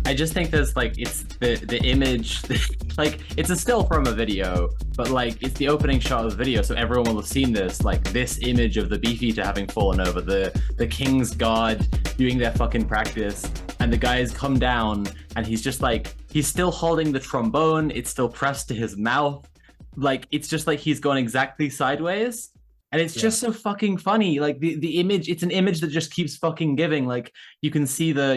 I just think there's like it's the image, like it's a still from a video, but like it's the opening shot of the video, so everyone will have seen this, like this image of the Beefeater having fallen over, the King's Guard doing their fucking practice, and the guys come down, and he's just like he's still holding the trombone, it's still pressed to his mouth, like it's just like he's gone exactly sideways. And it's just so fucking funny. Like the image, it's an image that just keeps fucking giving. Like you can see the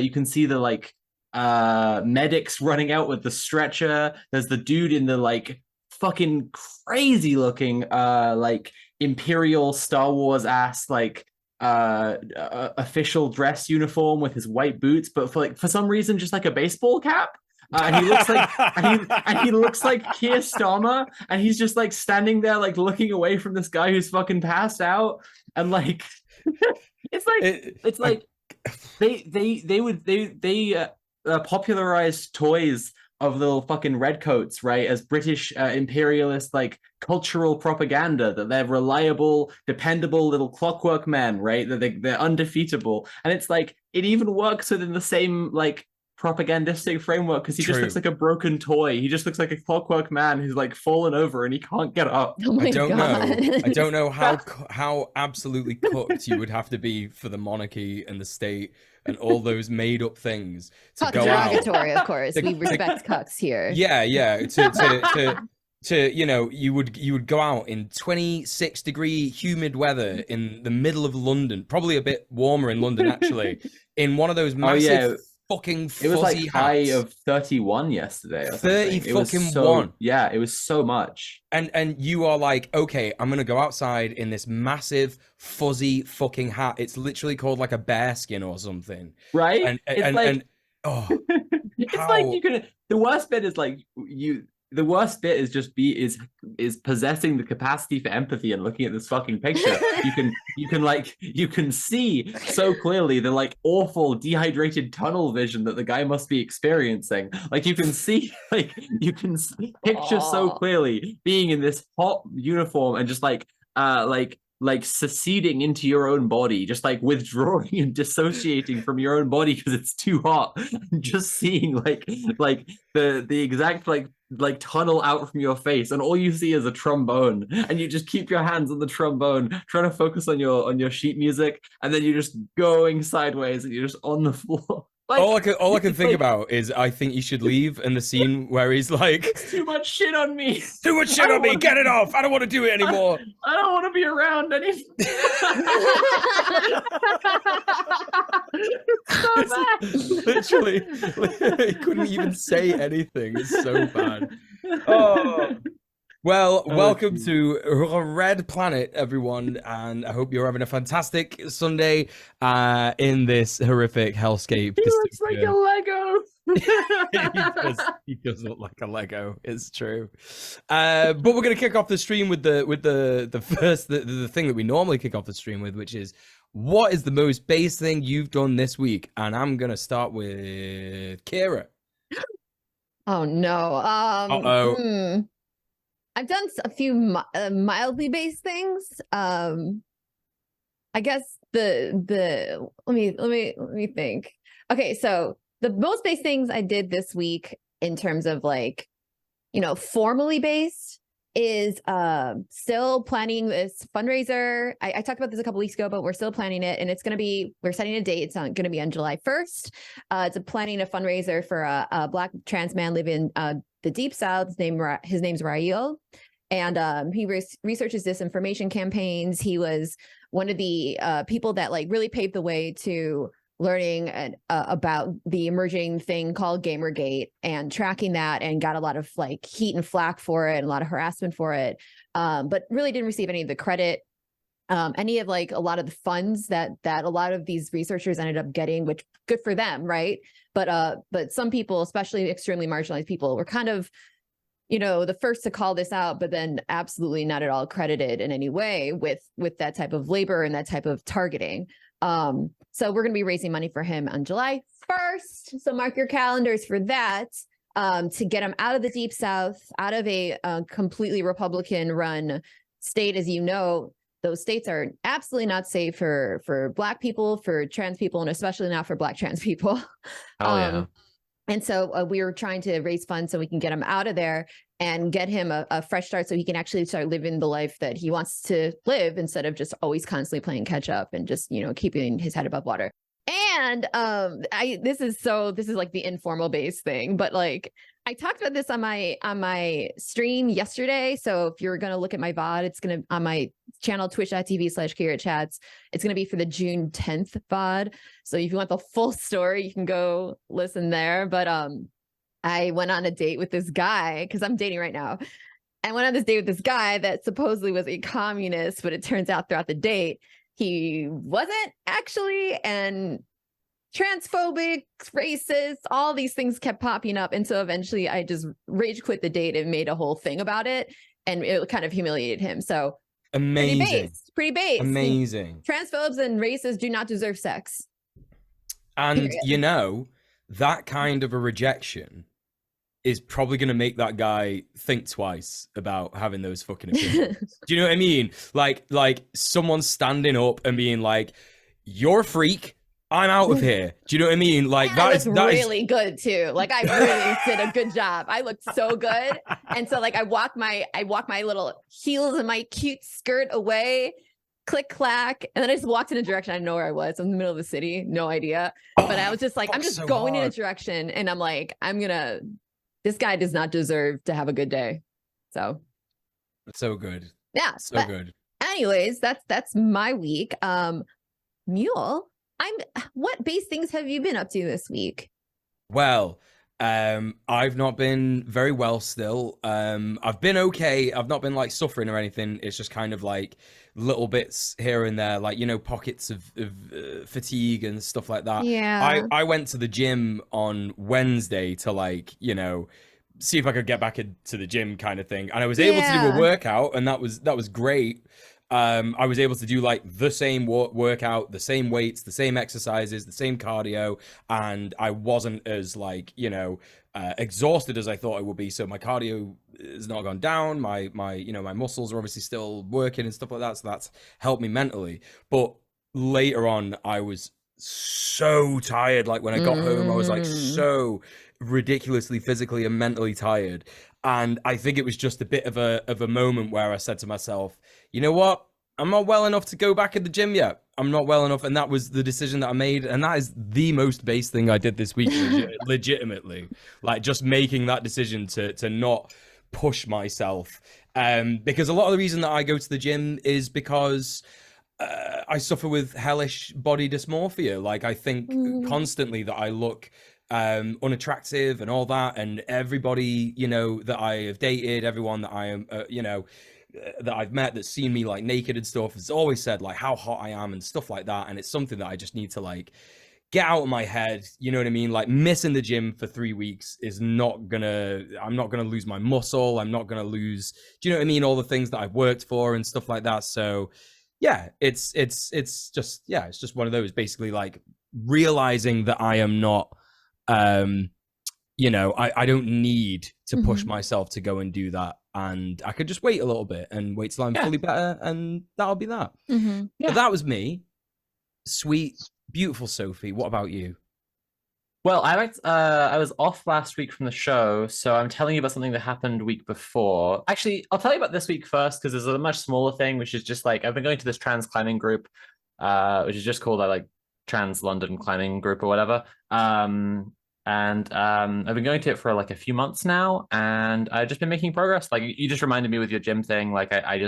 like medics running out with the stretcher. There's the dude in the like fucking crazy looking like Imperial Star Wars ass like official dress uniform with his white boots, but for some reason just like a baseball cap. And he looks like and he looks like Keir Starmer, and he's just like standing there like looking away from this guy who's fucking passed out, and like it's like they popularized toys of the fucking redcoats, right, as British imperialist like cultural propaganda, that they're reliable, dependable little clockwork men, right, that they're undefeatable, and it's like it even works within the same like propagandistic framework, because he just looks like a broken toy. He just looks like a clockwork man who's like fallen over and he can't get up. Oh my God. I don't know how absolutely cooked you would have to be for the monarchy and the state and all those made up things to Cuck go out. Derogatory, of course. We respect cucks here. Yeah. To you know, you would go out in 26-degree humid weather in the middle of London, probably a bit warmer in London actually, in one of those massive fucking fuzzy it was like hats. high of 31 yesterday or 30 something. It was fucking so, one. Yeah, it was so much. And you are like, okay, I'm gonna go outside in this massive fuzzy fucking hat. It's literally called like a bearskin or something, right? And it's like it's how... like you can. The worst bit is like you. The worst bit is just is possessing the capacity for empathy and looking at this fucking picture. you can see so clearly the like awful dehydrated tunnel vision that the guy must be experiencing. Like you can see, like you can picture so clearly being in this hot uniform and just like seceding into your own body, just like withdrawing and dissociating from your own body because it's too hot. And just seeing like the exact like tunnel out from your face, and all you see is a trombone, and you just keep your hands on the trombone trying to focus on your sheet music, and then you're just going sideways and you're just on the floor. Like, all I can think about is I think you should leave, and the scene where he's like, it's too much shit on me. Too much shit on me. Get it off. I don't want to do it anymore. I don't want to be around anymore. It's so bad. Literally, he couldn't even say anything. It's so bad. Oh. Well, welcome to Red Planet, everyone, and I hope you're having a fantastic Sunday in this horrific hellscape. He looks like a Lego. he does look like a Lego. It's true. But we're going to kick off the stream with the thing that we normally kick off the stream with, which is, what is the most base thing you've done this week? And I'm going to start with Kira. Oh no. I've done a few mildly based things. I guess the let me think. Okay, so the most based things I did this week in terms of like, formally based is still planning this fundraiser. I talked about this a couple weeks ago, but we're still planning it, and we're setting a date. It's going to be on July 1st. It's planning a fundraiser for a Black trans man living the Deep South. His name's Rael, and he researches disinformation campaigns. He was one of the people that like really paved the way to learning about the emerging thing called Gamergate and tracking that, and got a lot of like heat and flack for it and a lot of harassment for it, but really didn't receive any of the credit, any of like a lot of the funds that a lot of these researchers ended up getting, which good for them, right? But some people, especially extremely marginalized people, were kind of, the first to call this out, but then absolutely not at all credited in any way with that type of labor and that type of targeting. So we're going to be raising money for him on July 1st. So mark your calendars for that, to get him out of the Deep South, out of a completely Republican run state. As you know, those states are absolutely not safe for Black people, for trans people, and especially not for Black trans people. Oh, yeah. And so we were trying to raise funds so we can get him out of there and get him a fresh start so he can actually start living the life that he wants to live instead of just always constantly playing catch up and just, keeping his head above water. And this is like the informal base thing, but like I talked about this on my stream yesterday. So if you're going to look at my VOD, it's going to on my channel, twitch.tv/KiraChats. It's going to be for the June 10th VOD. So if you want the full story, you can go listen there. But I went on a date with this guy because I'm dating right now. I went on this date with this guy that supposedly was a communist, but it turns out throughout the date, he wasn't actually, and transphobic, racist, all these things kept popping up. And so eventually I just rage quit the date and made a whole thing about it. And it kind of humiliated him. So amazing. Pretty base. Amazing. Transphobes and racists do not deserve sex. And that kind of a rejection is probably going to make that guy think twice about having those fucking opinions. Do you know what I mean? Like someone standing up and being like, "You're a freak. I'm out of here." Do you know what I mean? Like that is really good too. Like I really did a good job. I looked so good. And so like I walk my little heels and my cute skirt away, click clack, and then I just walked in a direction. I didn't know where I was. I'm in the middle of the city, no idea. But I was just like, I'm just so going in a direction, and I'm like, this guy does not deserve to have a good day. So it's so good. Yeah. So good. Anyways, that's my week. Mule, what base things have you been up to this week? Well, I've not been very well still. I've been okay. I've not been like suffering or anything. It's just kind of like little bits here and there, like, pockets of fatigue and stuff like that. Yeah. I went to the gym on Wednesday to like, see if I could get back into the gym kind of thing. And I was able to do a workout, and that was great. I was able to do like the same workout, the same weights, the same exercises, the same cardio, and I wasn't as like, exhausted as I thought I would be. So my cardio has not gone down. My my muscles are obviously still working and stuff like that. So that's helped me mentally. But later on, I was so tired. Like when I got home, I was like so ridiculously physically and mentally tired. And I think it was just a bit of a moment where I said to myself, you know what? I'm not well enough to go back in the gym yet. I'm not well enough. And that was the decision that I made. And that is the most base thing I did this week, legitimately. Like just making that decision to not push myself. Because a lot of the reason that I go to the gym is because I suffer with hellish body dysmorphia. Like I think constantly that I look unattractive and all that, and everybody that I have dated, everyone that I am that I've met that's seen me like naked and stuff has always said like how hot I am and stuff like that. And it's something that I just need to like get out of my head. You know what I mean? Like missing the gym for 3 weeks is I'm not gonna lose my muscle. I'm not gonna lose, do you know what I mean? All the things that I've worked for and stuff like that. So yeah, it's just one of those, basically like realizing that I am not, I don't need to push myself to go and do that. And I could just wait a little bit and wait till I'm fully better, and that'll be that. But that was me. Sweet, beautiful Sophie. What about you? Well, I was off last week from the show, so I'm telling you about something that happened week before. Actually, I'll tell you about this week first, because there's a much smaller thing, which is just like I've been going to this trans climbing group, which is just called like Trans London Climbing Group or whatever. And I've been going to it for like a few months now, and I've just been making progress. Like you just reminded me with your gym thing. Like I've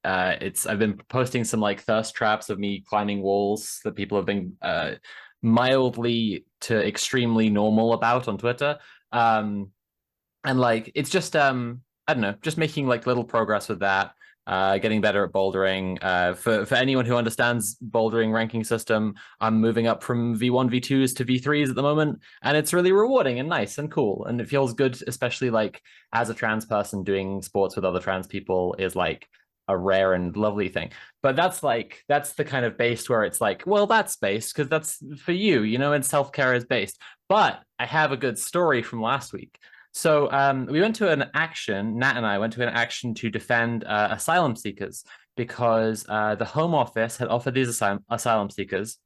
been posting some like thirst traps of me climbing walls that people have been mildly to extremely normal about on Twitter. And like it's just I don't know, just making like little progress with that. Getting better at bouldering. For anyone who understands bouldering ranking system, I'm moving up from V1, V2s to V3s at the moment, and it's really rewarding and nice and cool, and it feels good, especially like as a trans person doing sports with other trans people is like a rare and lovely thing. But that's the kind of based where it's like, well, that's based because that's for you, and self-care is based. But I have a good story from last week. So we went to an action, Nat and I went to an action to defend asylum seekers, because the Home Office had offered these asylum seekers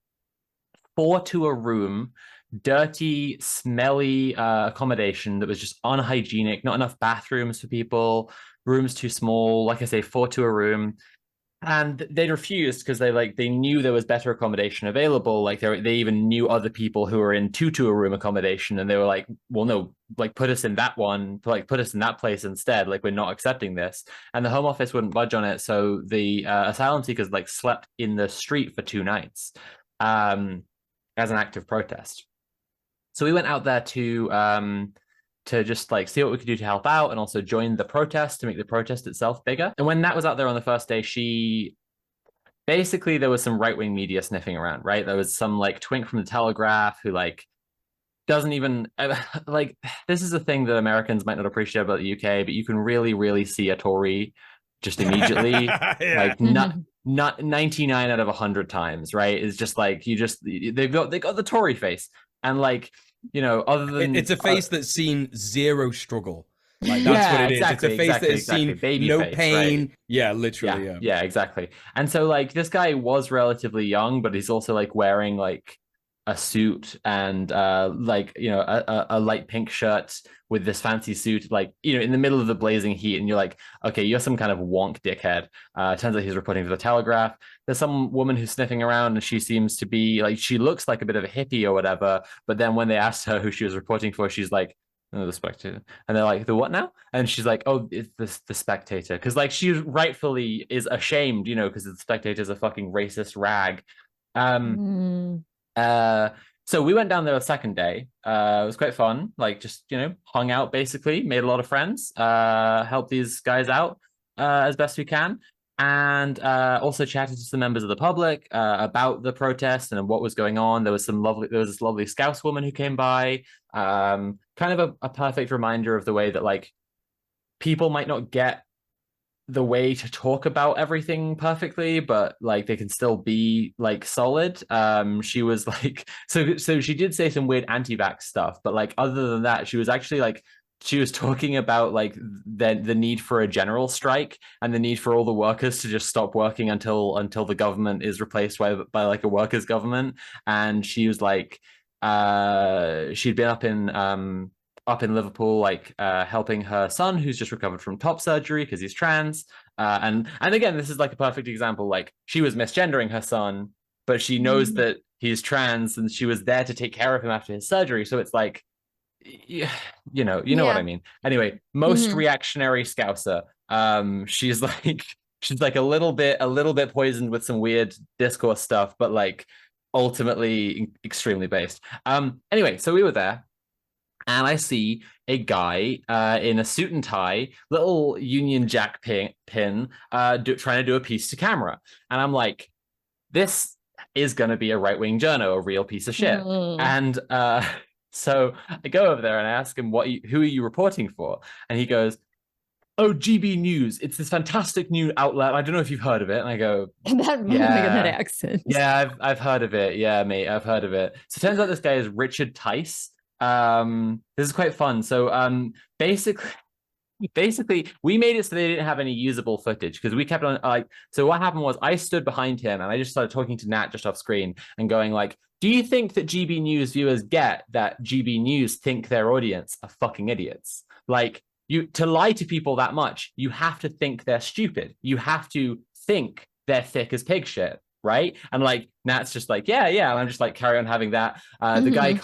4 to a room dirty, smelly accommodation that was just unhygienic, not enough bathrooms for people, rooms too small, like I say, 4 to a room. And they refused because they knew there was better accommodation available. Like they even knew other people who were in 2 to a room accommodation, and they were like, well, no, like put us in that one, like put us in that place instead. Like we're not accepting this. And the Home Office wouldn't budge on it, so the asylum seekers like slept in the street for 2 nights as an act of protest. So we went out there to just like see what we could do to help out, and also join the protest to make the protest itself bigger. And when Nat was out there on the first day, there was some right-wing media sniffing around, right? There was some like twink from the Telegraph who like doesn't even like, this is a thing that Americans might not appreciate about the UK, but you can really, really see a Tory just immediately. Yeah. Like not 99 out of 100 times, right? It's just like they got the Tory face. And like, you know, other than it's a face that's seen zero struggle. Like that's what it is. It's a face that has seen baby no face, pain. Right? Yeah, literally. Yeah, exactly. And so like this guy was relatively young, but he's also like wearing like a suit and like, you know, a light pink shirt with this fancy suit, like, you know, in the middle of the blazing heat, and you're like, okay, you're some kind of wonk dickhead. Turns out he's reporting for the Telegraph. There's some woman who's sniffing around, and she seems to be like, she looks like a bit of a hippie or whatever, but then when they asked her who she was reporting for, she's like, oh, the Spectator. And they're like, the what now? And she's like, oh, it's the Spectator, because like she rightfully is ashamed, you know, because the Spectator's a fucking racist rag. So we went down there a second day. It was quite fun. Like, just, you know, hung out basically, made a lot of friends, helped these guys out as best we can, and also chatted to some members of the public about the protest and what was going on. There was this lovely Scouse woman who came by, kind of a perfect reminder of the way that like people might not get the way to talk about everything perfectly, but like they can still be like solid. She was like, so she did say some weird anti-vax stuff, but like other than that, she was actually like, she was talking about like the need for a general strike and the need for all the workers to just stop working until the government is replaced by like a workers' government. And she was like, she'd been up in Liverpool, like helping her son who's just recovered from top surgery because he's trans. And again, this is like a perfect example. Like she was misgendering her son, but she knows that he's trans, and she was there to take care of him after his surgery. So it's like, you know what I mean. Anyway, most reactionary Scouser. She's like a little bit poisoned with some weird discourse stuff, but like ultimately extremely based. Anyway, so we were there. And I see a guy in a suit and tie, little Union Jack pin, trying to do a piece to camera. And I'm like, this is going to be a right-wing journo, a real piece of shit. And so I go over there and I ask him, who are you reporting for? And he goes, oh, GB News. It's this fantastic new outlet. I don't know if you've heard of it. And I go, that accent. Yeah, I've heard of it. Yeah, mate, I've heard of it. So it turns out this guy is Richard Tice. This is quite fun. So basically we made it so they didn't have any usable footage, because we kept on like, so what happened was I stood behind him and I just started talking to Nat just off screen and going like, do you think that GB News viewers get that GB News think their audience are fucking idiots? Like, to lie to people that much, you have to think they're stupid. You have to think they're thick as pig shit, right? And like Nat's just like, yeah, and I'm just like, carry on having that. The guy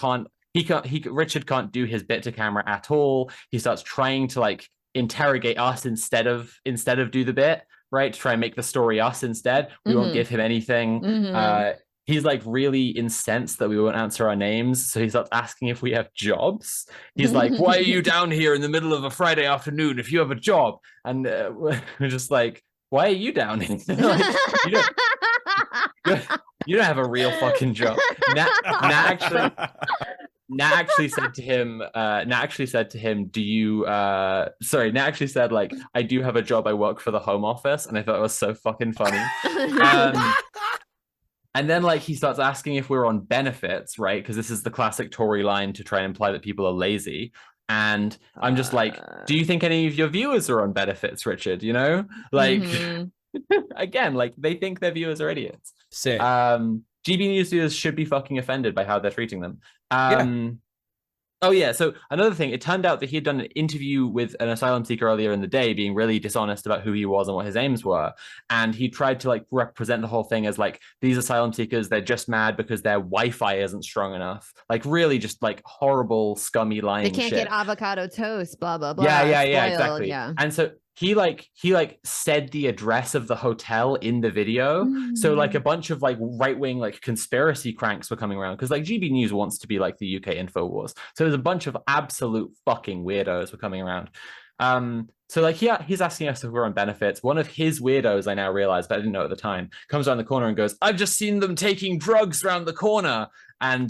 Richard can't do his bit to camera at all. He starts trying to like interrogate us instead of do the bit, right? To try and make the story us instead. We won't give him anything. He's like really incensed that we won't answer our names. So he starts asking if we have jobs. He's like, why are you down here in the middle of a Friday afternoon if you have a job? And we're just like, why are you down here? Like, you don't have a real fucking job. Nat actually said to him, Nat actually said like, I do have a job, I work for the Home Office. And I thought it was so fucking funny. And then like he starts asking if we're on benefits, right? Because this is the classic Tory line to try and imply that people are lazy. And I'm just like, do you think any of your viewers are on benefits, Richard? You know, like again, like they think their viewers are idiots. Sick. GB News viewers should be fucking offended by how they're treating them. Yeah. Oh yeah, so another thing, it turned out that he had done an interview with an asylum seeker earlier in the day, being really dishonest about who he was and what his aims were. And he tried to like represent the whole thing as like, these asylum seekers, they're just mad because their Wi-Fi isn't strong enough. Like really just like horrible, scummy lying They can't shit. get avocado toast, blah blah blah. Yeah, Spoiled, exactly. Yeah. And so he said the address of the hotel in the video. So like a bunch of like right-wing like conspiracy cranks were coming around because like GB News wants to be like the UK InfoWars. So there's a bunch of absolute fucking weirdos were coming around. So like he's asking us if we're on benefits. One of his weirdos, I now realize, but I didn't know at the time, comes around the corner and goes, "I've just seen them taking drugs around the corner." And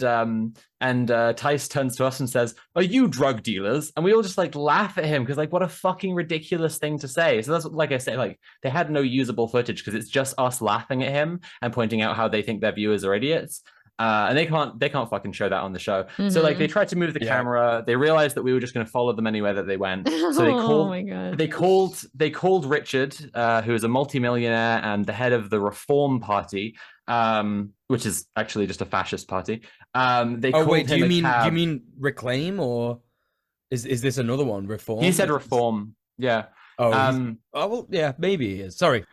Tice turns to us and says, "Are you drug dealers?" And we all just like laugh at him because like what a fucking ridiculous thing to say. So that's like I say, like they had no usable footage because it's just us laughing at him and pointing out how they think their viewers are idiots. And they can't fucking show that on the show. So like they tried to move the camera. They realized that we were just going to follow them anywhere that they went. So they called Richard, who is a multimillionaire and the head of the Reform Party, which is actually just a fascist party. They called him do you mean Reclaim, or is this another one? Reform? He said Reform. Yeah. Well, yeah, maybe he is. Sorry,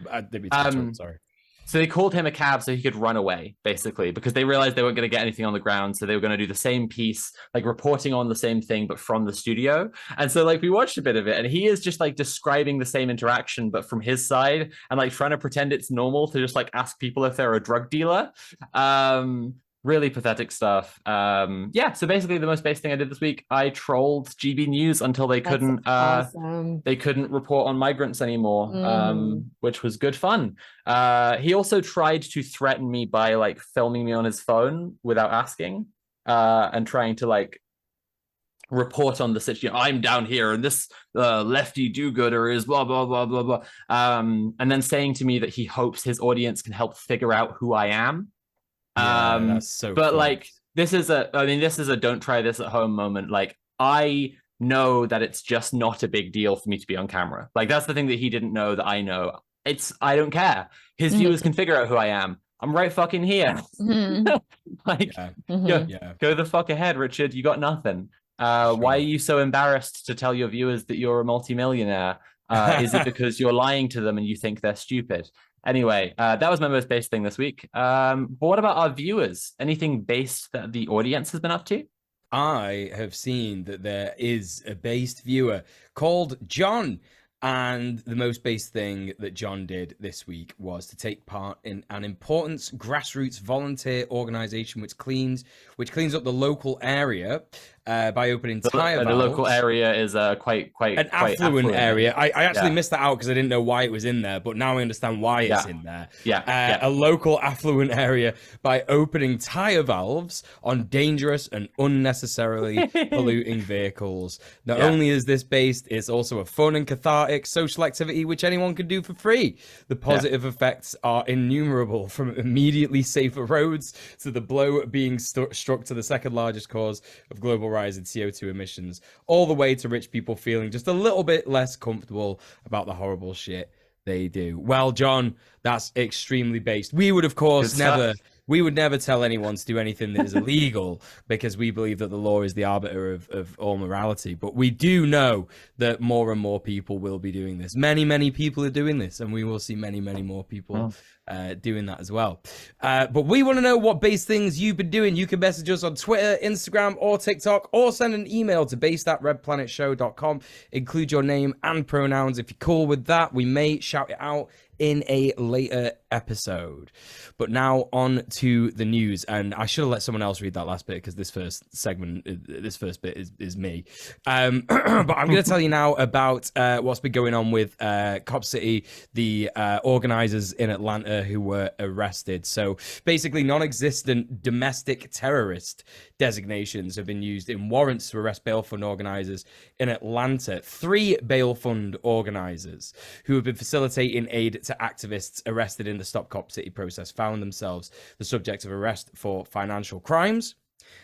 sorry. So they called him a cab so he could run away, basically, because they realized they weren't going to get anything on the ground. So they were going to do the same piece, like reporting on the same thing, but from the studio. And so like we watched a bit of it and he is just like describing the same interaction, but from his side and like trying to pretend it's normal to just like ask people if they're a drug dealer. Really pathetic stuff. So basically the most basic thing I did this week, I trolled GB News until they couldn't report on migrants anymore, which was good fun. He also tried to threaten me by like filming me on his phone without asking, and trying to like report on the situation. I'm down here and this lefty do-gooder is blah blah blah blah blah, and then saying to me that he hopes his audience can help figure out who I am. That's so but fun. like this is a don't try this at home moment. Like I know that it's just not a big deal for me to be on camera. Like that's the thing that he didn't know that I know. I don't care. His viewers can figure out who I am. I'm right fucking here. Like go the fuck ahead, Richard. You got nothing. Why are you so embarrassed to tell your viewers that you're a multimillionaire? Is it because you're lying to them and you think they're stupid? Anyway, that was my most based thing this week. But what about our viewers? Anything based that the audience has been up to? I have seen that there is a based viewer called John. And the most based thing that John did this week was to take part in an important grassroots volunteer organization which cleans up the local area by opening tire valves. The local area is quite an affluent area. I actually missed that out because I didn't know why it was in there, but now I understand why it's in there. A local affluent area by opening tire valves on dangerous and unnecessarily polluting vehicles. Not only is this based, it's also a fun and cathartic social activity which anyone can do for free. The positive effects are innumerable, from immediately safer roads to the blow being struck to the second largest cause of global rise in CO2 emissions, all the way to rich people feeling just a little bit less comfortable about the horrible shit they do. Well, John, that's extremely based. We would, of course, never tell anyone to do anything that is illegal because we believe that the law is the arbiter of all morality. But we do know that more and more people will be doing this. Many, many people are doing this, and we will see many, many more people doing that as well. But we want to know what base things you've been doing. You can message us on Twitter, Instagram, or TikTok, or send an email to based@redplanetshow.com. Include your name and pronouns. If you're cool with that, we may shout it out in a later episode. But now on to the news, and I should have let someone else read that last bit because this first bit is me. But I'm going to tell you now about what's been going on with Cop City, the organizers in Atlanta who were arrested. So basically, non-existent domestic terrorist designations have been used in warrants to arrest bail fund organizers in Atlanta. 3 bail fund organizers who have been facilitating aid to activists arrested in the Stop Cop City process found themselves the subject of arrest for financial crimes,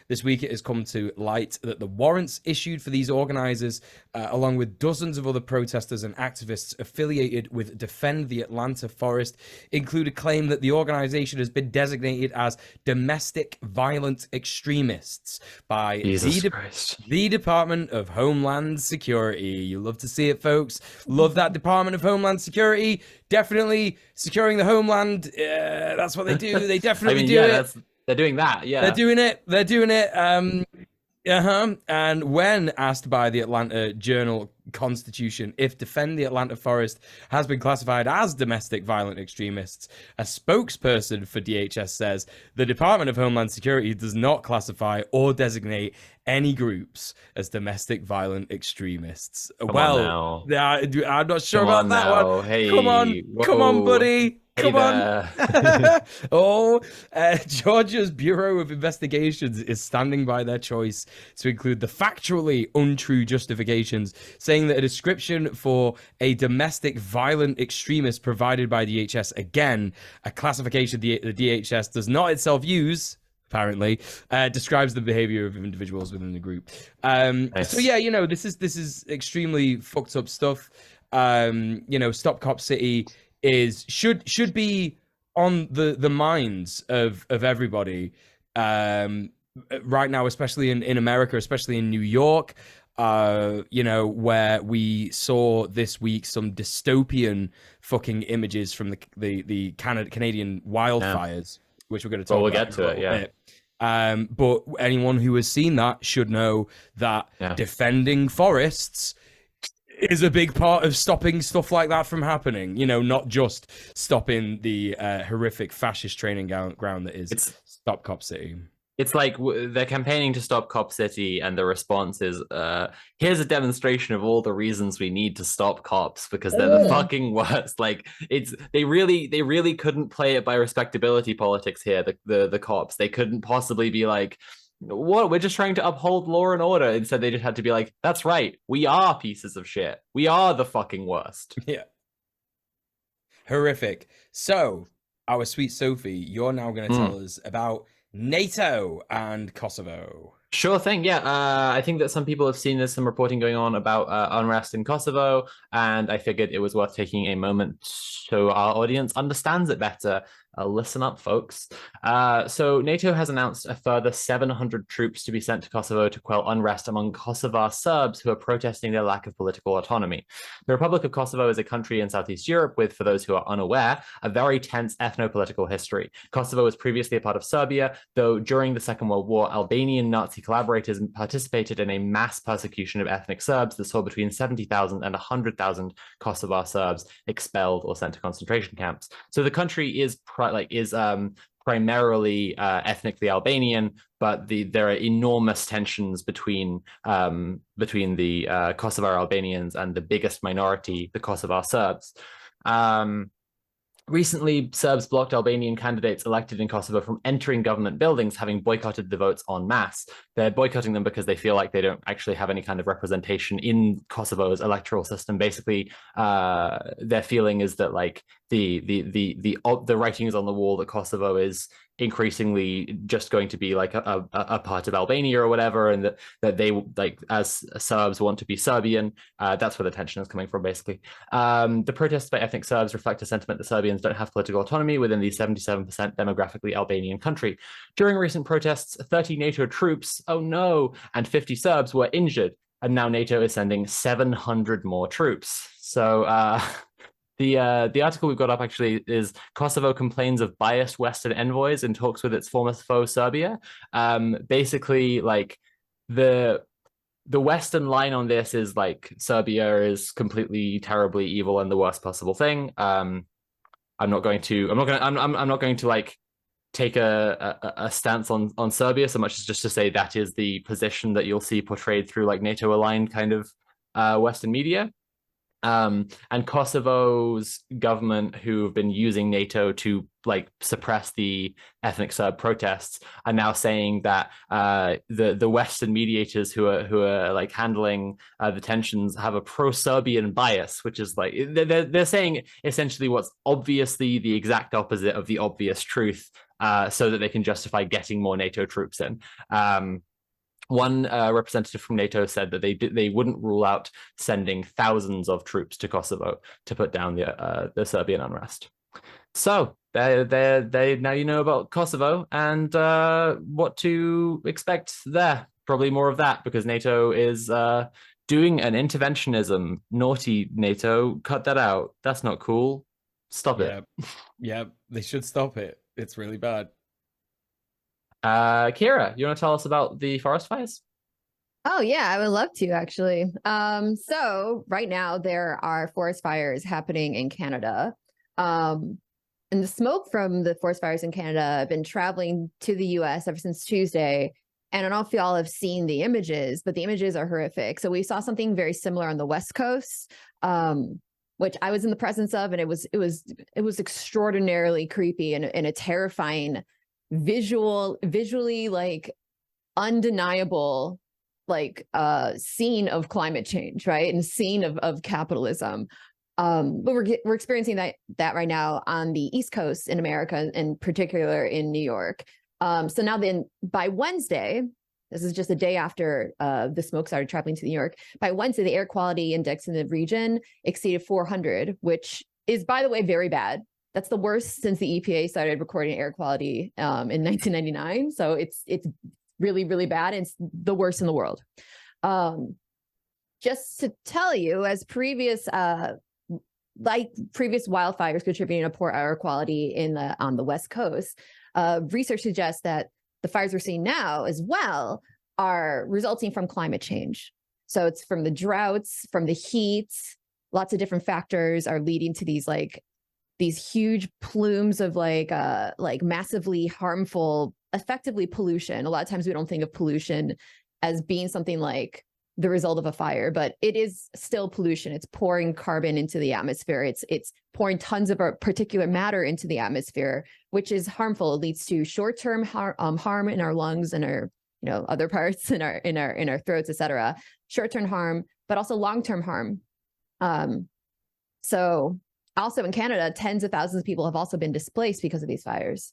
This week, it has come to light that the warrants issued for these organizers, along with dozens of other protesters and activists affiliated with Defend the Atlanta Forest, include a claim that the organization has been designated as domestic violent extremists by the Department of Homeland Security. You love to see it, folks. Love that Department of Homeland Security. Definitely securing the homeland. That's what they do. They definitely do it. They're doing that, yeah. They're doing it. And when asked by the Atlanta Journal-Constitution if Defend the Atlanta Forest has been classified as domestic violent extremists, a spokesperson for DHS says the Department of Homeland Security does not classify or designate any groups as domestic violent extremists. I'm not sure about that one. Hey, come on, buddy. Come on. Georgia's Bureau of Investigations is standing by their choice to include the factually untrue justifications, saying that a description for a domestic violent extremist provided by DHS, again, a classification the DHS does not itself use, apparently, describes the behavior of individuals within the group. Nice. So yeah, this is extremely fucked up stuff. Stop Cop City should be on the minds of everybody right now, especially in America, especially in New York, where we saw this week some dystopian fucking images from the Canadian wildfires, which we're going to talk about. We'll get to it, yeah. But anyone who has seen that should know that defending forests is a big part of stopping stuff like that from happening, not just stopping the horrific fascist training ground that is Stop Cop City. It's like they're campaigning to stop Cop City, and the response is, here's a demonstration of all the reasons we need to stop cops, because they're the fucking worst. Like, they really couldn't play it by respectability politics here, the cops. They couldn't possibly be like, what, we're just trying to uphold law and order. Instead, they just had to be like, that's right, we are pieces of shit, we are the fucking worst. Yeah, horrific. So our sweet Sophie, you're now going to tell us about NATO and Kosovo. Sure thing. Yeah, I think that some people have seen there's some reporting going on about unrest in Kosovo, and I figured it was worth taking a moment so our audience understands it better. Listen up, folks. So NATO has announced a further 700 troops to be sent to Kosovo to quell unrest among Kosovar Serbs who are protesting their lack of political autonomy. The Republic of Kosovo is a country in Southeast Europe with, for those who are unaware, a very tense ethno-political history. Kosovo was previously a part of Serbia, though during the Second World War, Albanian Nazi collaborators participated in a mass persecution of ethnic Serbs that saw between 70,000 and 100,000 Kosovar Serbs expelled or sent to concentration camps. So the country is primarily ethnically Albanian, but there are enormous tensions between the Kosovar Albanians and the biggest minority, the Kosovar Serbs. Recently, Serbs blocked Albanian candidates elected in Kosovo from entering government buildings, having boycotted the votes en masse. They're boycotting them because they feel like they don't actually have any kind of representation in Kosovo's electoral system. Basically, their feeling is that like the writings on the wall that Kosovo is increasingly just going to be like a part of Albania or whatever, and that they, like, as Serbs, want to be Serbian. That's where the tension is coming from, basically. The protests by ethnic Serbs reflect a sentiment that Serbians don't have political autonomy within the 77% demographically Albanian country. During recent protests, 30 NATO troops, oh no, and 50 Serbs were injured, and now NATO is sending 700 more troops. So the article we've got up actually is Kosovo complains of biased Western envoys in talks with its former foe Serbia. Basically, like the Western line on this is like Serbia is completely terribly evil and the worst possible thing. I'm not going to like take a stance on Serbia so much as just to say that is the position that you'll see portrayed through like NATO aligned kind of Western media. And Kosovo's government, who've been using NATO to like suppress the ethnic Serb protests, are now saying that the Western mediators who are like handling the tensions have a pro-Serbian bias, which is like they're saying essentially what's obviously the exact opposite of the obvious truth. so that they can justify getting more NATO troops in. One representative from NATO said that they wouldn't rule out sending thousands of troops to Kosovo to put down the Serbian unrest. So they now you know about Kosovo and what to expect there. Probably more of that, because NATO is doing an interventionism. Naughty NATO, cut that out. That's not cool. Stop it. Yeah, they should stop it. It's really bad. Kira, you want to tell us about the forest fires? Oh yeah, I would love to actually. So right now there are forest fires happening in Canada. And the smoke from the forest fires in Canada have been traveling to the US ever since Tuesday. And I don't know if y'all have seen the images, but the images are horrific. So we saw something very similar on the West Coast, which I was in the presence of, and it was extraordinarily creepy and a terrifying visually like undeniable scene of climate change, right? And scene of capitalism. But we're experiencing that right now on the East Coast in America, in particular in New York. So now then by Wednesday, this is just a day after the smoke started traveling to New York. By Wednesday, the air quality index in the region exceeded 400, which is, by the way, very bad. That's the worst since the EPA started recording air quality in 1999. So it's really, really bad. It's the worst in the world. Just to tell you, as previous wildfires contributing to poor air quality on the West Coast, research suggests that the fires we're seeing now as well are resulting from climate change. So it's from the droughts, from the heat, lots of different factors are leading to these huge plumes of massively harmful, effectively pollution. A lot of times we don't think of pollution as being something like the result of a fire, but it is still pollution. It's pouring carbon into the atmosphere. It's pouring tons of particulate matter into the atmosphere, which is harmful. It leads to short-term harm in our lungs and our other parts in our throats, etc. Short-term harm, but also long-term harm. So also in Canada, tens of thousands of people have also been displaced because of these fires.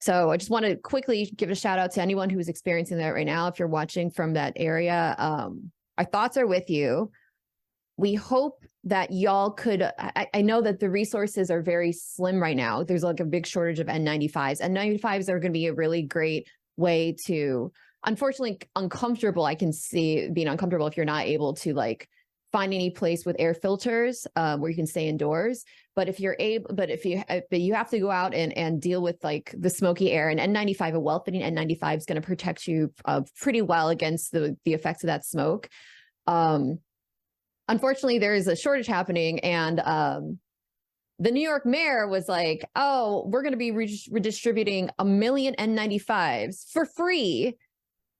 So I just want to quickly give a shout out to anyone who is experiencing that right now. If you're watching from that area, our thoughts are with you. We hope that y'all could, I know that the resources are very slim right now. There's like a big shortage of N95s. N95s are going to be a really great way to, unfortunately, uncomfortable. I can see being uncomfortable if you're not able to find any place with air filters where you can stay indoors. But if you're able, but you have to go out and deal with the smoky air, and N95, a well-fitting N95 is going to protect you pretty well against the effects of that smoke. Unfortunately, there is a shortage happening, and the New York mayor was like, "Oh, we're going to be redistributing 1 million N95s for free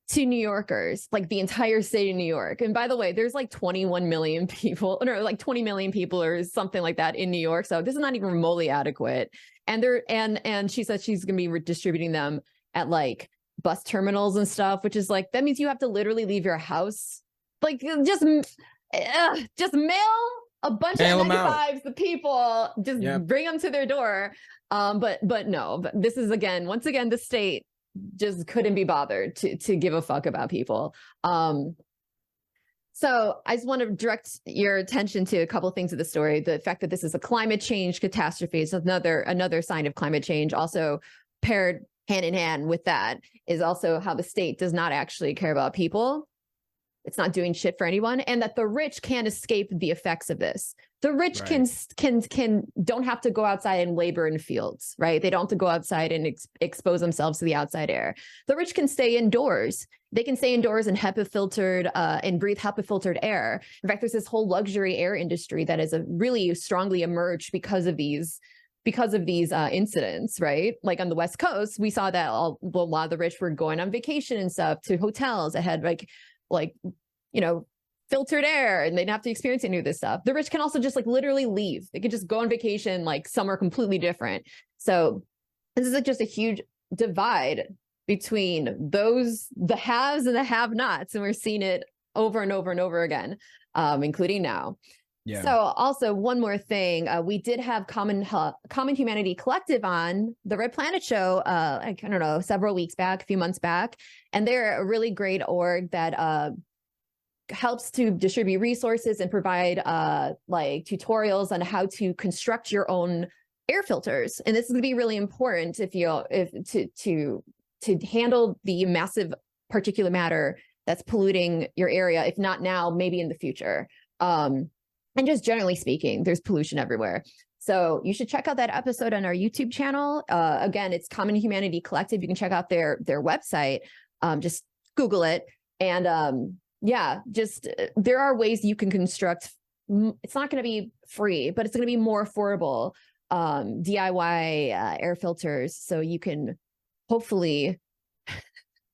to New Yorkers, the entire state of New York." And by the way, there's 21 million people, or 20 million people or something like that in New York. So this is not even remotely adequate. And she said she's going to be redistributing them at bus terminals and stuff, which is that means you have to literally leave your house. Just mail a bunch of N95s to people, just bring them to their door. But no, but this is once again, the state just couldn't be bothered to give a fuck about people. So I just want to direct your attention to a couple of things of the story. The fact that this is a climate change catastrophe is another sign of climate change. Also paired hand in hand with that is also how the state does not actually care about people. It's not doing shit for anyone, and that the rich can't escape the effects of this. The rich don't have to go outside and labor in fields, right? They don't have to go outside and expose themselves to the outside air. The rich can stay indoors. They can stay indoors and HEPA-filtered and breathe HEPA-filtered air. In fact, there's this whole luxury air industry that has really strongly emerged because of these incidents, right? On the West Coast, we saw that a lot of the rich were going on vacation and stuff to hotels that had filtered air, and they didn't have to experience any of this stuff. The rich can also just literally leave. They could just go on vacation somewhere completely different. So this is just a huge divide between the haves and the have-nots, and we're seeing it over and over and over again, including now. Yeah. So also one more thing, we did have Common Humanity Collective on the Red Planet show, I don't know, several weeks back, a few months back, and they're a really great org that helps to distribute resources and provide like tutorials on how to construct your own air filters. And this is going to be really important to handle the massive particulate matter that's polluting your area, if not now, maybe in the future. And just generally speaking, there's pollution everywhere. So you should check out that episode on our YouTube channel. Again, it's Common Humanity Collective. You can check out their website. Just Google it. And yeah, just there are ways you can construct. It's not going to be free, but it's going to be more affordable DIY air filters, so you can hopefully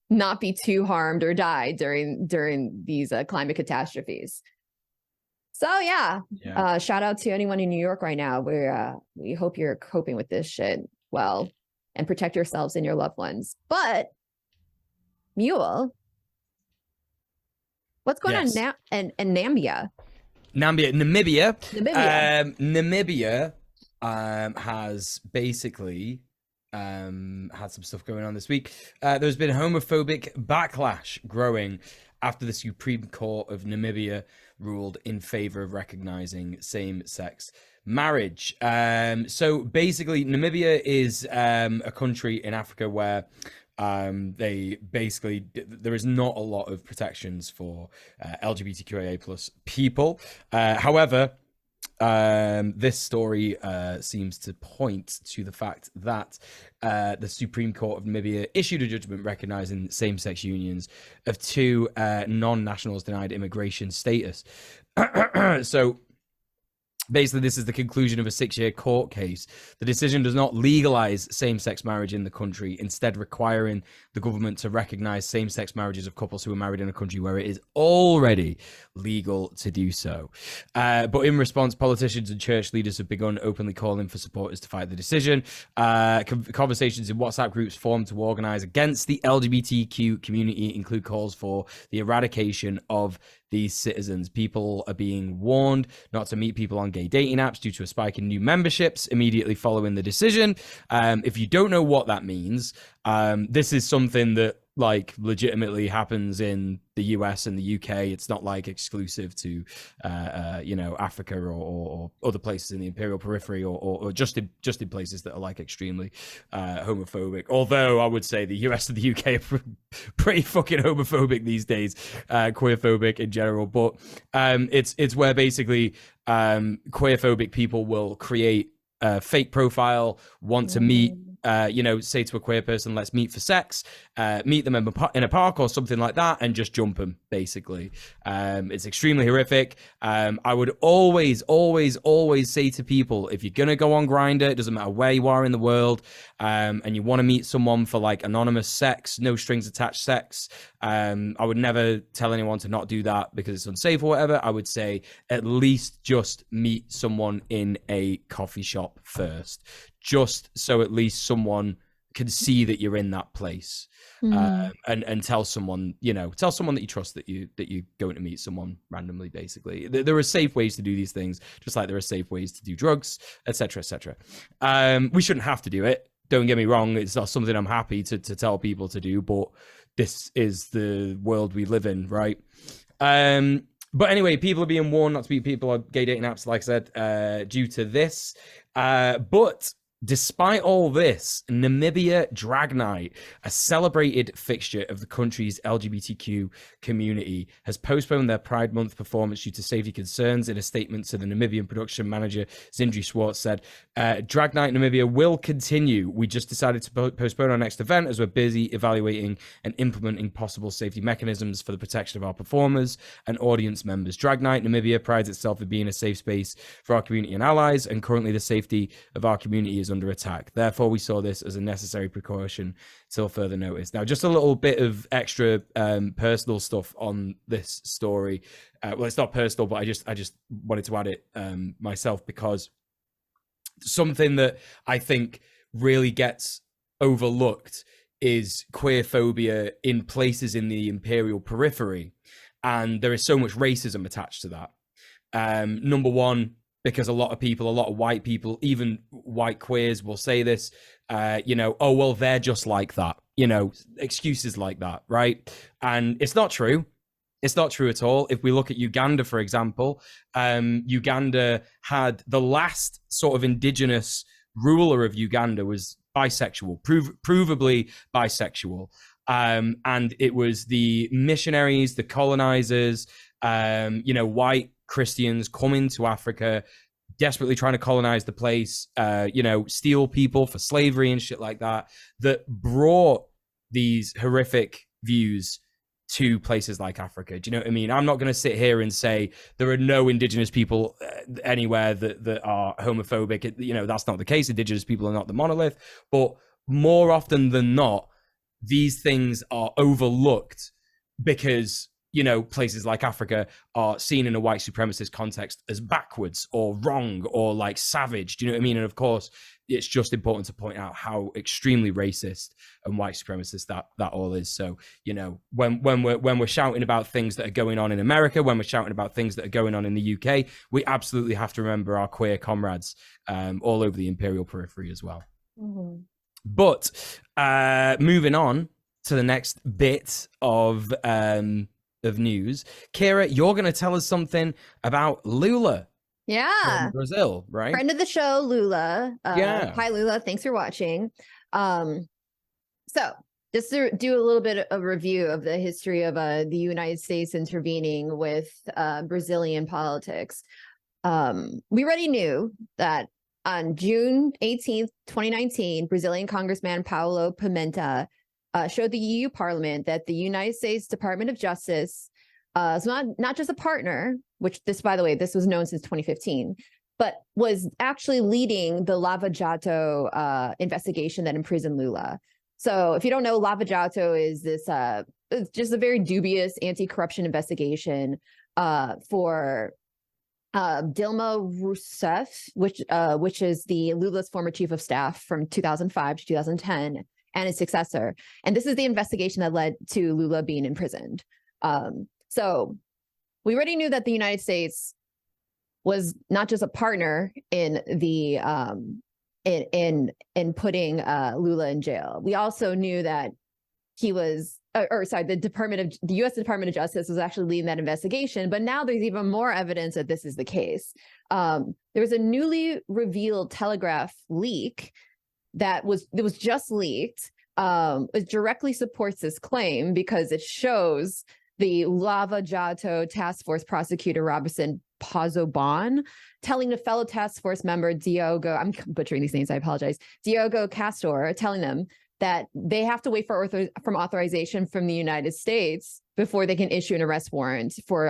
not be too harmed or die during these climate catastrophes. So yeah, shout out to anyone in New York right now. We hope you're coping with this shit well and protect yourselves and your loved ones. But Mule, what's going on now in Namibia? Namibia has basically had some stuff going on this week. There's been homophobic backlash growing after the Supreme Court of Namibia ruled in favor of recognizing same-sex marriage. So basically, Namibia is a country in Africa where there is not a lot of protections for LGBTQIA plus people. However, this story seems to point to the fact that the Supreme Court of Namibia issued a judgment recognizing same-sex unions of two non-nationals denied immigration status. So basically, this is the conclusion of a 6-year court case. The decision does not legalize same-sex marriage in the country, instead requiring the government to recognize same-sex marriages of couples who are married in a country where it is already legal to do so. But in response, politicians and church leaders have begun openly calling for supporters to fight the decision. Conversations in WhatsApp groups formed to organize against the LGBTQ community include calls for the eradication of these citizens. People are being warned not to meet people on gay dating apps due to a spike in new memberships immediately following the decision. If you don't know what that means, this is something that like legitimately happens in the US and the UK. It's not like exclusive to Africa or other places in the imperial periphery or just in places that are like extremely homophobic. Although I would say the US and the UK are pretty fucking homophobic these days, queerphobic in general. But it's where basically queerphobic people will create a fake profile, want to meet, say to a queer person, let's meet for sex, meet them in a park or something like that, and just jump them, basically. It's extremely horrific. I would always say to people, if you're going to go on Grindr, it doesn't matter where you are in the world, and you want to meet someone for like anonymous sex, no strings attached sex, I would never tell anyone to not do that because it's unsafe or whatever. I would say at least just meet someone in a coffee shop first, just so at least someone can see that you're in that place, and tell someone that you trust that you're going to meet someone randomly. Basically, there are safe ways to do these things, just like there are safe ways to do drugs, etc., etc. We shouldn't have to do it. Don't get me wrong; it's not something I'm happy to tell people to do, but this is the world we live in, right? But anyway, people are being warned not to meet people on gay dating apps, like I said, due to this. But despite all this, Namibia Drag Night, a celebrated fixture of the country's LGBTQ community, has postponed their Pride Month performance due to safety concerns. In a statement to the Namibian production manager, Zindri Schwartz said, Drag Night Namibia will continue. We just decided to postpone our next event as we're busy evaluating and implementing possible safety mechanisms for the protection of our performers and audience members. Drag Night Namibia prides itself in being a safe space for our community and allies, and currently the safety of our community is under attack. Therefore, we saw this as a necessary precaution till further notice. Now, just a little bit of extra personal stuff on this story. Well, it's not personal, but I just wanted to add it myself, because something that I think really gets overlooked is queerphobia in places in the imperial periphery, and there is so much racism attached to that. Number one, because a lot of white people, even white queers, will say this, oh, well, they're just like that, excuses like that, right? And it's not true. It's not true at all. If we look at Uganda, for example, Uganda had the last sort of indigenous ruler of Uganda was bisexual, provably bisexual. And it was the missionaries, the colonizers, white Christians coming to Africa, desperately trying to colonize the place, steal people for slavery and shit like that, that brought these horrific views to places like Africa. Do you know what I mean? I'm not going to sit here and say there are no indigenous people anywhere that are homophobic. That's not the case. Indigenous people are not the monolith. But more often than not, these things are overlooked because, places like Africa are seen in a white supremacist context as backwards or wrong or like savage. Do you know what I mean? And of course, it's just important to point out how extremely racist and white supremacist that all is. So, when we're shouting about things that are going on in America, when we're shouting about things that are going on in the UK, we absolutely have to remember our queer comrades all over the imperial periphery as well. Mm-hmm. But moving on to the next bit of news, Kira, you're going to tell us something about Lula. Yeah, from Brazil, right? Friend of the show, Lula. Yeah. Hi, Lula. Thanks for watching. So just to do a little bit of review of the history of the United States intervening with Brazilian politics. We already knew that on June 18th, 2019, Brazilian Congressman Paulo Pimenta showed the EU Parliament that the United States Department of Justice is not just a partner, which by the way, this was known since 2015, but was actually leading the Lava Jato investigation that imprisoned Lula. So if you don't know, Lava Jato is this it's just a very dubious anti-corruption investigation for Dilma Rousseff, which is the Lula's former chief of staff from 2005 to 2010, and his successor. And this is the investigation that led to Lula being imprisoned. So we already knew that the United States was not just a partner in the in putting Lula in jail. We also knew that he was, the U.S. Department of Justice was actually leading that investigation. But now there's even more evidence that this is the case. There was a newly revealed Telegraph leak that was just leaked. It directly supports this claim because it shows the Lava Jato Task Force prosecutor Robinson Pozzobon telling a fellow task force member Diogo, I'm butchering these names, I apologize, Diogo Castor, telling them that they have to wait for authorization from the United States before they can issue an arrest warrant for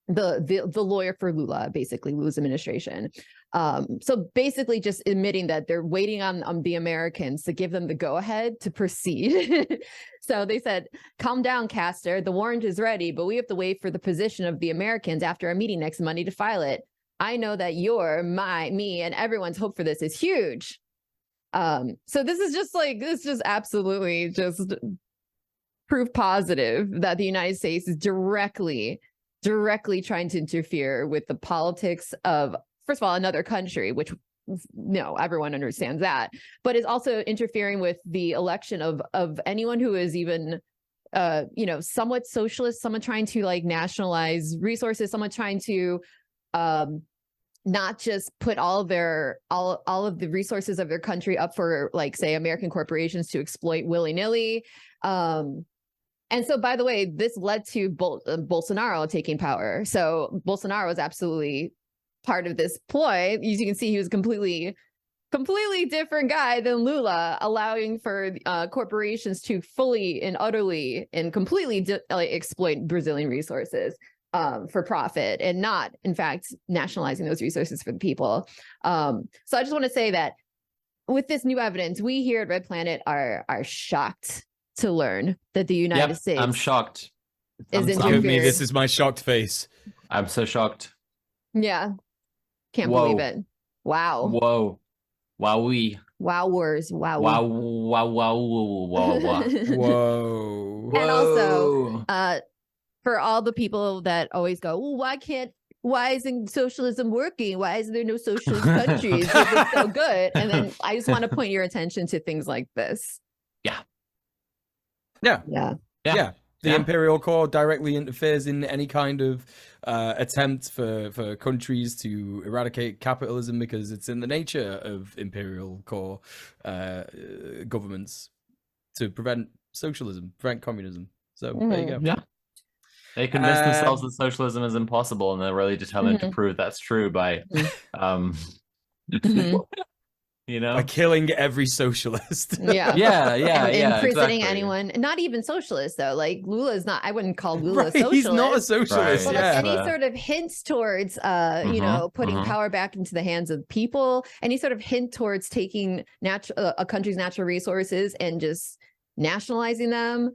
the lawyer for Lula, basically Lula's administration. So basically just admitting that they're waiting on the Americans to give them the go-ahead to proceed. So they said, calm down, Castor, the warrant is ready, but we have to wait for the position of the Americans after our meeting next Monday to file it. I know that me, and everyone's hope for this is huge. So this is absolutely just proof positive that the United States is directly trying to interfere with the politics of, first of all, another country, which everyone understands that, but is also interfering with the election of anyone who is even somewhat socialist, someone trying to like nationalize resources, someone trying to not just put all of the resources of their country up for, like, say, American corporations to exploit willy-nilly. And so, by the way, this led to Bolsonaro taking power. So Bolsonaro was absolutely part of this ploy. As you can see, he was a completely different guy than Lula, allowing for corporations to fully and utterly and completely exploit Brazilian resources for profit, and not, in fact, nationalizing those resources for the people. So I just want to say that with this new evidence, we here at Red Planet are shocked to learn that the United States. I'm shocked. This is my shocked face. I'm so shocked. Yeah. Can't believe it. Wow. Whoa. Wowee. Wowers. Wow. Wow. Wow. Wow. Wow. Wow. Whoa. And also, for all the people that always go, well, why can't why isn't socialism working? Why is there no socialist countries? It's so good. And then I just want to point your attention to things like this. Yeah. The imperial core directly interferes in any kind of attempt for countries to eradicate capitalism, because it's in the nature of imperial core governments to prevent socialism, prevent communism. So there you go. Yeah. They convince themselves that socialism is impossible, and they're really determined to prove that's true by, you know, by killing every socialist. Imprisoning anyone. Not even socialists, though. Like Lula is not. I wouldn't call Lula a socialist. He's not a socialist. But any sort of hints towards, you know, putting power back into the hands of people, any sort of hint towards taking a country's natural resources and just nationalizing them.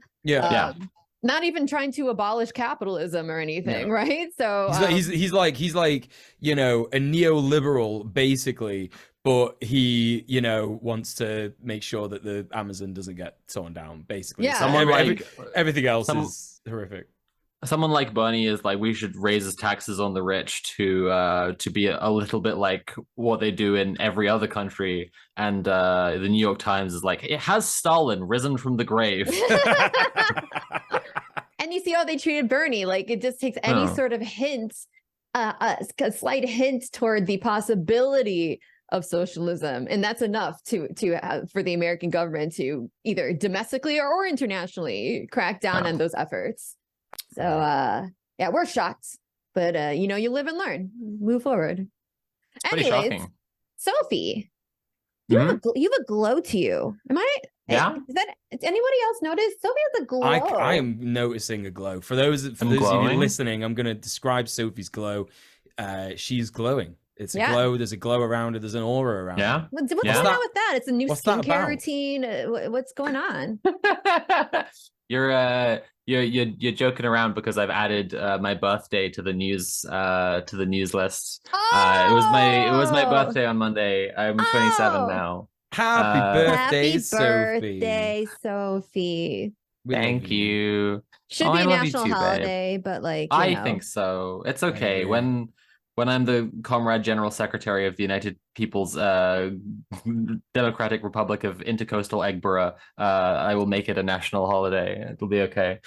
Not even trying to abolish capitalism or anything, right? So he's like, you know, a neoliberal basically, but he, you know, wants to make sure that the Amazon doesn't get torn down, basically. Everything else is horrific. Someone like Bernie is like, we should raise his taxes on the rich to be a little bit like what they do in every other country. And the New York Times is like, it has Stalin risen from the grave. And you see how they treated Bernie. Like, it just takes any sort of hint, a slight hint toward the possibility of socialism, and that's enough for the American government to either domestically or internationally crack down on those efforts. So yeah, we're shocked, but you know, you live and learn, move forward. Anyways, Sophie, you have a glow to you. Am I? Yeah. Does anybody else notice? Sophie has a glow. I am noticing a glow. For those of you listening, I'm going to describe Sophie's glow. She's glowing. It's a glow. There's a glow around her. There's an aura around her. What's going on with that? It's a new skincare routine. What's going on? You're joking around because I've added my birthday to the news list. It was my birthday on Monday. I'm 27 now. Happy birthday, Sophie. Thank you. Should be a national holiday, but like, I think so. It's okay. When I'm the Comrade General Secretary of the United People's Democratic Republic of Intercoastal Egborough, I will make it a national holiday. It'll be okay.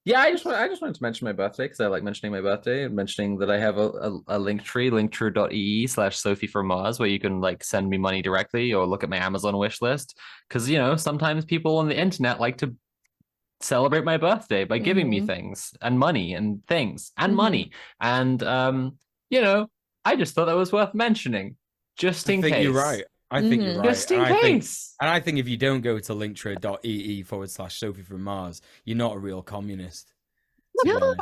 Yeah, I just wanted to mention my birthday because I like mentioning my birthday and mentioning that I have a link tree, linktree.ee/Sophie from Mars, where you can like send me money directly or look at my Amazon wish list. Because, you know, sometimes people on the internet like to celebrate my birthday by giving me things and money and things and money. And, you know, I just thought that was worth mentioning just in case. I think you're right. I think you're right. Just in case. And I think if you don't go to linktree.ee/Sophie from Mars, you're not a real communist. No. You're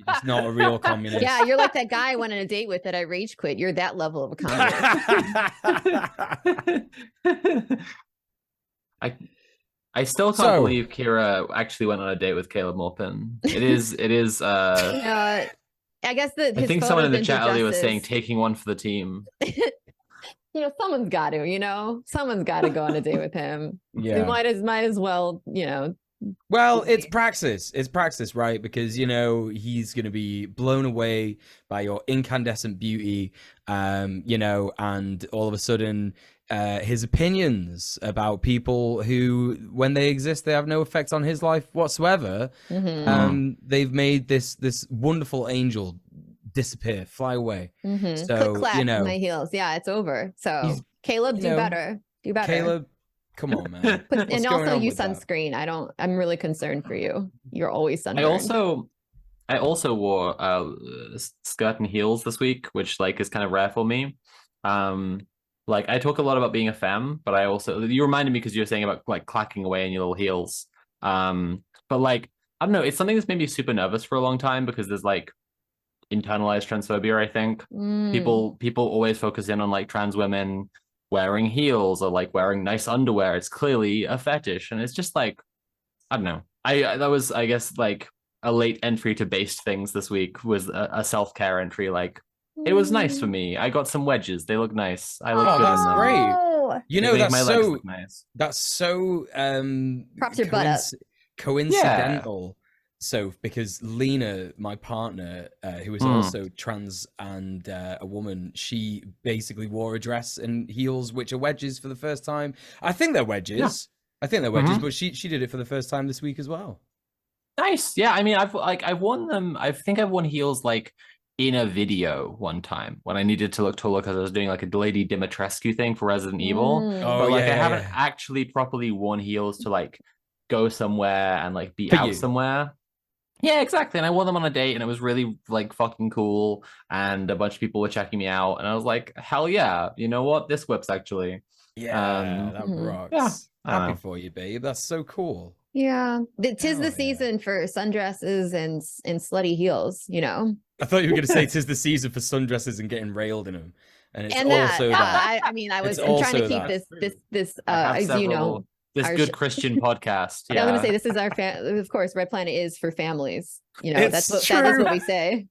just not a real communist. Yeah, you're like that guy I went on a date with that I rage quit. You're that level of a communist. I still can't believe Kira actually went on a date with Caleb Morpin. It is I guess I think someone in the chat earlier was saying taking one for the team. You know, someone's got to, someone's got to go on a date with him. Yeah. We might as well, Well, it's praxis. It's praxis, right? Because, you know, he's going to be blown away by your incandescent beauty, you know, and all of a sudden his opinions about people who, when they exist, they have no effect on his life whatsoever. They've made this wonderful angel disappear, fly away. So, click, clack, you know, my heels. Yeah, it's over. So Caleb, do better. Caleb, come on, man. And also use sunscreen. I'm really concerned for you. You're always sunburned. I also wore skirt and heels this week, which like is kind of rare for me. Like I talk a lot about being a femme, but you reminded me because you were saying about like clacking away in your little heels. But like, I don't know, it's something that's made me super nervous for a long time because there's like internalized transphobia, I think. People always focus in on like trans women wearing heels or like wearing nice underwear. It's clearly a fetish, and it's just like, I don't know. That was, I guess, like a late entry to based things this week was a self-care entry. Like it was nice for me. I got some wedges. They look nice. I look good in them. Great. You know, nice. That's so props your butt up. coincidental So because Lena, my partner, who is also trans and a woman, she basically wore a dress and heels, which are wedges for the first time. I think they're wedges. Yeah. I think they're wedges, but she did it for the first time this week as well. Nice. Yeah, I mean, I've worn them. I think I've worn heels like in a video one time when I needed to look taller because I was doing like a Lady Dimitrescu thing for Resident Evil. But like I haven't actually properly worn heels to like go somewhere and like be out somewhere. Yeah, exactly. And I wore them on a date and it was really like fucking cool. And a bunch of people were checking me out. And I was like, hell yeah, you know what? This whips actually. Yeah, that rocks. Yeah, happy for you, babe. That's so cool. Yeah. Tis the season for sundresses and slutty heels, you know? I thought you were going to say tis the season for sundresses and getting railed in them. And it's also that. I mean, I'm trying to keep this as you know. This good Christian podcast. Yeah. I was going to say, this is of course, Red Planet is for families. You know, that's what we say.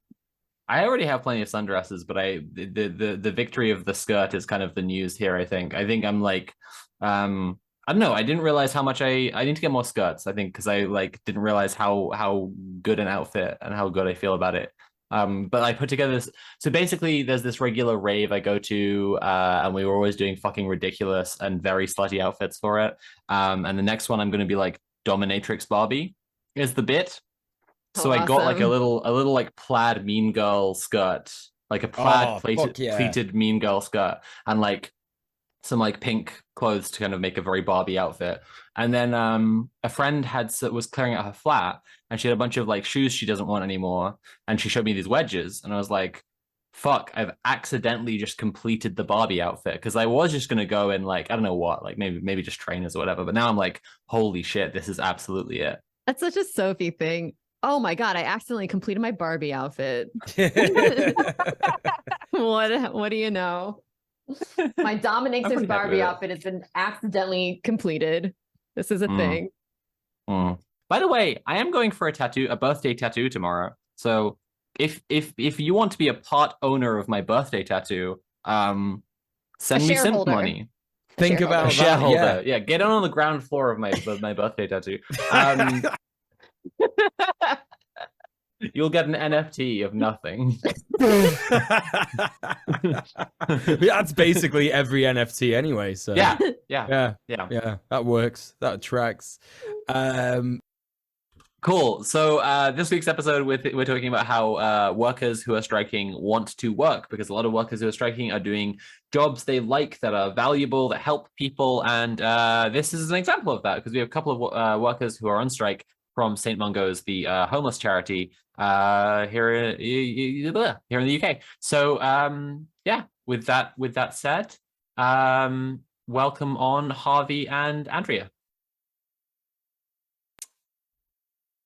I already have plenty of sundresses, but the victory of the skirt is kind of the news here, I think. I'm like, I don't know. I didn't realize how much I need to get more skirts, I think, because I like didn't realize how good an outfit and how good I feel about it. But I put together this. So basically, there's this regular rave I go to, and we were always doing fucking ridiculous and very slutty outfits for it. And the next one, I'm going to be like Dominatrix Barbie is the bit. So I got like a little like plaid Mean Girl skirt, like a plaid pleated Mean Girl skirt, and like some like pink clothes to kind of make a very Barbie outfit. And then a friend was clearing out her flat and she had a bunch of like shoes she doesn't want anymore. And she showed me these wedges and I was like, fuck, I've accidentally just completed the Barbie outfit. Cause I was just going to go in like, I don't know what, like maybe just trainers or whatever. But now I'm like, holy shit, this is absolutely it. That's such a Sophie thing. Oh my God, I accidentally completed my Barbie outfit. What do you know? My dominatrix Barbie outfit has been accidentally completed. This is a thing. By the way, I am going for a birthday tattoo tomorrow. So if you want to be a part owner of my birthday tattoo, send me some money. Think about a shareholder. Yeah, get on the ground floor of my birthday tattoo. You'll get an NFT of nothing. That's basically every NFT anyway. So yeah. That works. That tracks. Cool. So this week's episode, we're talking about how workers who are striking want to work, because a lot of workers who are striking are doing jobs they like, that are valuable, that help people, and this is an example of that, because we have a couple of workers who are on strike from St. Mungo's, the homeless charity here in the UK. So with that said, welcome on Harvey and Andrea.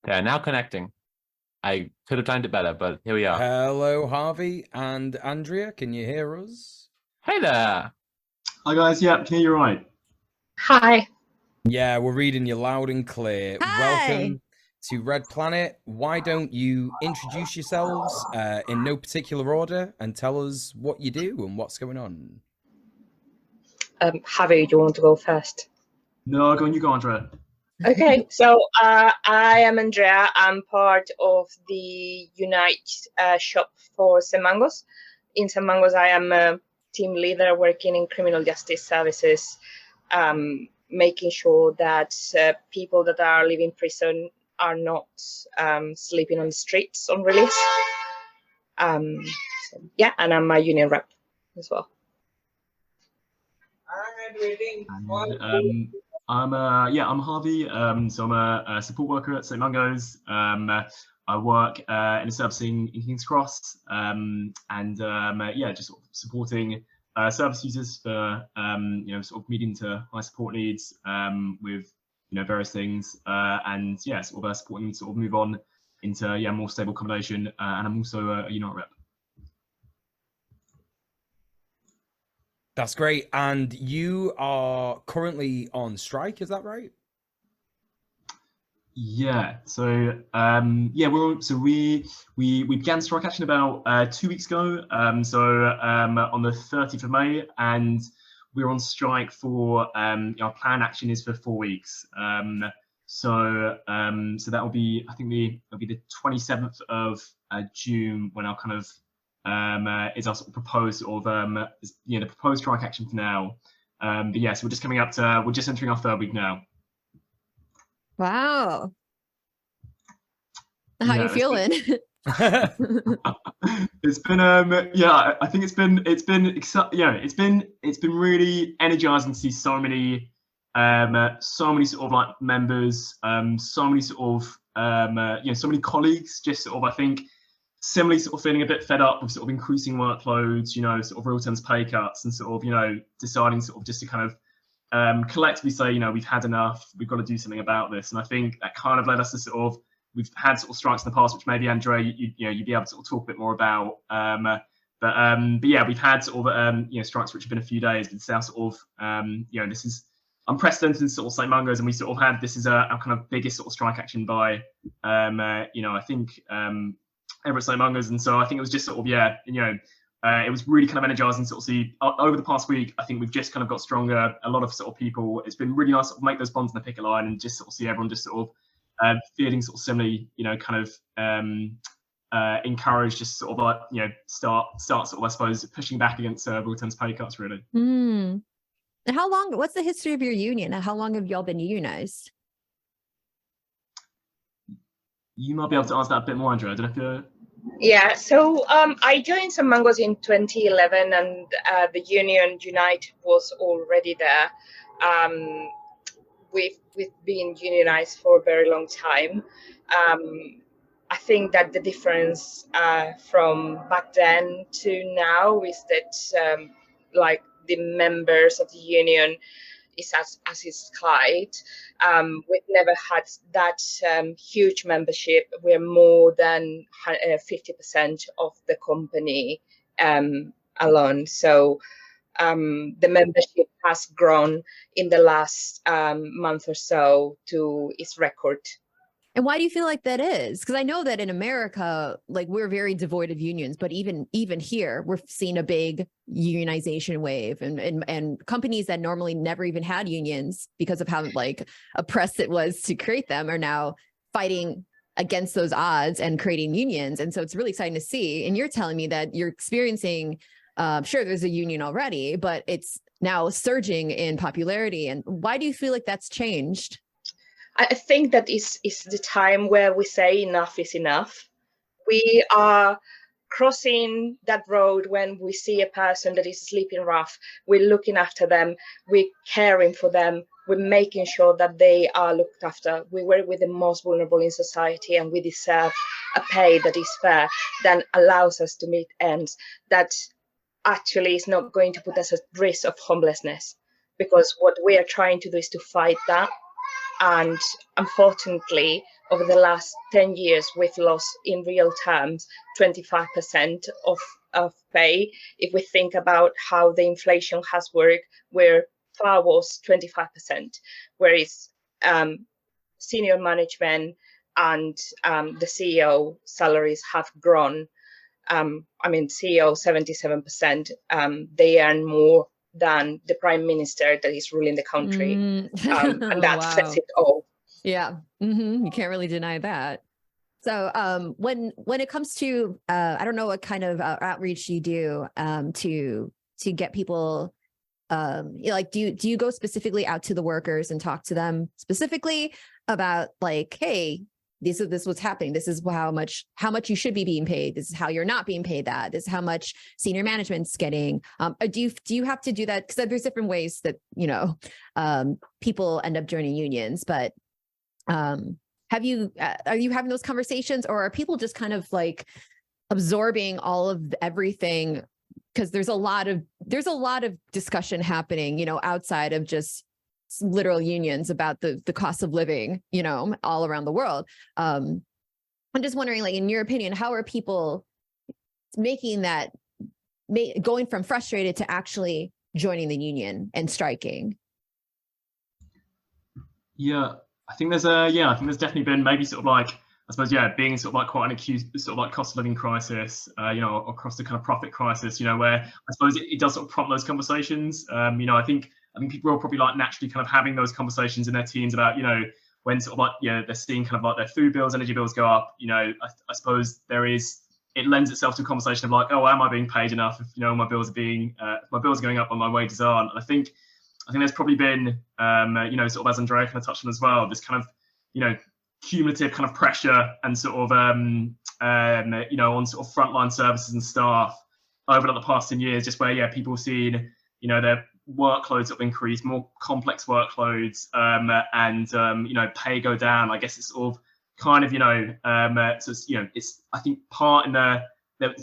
Okay, now connecting. I could have timed it better, but here we are. Hello, Harvey and Andrea. Can you hear us? Hey there. Hi guys. Yeah, can you hear you right? Hi. Yeah, we're reading you loud and clear. Hi. Welcome to Red Planet. Why don't you introduce yourselves in no particular order and tell us what you do and what's going on? Harvey, do you want to go first? No, you go, Andrea. Okay, so I am Andrea. I'm part of the Unite shop for St. Mungo's. In St. Mungo's, I am a team leader working in criminal justice services, making sure that people that are leaving prison are not sleeping on the streets on release. And I'm a union rep as well. I'm Harvey. So I'm a support worker at St. Mungo's. I work in a servicing in King's Cross, just sort of supporting service users for sort of medium to high support needs with various things, sort of supporting them to sort of move on into more stable accommodation. And I'm also a Unite rep. That's great. And you are currently on strike, is that right? Yeah. So we began strike action about 2 weeks ago. On the 30th of May, and we're on strike for our plan action is for 4 weeks. So so that will be, I think it'll be the 27th of June when our kind of is our sort of proposed sort of the proposed strike action for now. But yeah, so we're just coming up to, we're just entering our 3rd week now. Wow. How you feeling? It's been yeah, I think it's been really energizing to see so many sort of like members, so many sort of so many colleagues just sort of, I think, similarly sort of feeling a bit fed up with sort of increasing workloads, sort of real terms pay cuts, and sort of deciding sort of just to kind of collectively say, we've had enough, we've got to do something about this. And I think that kind of led us to sort of, we've had sort of strikes in the past, which maybe Andrea, you'd be able to sort of talk a bit more about. But yeah, we've had sort of strikes which have been a few days, but it's now sort of this is unprecedented sort of St. Mungo's, and we sort of had, this is our kind of biggest sort of strike action by I think ever at St. Mungo's. And so I think it was just sort of it was really kind of energizing to sort of see over the past week. I think we've just kind of got stronger. A lot of sort of people, it's been really nice to sort of make those bonds in the picket line and just sort of see everyone just sort of feeling sort of similarly, kind of encouraged, just sort of like, start sort of, I suppose, pushing back against real terms pay cuts, really. Mm. And how long, what's the history of your union, and how long have y'all been unionized? You might be able to answer that a bit more, Andrea. I don't know if you're... Yeah, so I joined St. Mungo's in 2011, and the union Unite was already there. We've been unionized for a very long time. I think that the difference from back then to now is that like the members of the union is as is Clyde. We've never had that huge membership. We're more than 50% of the company alone. So the membership has grown in the last month or so to its record. And why do you feel like that is? Because I know that in America, like, we're very devoid of unions, but even here, we're seeing a big unionization wave, and companies that normally never even had unions because of how like oppressed it was to create them are now fighting against those odds and creating unions. And so it's really exciting to see. And you're telling me that you're experiencing, sure, there's a union already, but it's now surging in popularity. And why do you feel like that's changed? I think that is the time where we say enough is enough. We are crossing that road when we see a person that is sleeping rough. We're looking after them. We're caring for them. We're making sure that they are looked after. We work with the most vulnerable in society, and we deserve a pay that is fair, that allows us to meet ends, that actually is not going to put us at risk of homelessness, because what we are trying to do is to fight that. And unfortunately, over the last 10 years, we've lost in real terms 25% of pay. If we think about how the inflation has worked, where FAR was 25%, whereas senior management and the CEO salaries have grown. I mean, CEO 77%, they earn more than the prime minister that is ruling the country. And that Wow. says it all. Yeah. You can't really deny that. So when it comes to, I don't know what kind of outreach you do to get people, like, do you go specifically out to the workers and talk to them specifically about, like, hey, this is what's happening. This is how much you should be being paid. This is how you're not being paid that. This is how much senior management's getting. Do you have to do that? Because there's different ways that, people end up joining unions, but are you having those conversations, or are people just kind of like absorbing all of everything? Because there's a lot of discussion happening, outside of just literal unions about the cost of living, all around the world. I'm just wondering, like, in your opinion, how are people making that, going from frustrated to actually joining the union and striking? Yeah, I think there's definitely been maybe sort of like, I suppose, being sort of like quite an acute sort of like cost of living crisis, across the kind of profit crisis, where I suppose it does sort of prompt those conversations. I think people are probably like naturally kind of having those conversations in their teams about, when sort of like, you know, they're seeing kind of like their food bills, energy bills go up, you know, I suppose it lends itself to a conversation of like, oh, am I being paid enough? If, you know, my bills are going up and my wages aren't. And I think there's probably been, you know, sort of as Andrea kind of touched on as well, this kind of, you know, cumulative kind of pressure and sort of, you know, on sort of frontline services and staff over the past 10 years, just where, yeah, people have seen, you know, their workloads have increased, more complex workloads, and, you know, pay go down. I guess it's sort of kind of, you know, so it's, you know, it's, I think part in the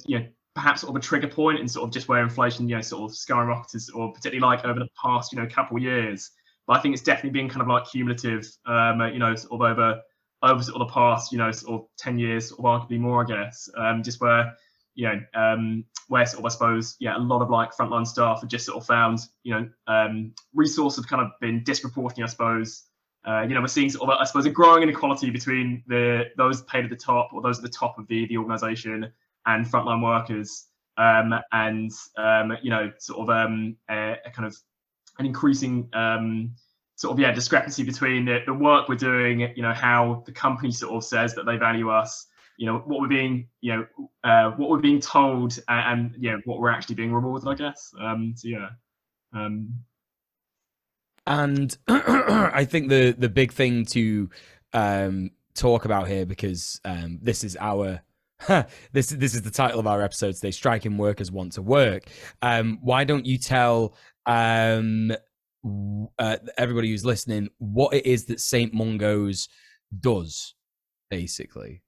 you know, perhaps sort of a trigger point in sort of just where inflation, you know, sort of skyrocketed, or particularly like over the past, you know, couple of years. But I think it's definitely been kind of like cumulative, you know, sort of over sort of the past, you know, sort of 10 years, or arguably more, I guess, just where, you know, where sort of, I suppose, yeah, a lot of like frontline staff have just sort of found, you know, resources have kind of been disproportionate, I suppose. You know, we're seeing sort of, I suppose, a growing inequality between those paid at the top, or those at the top of the organisation, and frontline workers, and you know, sort of a kind of an increasing sort of, yeah, discrepancy between the work we're doing, you know, how the company sort of says that they value us, you know, what we're being, you know, what we're being told, and you know, what we're actually being rewarded, I guess. So yeah. And I think the big thing to talk about here, because this is our this is the title of our episode today: Striking Workers Want to Work. Why don't you tell everybody who's listening what it is that St. Mungo's does, basically?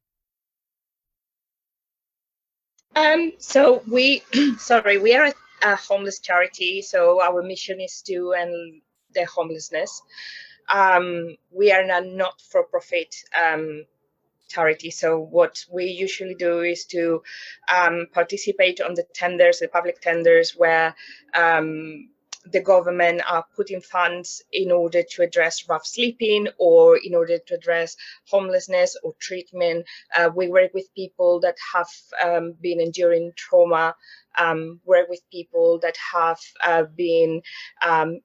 So we we are a homeless charity, so our mission is to end the homelessness. We are a not-for-profit charity, so what we usually do is to participate on the tenders, the public tenders, where the government are putting funds in order to address rough sleeping, or in order to address homelessness or treatment. We work with people that have been enduring trauma, work with people that have been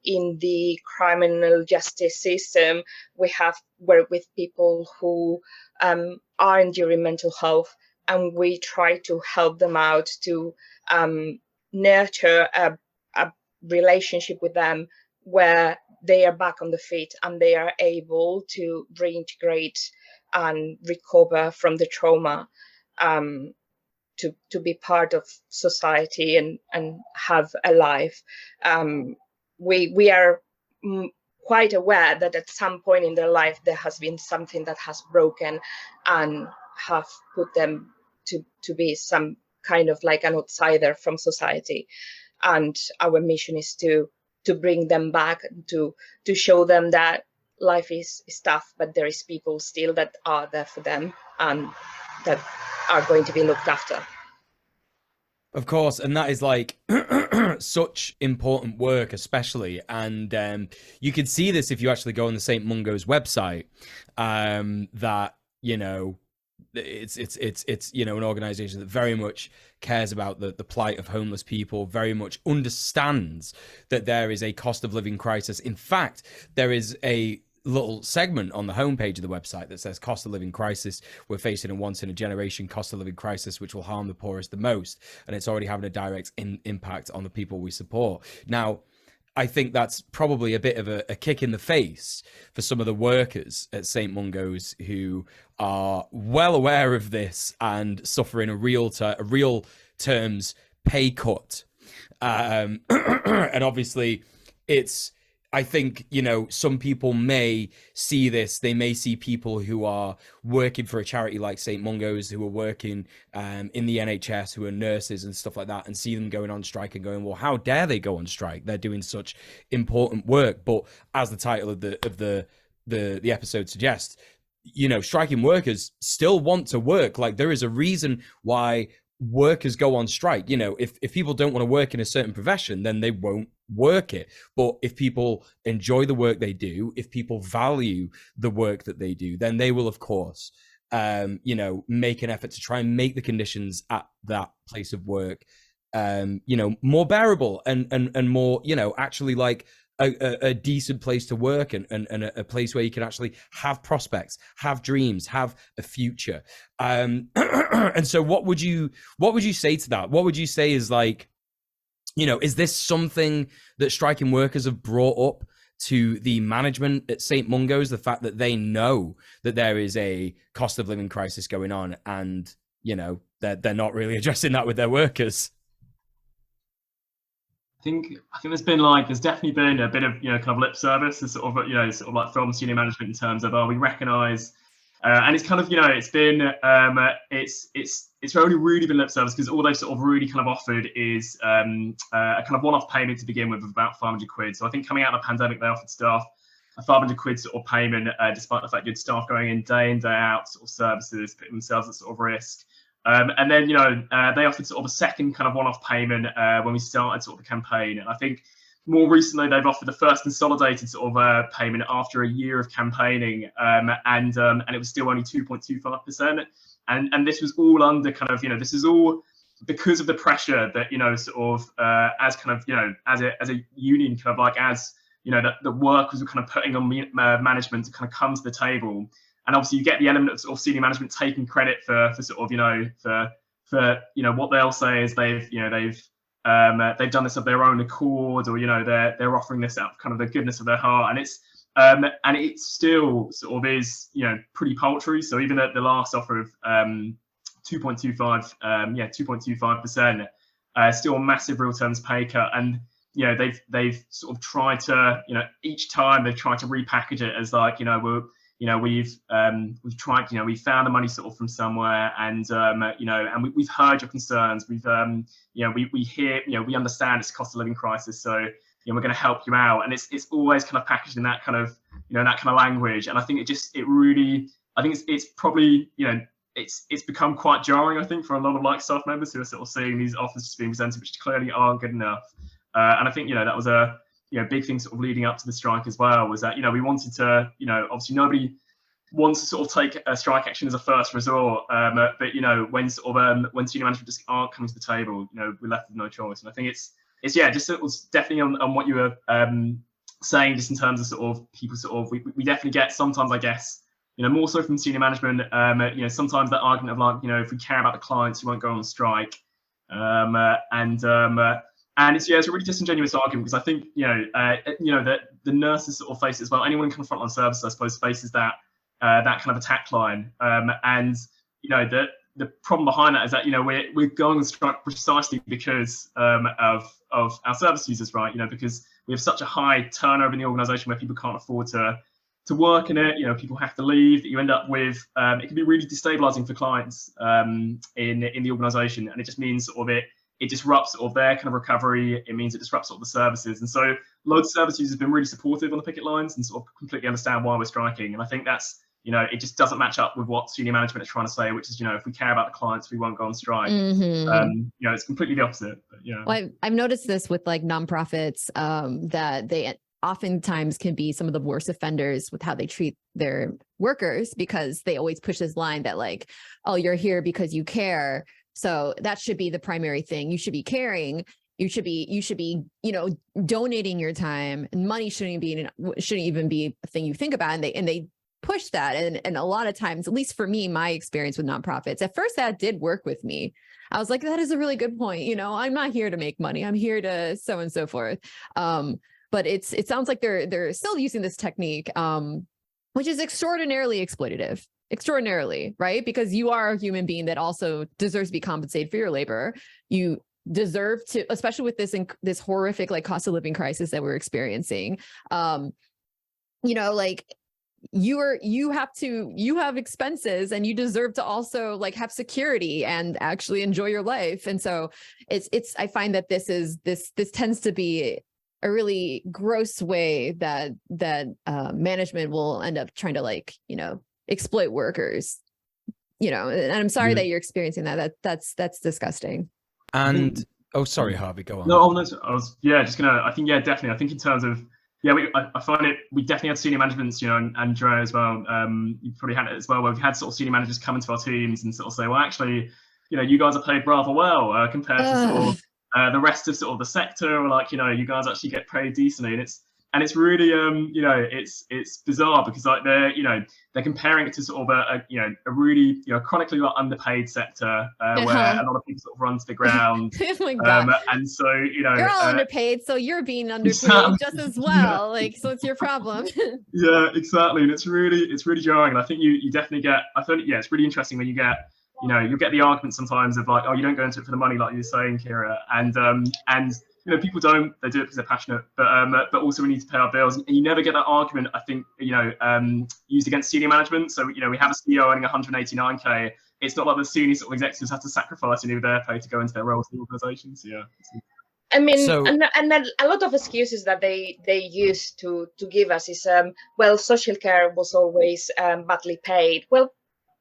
in the criminal justice system. We have worked with people who are enduring mental health, and we try to help them out to nurture a relationship with them where they are back on the feet and they are able to reintegrate and recover from the trauma, to be part of society and have a life. We are quite aware that at some point in their life there has been something that has broken and have put them to be some kind of like an outsider from society. And our mission is to bring them back, to show them that life is tough, but there is people still that are there for them and that are going to be looked after. Of course, and that is like such important work, especially, and you can see this if you actually go on the St. Mungo's website. That, you know, it's you know, an organization that very much cares about the plight of homeless people, very much understands that there is a cost of living crisis. In fact, there is a little segment on the homepage of the website that says cost of living crisis. We're facing a once in a generation cost of living crisis, which will harm the poorest the most. And it's already having a direct impact on the people we support. Now, I think that's probably a bit of a kick in the face for some of the workers at St. Mungo's who are well aware of this and suffering a real terms pay cut. And obviously it's, I think, you know, some people may see this. They may see people who are working for a charity like St. Mungo's, who are working in the NHS, who are nurses and stuff like that, and see them going on strike and going, well, how dare they go on strike? They're doing such important work. But as the title of the episode suggests, you know, striking workers still want to work. Like, there is a reason why workers go on strike. You know, if people don't want to work in a certain profession, then they won't work it. But if people enjoy the work they do, if people value the work that they do, then they will, of course, you know, make an effort to try and make the conditions at that place of work, you know, more bearable and more, you know, actually like a decent place to work and a place where you can actually have prospects, have dreams, have a future. And so what would you say to that? What would you say is like, you know, is this something that striking workers have brought up to the management at St. Mungo's, the fact that they know that there is a cost of living crisis going on, and, you know, they're not really addressing that with their workers? I think there's definitely been a bit of, you know, kind of lip service, and sort of, you know, sort of like from senior management in terms of, we recognise, and it's kind of, you know, it's been it's only really been lip service, because all they've sort of really kind of offered is a kind of one-off payment to begin with of about 500 quid. So I think coming out of the pandemic, they offered staff a 500 quid sort of payment, despite the fact you had staff going in day out sort of services, putting themselves at sort of risk. And then, you know, they offered sort of a second kind of one-off payment when we started sort of the campaign. And I think more recently they've offered the first consolidated sort of payment after a year of campaigning, and it was still only 2.25%. And this was all under kind of, you know, this is all because of the pressure that, you know, sort of as kind of, you know, as a union, kind of like, as, you know, that the workers were kind of putting on management to kind of come to the table. And obviously you get the element of sort of senior management taking credit for sort of, you know, for you know, what they'll say is they've done this of their own accord, or, you know, they're offering this out of kind of the goodness of their heart. And it still sort of is, you know, pretty paltry. So even at the last offer of 2.25%, still a massive real terms pay cut. And, you know, they've sort of tried to, you know, each time they've tried to repackage it as like, you know, we've tried, you know, we found the money sort of from somewhere, and you know, and we've heard your concerns. We've you know, we hear, you know, we understand it's a cost of living crisis, so, you know, we're going to help you out. And it's always kind of packaged in that kind of, you know, that kind of language. And I think it's probably, you know, it's become quite jarring, I think, for a lot of like staff members who are sort of seeing these offers just being presented, which clearly aren't good enough. And I think, you know, that was a, you know, big thing sort of leading up to the strike as well, was that, you know, we wanted to, you know, obviously nobody wants to sort of take a strike action as a first resort, but, you know, when sort of when senior management just aren't coming to the table, you know, we're left with no choice. And I think it's yeah, just it was definitely on what you were saying, just in terms of sort of people sort of, we definitely get sometimes, I guess, you know, more so from senior management, you know, sometimes that argument of like, you know, if we care about the clients, we won't go on strike, and it's a really disingenuous argument, because I think, you know, that the nurses sort of face it as well. Anyone in kind of frontline services, I suppose, faces that kind of attack line, and, you know, the problem behind that is that, you know, we're going on strike precisely because of our service users, right? You know, because we have such a high turnover in the organisation where people can't afford to work in it. You know, people have to leave. That you end up with it can be really destabilising for clients in the organisation, and it just means sort of it disrupts sort of their kind of recovery. It means it disrupts sort of the services. And so loads of service users have been really supportive on the picket lines and sort of completely understand why we're striking. And I think that's, you know, it just doesn't match up with what senior management are trying to say, which is, you know, if we care about the clients, we won't go on strike. You know, it's completely the opposite. But, you know. Well, I've noticed this with like nonprofits, that they oftentimes can be some of the worst offenders with how they treat their workers, because they always push this line that like, oh, you're here because you care. So that should be the primary thing. You should be caring. You should be, you know, donating your time, and money shouldn't even be a thing you think about. And they push that. And a lot of times, at least for me, my experience with nonprofits, at first that did work with me. I was like, that is a really good point. You know, I'm not here to make money. I'm here to so and so forth. But it sounds like they're still using this technique, which is extraordinarily exploitative. Extraordinarily, right? Because you are a human being that also deserves to be compensated for your labor. You deserve to, especially with this horrific like cost of living crisis that we're experiencing. You know, like you have expenses, and you deserve to also like have security and actually enjoy your life. And so I find that this tends to be a really gross way that management will end up trying to, like, you know, exploit workers, you know. And I'm sorry that you're experiencing that. That's disgusting. And sorry, Harvey, go on. No, I was I think definitely. I think in terms of I find it. We definitely had senior managements, you know, and Andrea as well. You probably had it as well, where we've had sort of senior managers come into our teams and sort of say, well, actually, you know, you guys are paid rather well compared to sort of the rest of sort of the sector, or like, you know, you guys actually get paid decently. And and it's really you know, it's bizarre because like they're comparing it to sort of a really chronically like underpaid sector where a lot of people sort of run to the ground. Oh my God. And so you're all underpaid, so you're being underpaid just as well. Like, so it's your problem. Yeah, exactly. And it's really jarring. And I think you definitely get. I think it's really interesting when you get. You'll get the argument sometimes of like, oh, you don't go into it for the money, like you were saying, Kira, and people don't. They do it because they're passionate, but also we need to pay our bills, and you never get that argument. I think used against senior management. So we have a CEO earning 189K. It's not like the senior sort of executives have to sacrifice any of their pay to go into their roles in the organisation. So yeah. I mean, and a lot of excuses that they use to give us is well, social care was always badly paid. Well,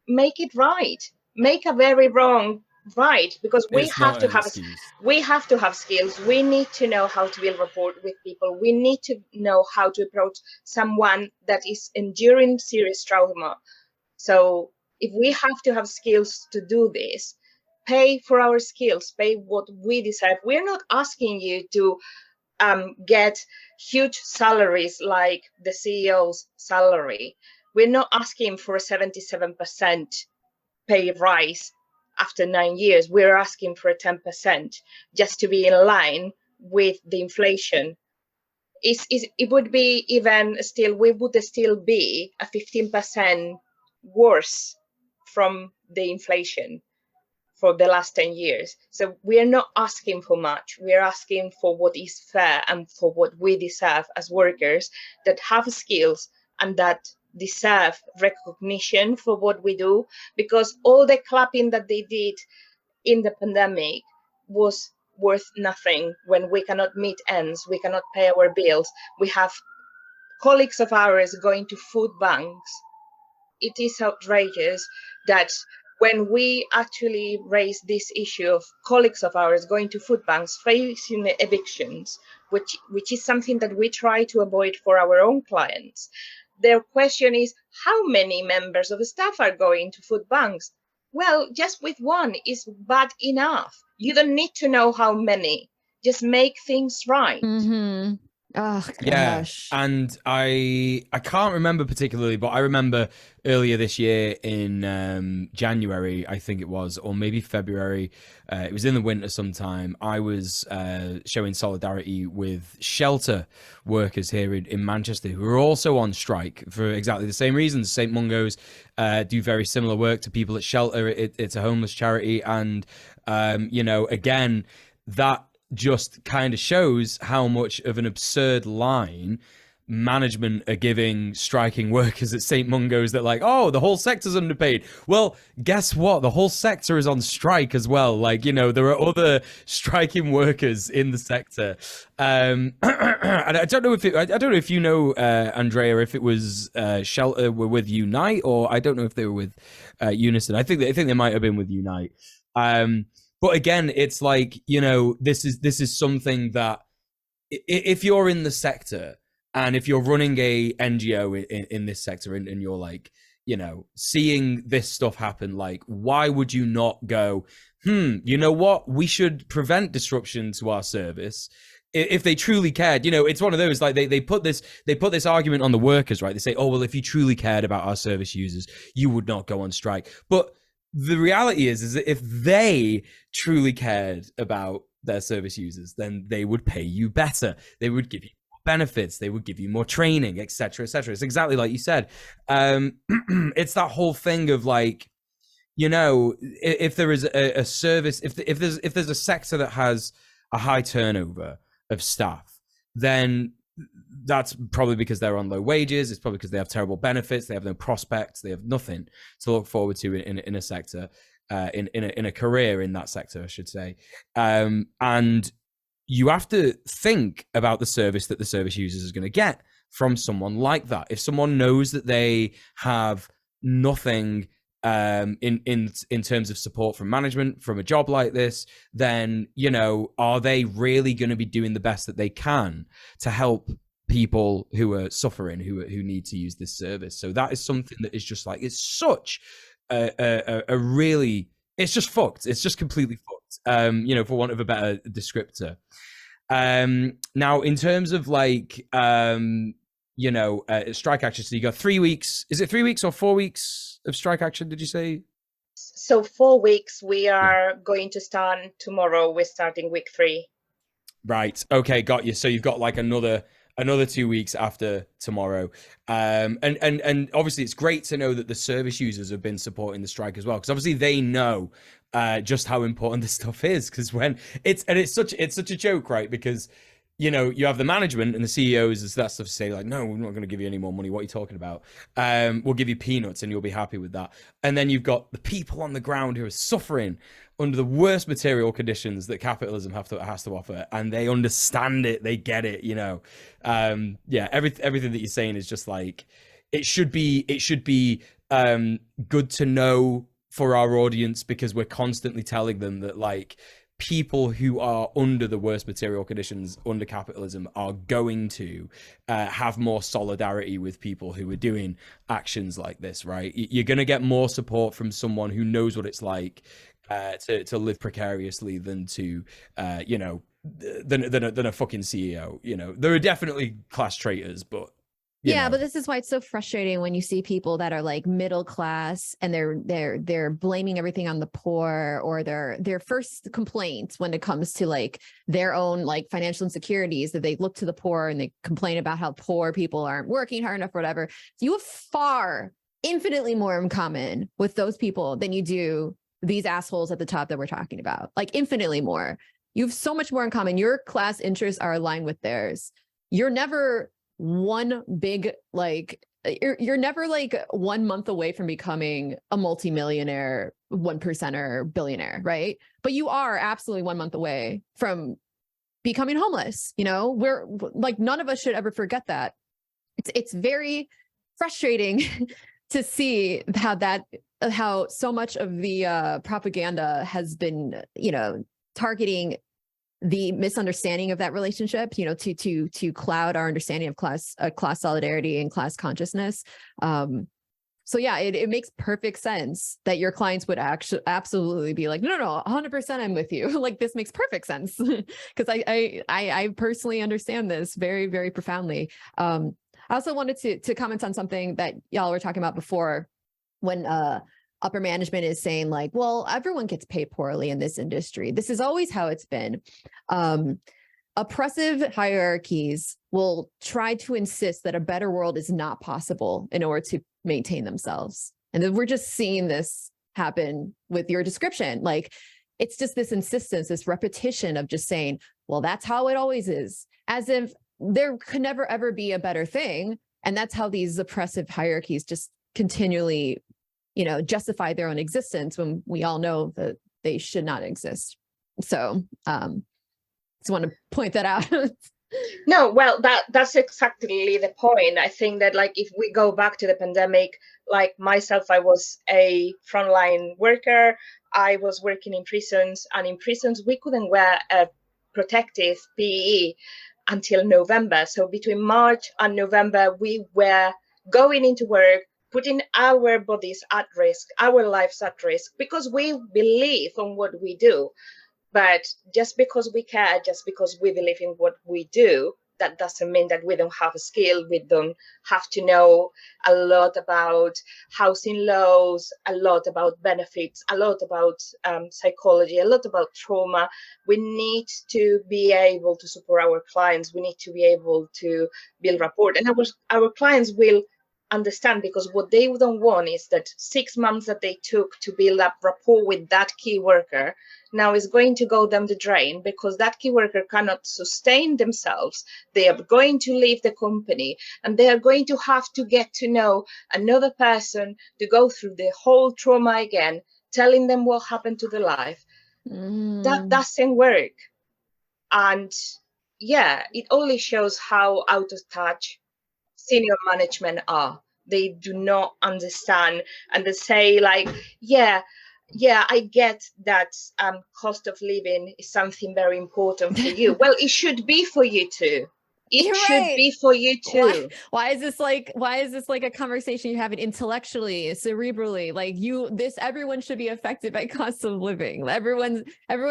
make it right. Make a very wrong right, because we have to have skills. We need to know how to build rapport with people. We need to know how to approach someone that is enduring serious trauma. So if we have to have skills to do this, pay for our skills, pay what we deserve. We're not asking you to get huge salaries like the CEO's salary. We're not asking for a 77% pay rise after 9 years. We're asking for a 10% just to be in line with the inflation. It would be even still, we would still be a 15% worse from the inflation for the last 10 years. So we're not asking for much. We're asking for what is fair and for what we deserve as workers that have skills and that deserve recognition for what we do, because all the clapping that they did in the pandemic was worth nothing when we cannot meet ends, we cannot pay our bills. We have colleagues of ours going to food banks. It is outrageous that when we actually raise this issue of colleagues of ours going to food banks facing evictions, which is something that we try to avoid for our own clients, their question is, how many members of the staff are going to food banks? Well, just with one is bad enough. You don't need to know how many. Just make things right. Mm-hmm. Oh, gosh. Yeah, and I can't remember particularly, but I remember earlier this year in January, I think it was, or maybe February, it was in the winter sometime, I was showing solidarity with shelter workers here in Manchester who are also on strike for exactly the same reasons. St. Mungo's do very similar work to people at shelter. It's a homeless charity, and again, that just kind of shows how much of an absurd line management are giving striking workers at St. Mungo's, that like, oh, the whole sector's underpaid. Well, guess what? The whole sector is on strike as well. Like, there are other striking workers in the sector. And I don't know if you know, Andrea, if it was Shelter were with Unite, or I don't know if they were with Unison. I think they might have been with Unite. But again, it's like, this is something that if you're in the sector and if you're running a NGO in this sector and you're like, seeing this stuff happen, like, why would you not go, you know what? We should prevent disruption to our service. If they truly cared, it's one of those, like they put this argument on the workers, right? They say, oh, well, if you truly cared about our service users, you would not go on strike. But the reality is that if they truly cared about their service users, then they would pay you better. They would give you more benefits. They would give you more training, etc., etc. It's exactly like you said. It's that whole thing of like, if there is a service, if there's a sector that has a high turnover of staff, then that's probably because they're on low wages. It's probably because they have terrible benefits. They have no prospects. They have nothing to look forward to in a sector, in a career in that sector, I should say. And you have to think about the service that the service users is going to get from someone like that. If someone knows that they have nothing in terms of support from management from a job like this, then are they really going to be doing the best that they can to help people who are suffering, who need to use this service? So that is something that is just like, it's such a really, it's just fucked. It's just completely fucked, for want of a better descriptor. Now, in terms of like, strike action, so you got 3 weeks. Is it 3 weeks or 4 weeks of strike action? Did you say? So 4 weeks. We are going to start tomorrow. We're starting week 3. Right. Okay. Got you. So you've got like another 2 weeks after tomorrow. And obviously it's great to know that the service users have been supporting the strike as well, because obviously they know just how important this stuff is. Because when it's such a joke, right? Because you have the management and the CEOs and that stuff say like, no, we're not going to give you any more money. What are you talking about? We'll give you peanuts and you'll be happy with that. And then you've got the people on the ground who are suffering under the worst material conditions that capitalism has to offer, and they understand it, they get it. Everything that you're saying is just like, it should be good to know for our audience, because we're constantly telling them that like, people who are under the worst material conditions under capitalism are going to have more solidarity with people who are doing actions like this, right? You're going to get more support from someone who knows what it's like to live precariously than to than a fucking CEO. There are definitely class traitors, but but this is why it's so frustrating when you see people that are like middle class and they're blaming everything on the poor, or their first complaints when it comes to like their own like financial insecurities, that they look to the poor and they complain about how poor people aren't working hard enough or whatever. So you have infinitely more in common with those people than you do these assholes at the top that we're talking about. Like infinitely more. You have so much more in common. Your class interests are aligned with theirs. You're never one big, like, you're never like 1 month away from becoming a multimillionaire, 1%er, billionaire, right? But you are absolutely 1 month away from becoming homeless. We're like, none of us should ever forget that. It's very frustrating to see how so much of the propaganda has been, targeting the misunderstanding of that relationship, to cloud our understanding of class solidarity and class consciousness. So yeah, it makes perfect sense that your clients would actually absolutely be like, no, 100% I'm with you. Like, this makes perfect sense, because I personally understand this very, very profoundly. I also wanted to comment on something that y'all were talking about before, when upper management is saying like, well, everyone gets paid poorly in this industry. This is always how it's been. Oppressive hierarchies will try to insist that a better world is not possible in order to maintain themselves. And then we're just seeing this happen with your description. Like, it's just this insistence, this repetition of just saying, well, that's how it always is, as if there could never, ever be a better thing. And that's how these oppressive hierarchies just continually justify their own existence, when we all know that they should not exist. So just want to point that out. No, well, that's exactly the point. I think that, like, if we go back to the pandemic, like myself, I was a frontline worker. I was working in prisons, and in prisons we couldn't wear a protective PPE until November. So between March and November, we were going into work, putting our bodies at risk, our lives at risk, because we believe in what we do. But just because we care, just because we believe in what we do, that doesn't mean that we don't have a skill. We don't have to know a lot about housing laws, a lot about benefits, a lot about psychology, a lot about trauma. We need to be able to support our clients. We need to be able to build rapport. And our clients will understand, because what they don't want is that 6 months that they took to build up rapport with that key worker now is going to go down the drain, because that key worker cannot sustain themselves. They are going to leave the company, and they are going to have to get to know another person, to go through the whole trauma again, telling them what happened to their life. That doesn't work. And yeah, it only shows how out of touch senior management are. They do not understand, and they say like, yeah, I get that cost of living is something very important for you. Well, it should be for you too. it You're should right. be for you too. Why is this like a conversation you're having intellectually, cerebrally? Like everyone should be affected by cost of living. Everyone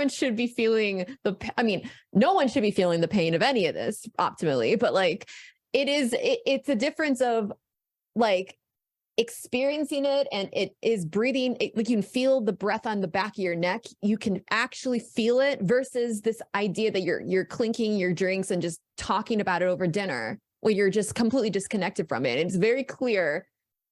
should be feeling no one should be feeling the pain of any of this optimally, but like it's a difference of like experiencing it, and it is breathing like you can feel the breath on the back of your neck. You can actually feel it versus this idea that you're clinking your drinks and just talking about it over dinner where you're just completely disconnected from it. It's very clear,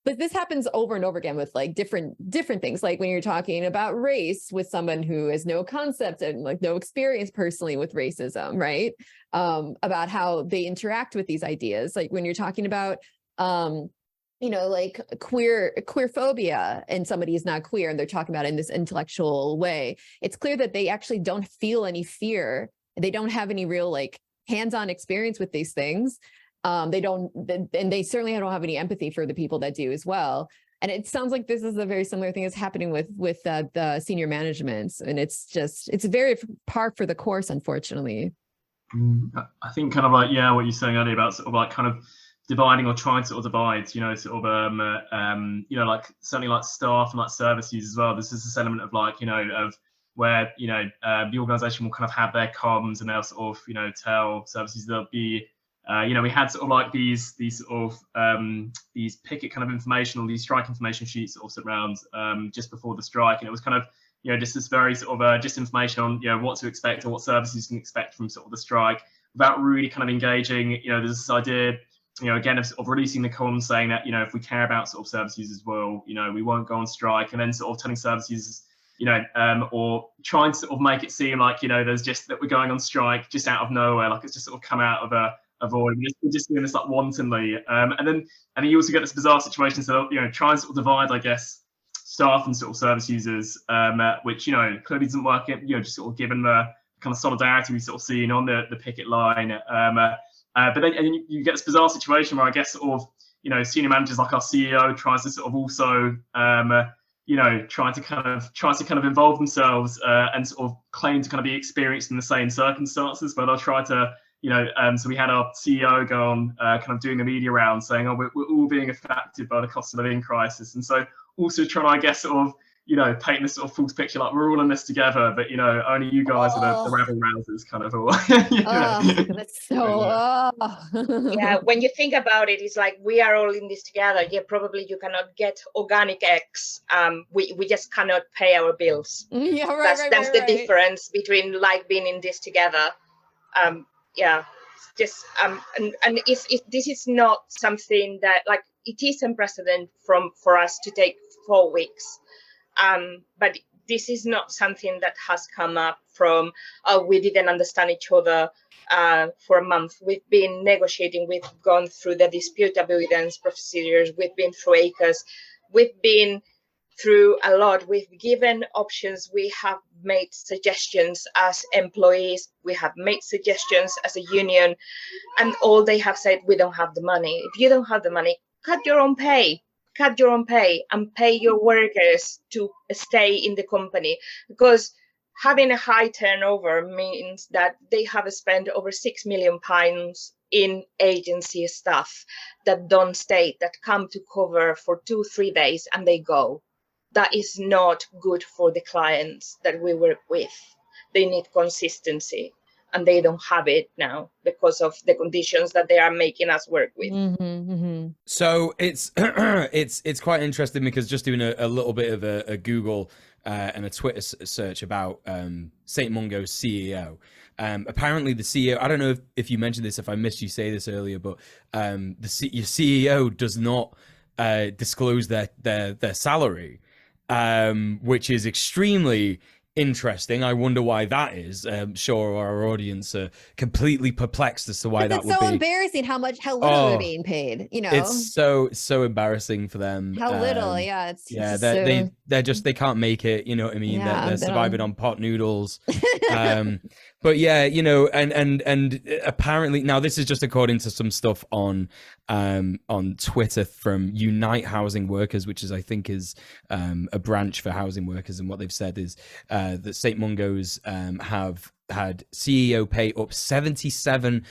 but this happens over and over again with like different things, like when you're talking about race with someone who has no concept and like no experience personally with racism, right? About how they interact with these ideas, like when you're talking about like queer phobia, and somebody is not queer and they're talking about it in this intellectual way. It's clear that they actually don't feel any fear. They don't have any real like hands-on experience with these things. And they certainly don't have any empathy for the people that do as well. And it sounds like this is a very similar thing that's happening with the senior management. And it's very par for the course, unfortunately. I think kind of like, yeah, what you're saying earlier about sort of like kind of dividing or trying to sort of divide, like certainly like staff and like service users as well. This is this element of like, of where, the organization will kind of have their comms and they'll sort of, tell services there'll be, we had sort of like these sort of these picket kind of information, or these strike information sheets sort of sit around just before the strike, and it was kind of just this very sort of just information on what to expect or what services you can expect from sort of the strike, without really kind of engaging. There's this idea, again, of sort of releasing the comms saying that if we care about sort of service users, well, we won't go on strike, and then sort of telling service users, or trying to sort of make it seem like there's just that we're going on strike just out of nowhere, like it's just sort of come out of a void. We're just doing this like wantonly, and then you also get this bizarre situation. So try and sort of divide, I guess, staff and sort of service users, which clearly doesn't work. Just sort of given the kind of solidarity we've sort of seen on the picket line. But then you get this bizarre situation where I guess sort of senior managers like our CEO tries to sort of also trying to kind of involve themselves and sort of claim to kind of be experienced in the same circumstances, but they'll try to so we had our CEO go on kind of doing a media round saying, oh, we're all being affected by the cost of living crisis, and so also trying to, I guess, sort of paint this sort of false picture like we're all in this together, but only you guys are the rabble rousers kind of all. That's so yeah, when you think about it, it's like we are all in this together. Yeah, probably you cannot get organic eggs. We just cannot pay our bills. Yeah, that's the difference between like being in this together. Yeah, just and if this is not something that, like, it is unprecedented for us to take 4 weeks. But this is not something that has come up from, we didn't understand each other for a month. We've been negotiating, we've gone through the dispute avoidance procedures, we've been through ACAS, we've been through a lot. We've given options, we have made suggestions as employees, we have made suggestions as a union, and all they have said, we don't have the money. If you don't have the money, cut your own pay and pay your workers to stay in the company, because having a high turnover means that they have spent over £6 million in agency staff that don't stay, that come to cover for 2-3 days and they go. That is not good for the clients that we work with. They need consistency, and they don't have it now because of the conditions that they are making us work with. So it's it's quite interesting, because just doing a little bit of a Google and a Twitter search about St. Mungo's CEO. Apparently the CEO, I don't know if you mentioned this, if I missed you say this earlier, but your CEO does not disclose their salary, which is extremely interesting. I wonder why that is. Sure, our audience are completely perplexed as to why that would be. It's so embarrassing how little they're being paid. It's so embarrassing for them. How little, yeah. They can't make it. You know what I mean? Yeah, they're surviving on pot noodles. But yeah, and apparently now this is just according to some stuff on Twitter from Unite Housing Workers, which is, I think, is a branch for housing workers, and what they've said is that St. Mungo's have had CEO pay up 77%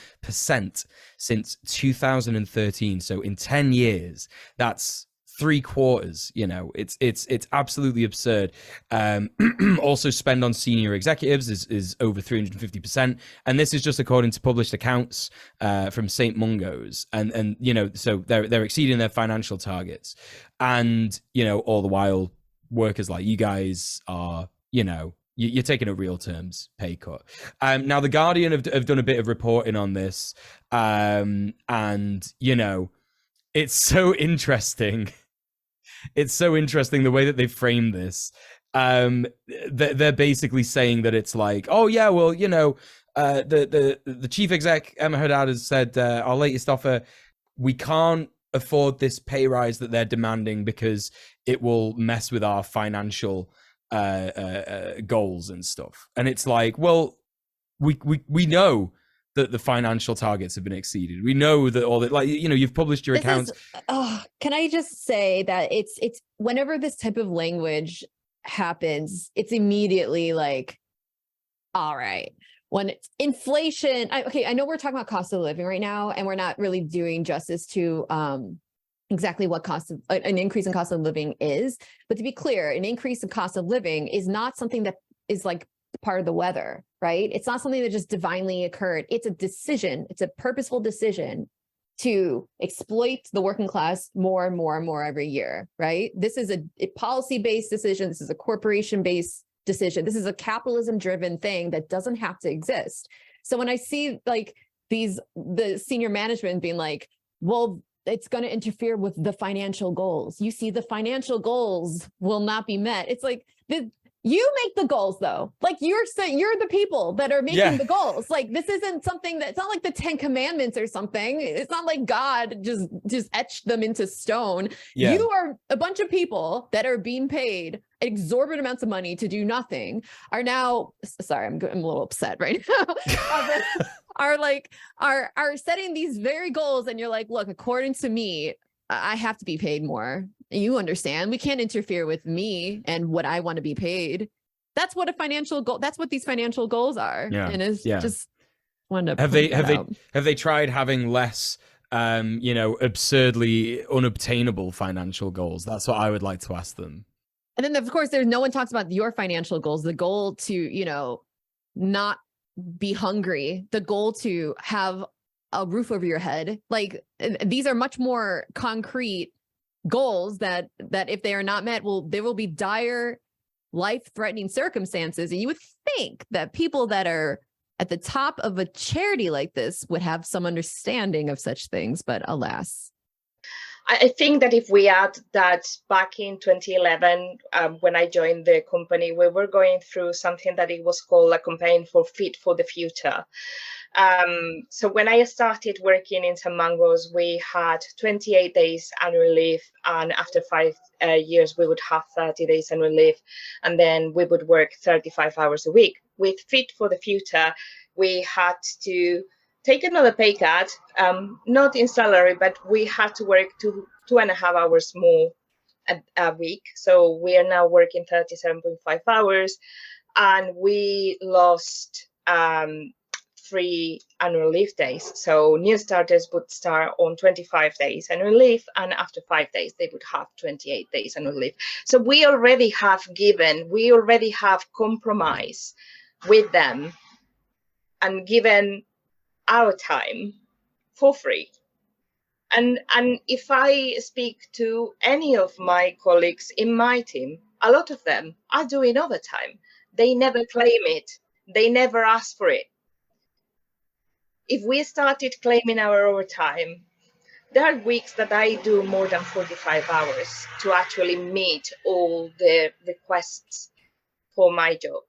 since 2013. So in 10 years, that's 3/4. You know, it's absolutely absurd. Also, spend on senior executives is over 350%, and this is just according to published accounts from St. Mungo's, and you know, so they're exceeding their financial targets, and you know, all the while workers like you guys are, you know, you're taking a real terms pay cut. Now the Guardian have done a bit of reporting on this, and you know, it's so interesting. It's so interesting the way that they frame this. They're basically saying that it's like, oh yeah, well, you know, the chief exec Emma Haddad has said our latest offer, we can't afford this pay rise that they're demanding because it will mess with our financial goals and stuff. And it's like, well, we know that the financial targets have been exceeded. We know that all that, like, you know, you've published your accounts. Can I just say that it's whenever this type of language happens, it's immediately like, all right, when it's inflation. I know we're talking about cost of living right now, and we're not really doing justice to exactly what an increase in cost of living is. But to be clear, an increase in cost of living is not something that is like part of the weather, right? It's not something that just divinely occurred. It's a decision. It's a purposeful decision to exploit the working class more and more and more every year, right? This is a policy-based decision. This is a corporation-based decision. This is a capitalism-driven thing that doesn't have to exist. So when I see like the senior management being like, well, it's going to interfere with the financial goals. You see, the financial goals will not be met. It's like, you make the goals though. Like you're saying, you're the people that are making the goals. Like this isn't something it's not like the 10 Commandments or something. It's not like God just etched them into stone. Yeah. You are a bunch of people that are being paid exorbitant amounts of money to do nothing are now, sorry, I'm a little upset right now, are setting these very goals. And you're like, look, according to me, I have to be paid more. You understand, we can't interfere with me and what I want to be paid. That's what a financial goal, that's what these financial goals are. Yeah. And it's just wanted to have they tried having less you know, absurdly unobtainable financial goals? That's what I would like to ask them. And then of course there's no one talks about your financial goals, the goal to, you know, not be hungry, the goal to have a roof over your head. Like these are much more concrete goals that if they are not met, there will be dire life-threatening circumstances. And you would think that people that are at the top of a charity like this would have some understanding of such things, but alas. I think that if we add that back in 2011, when I joined the company, we were going through something that it was called a campaign for Fit for the Future. So when I started working in St. Mungo's, we had 28 days annual leave, and after 5 years, we would have 30 days annual leave, and then we would work 35 hours a week. With Fit for the Future, we had to take another pay cut, not in salary, but we had to work 2.5 hours more a week. So we are now working 37.5 hours, and we lost 3 annual leave days. So new starters would start on 25 days annual leave, and after 5 days, they would have 28 days annual leave. So we already have compromise with them and given our time for free. And if I speak to any of my colleagues in my team, a lot of them are doing overtime. They never claim it. They never ask for it. If we started claiming our overtime, there are weeks that I do more than 45 hours to actually meet all the requests for my job,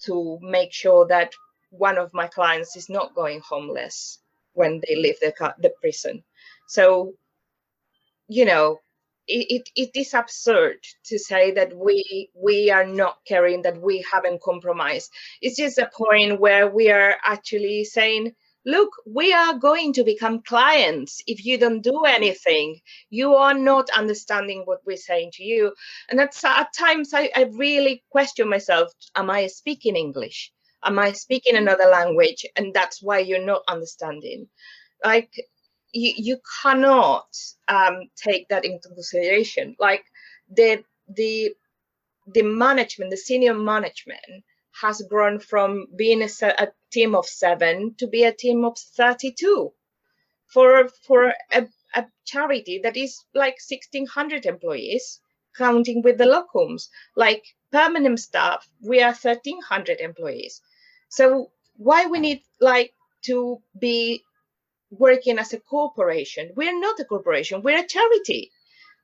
to make sure that one of my clients is not going homeless when they leave the prison. So, you know, it is absurd to say that we are not caring, that we haven't compromised. It's just a point where we are actually saying, look, we are going to become clients if you don't do anything. You are not understanding what we're saying to you. And at times I really question myself, am I speaking English? Am I speaking another language? And that's why you're not understanding. Like, you cannot take that into consideration. Like, the management, the senior management has grown from being a team of 7 to be a team of 32 for a charity that is like 1,600 employees, counting with the locums. Like, permanent staff, we are 1,300 employees. So why we need like to be working as a corporation? We're not a corporation, we're a charity.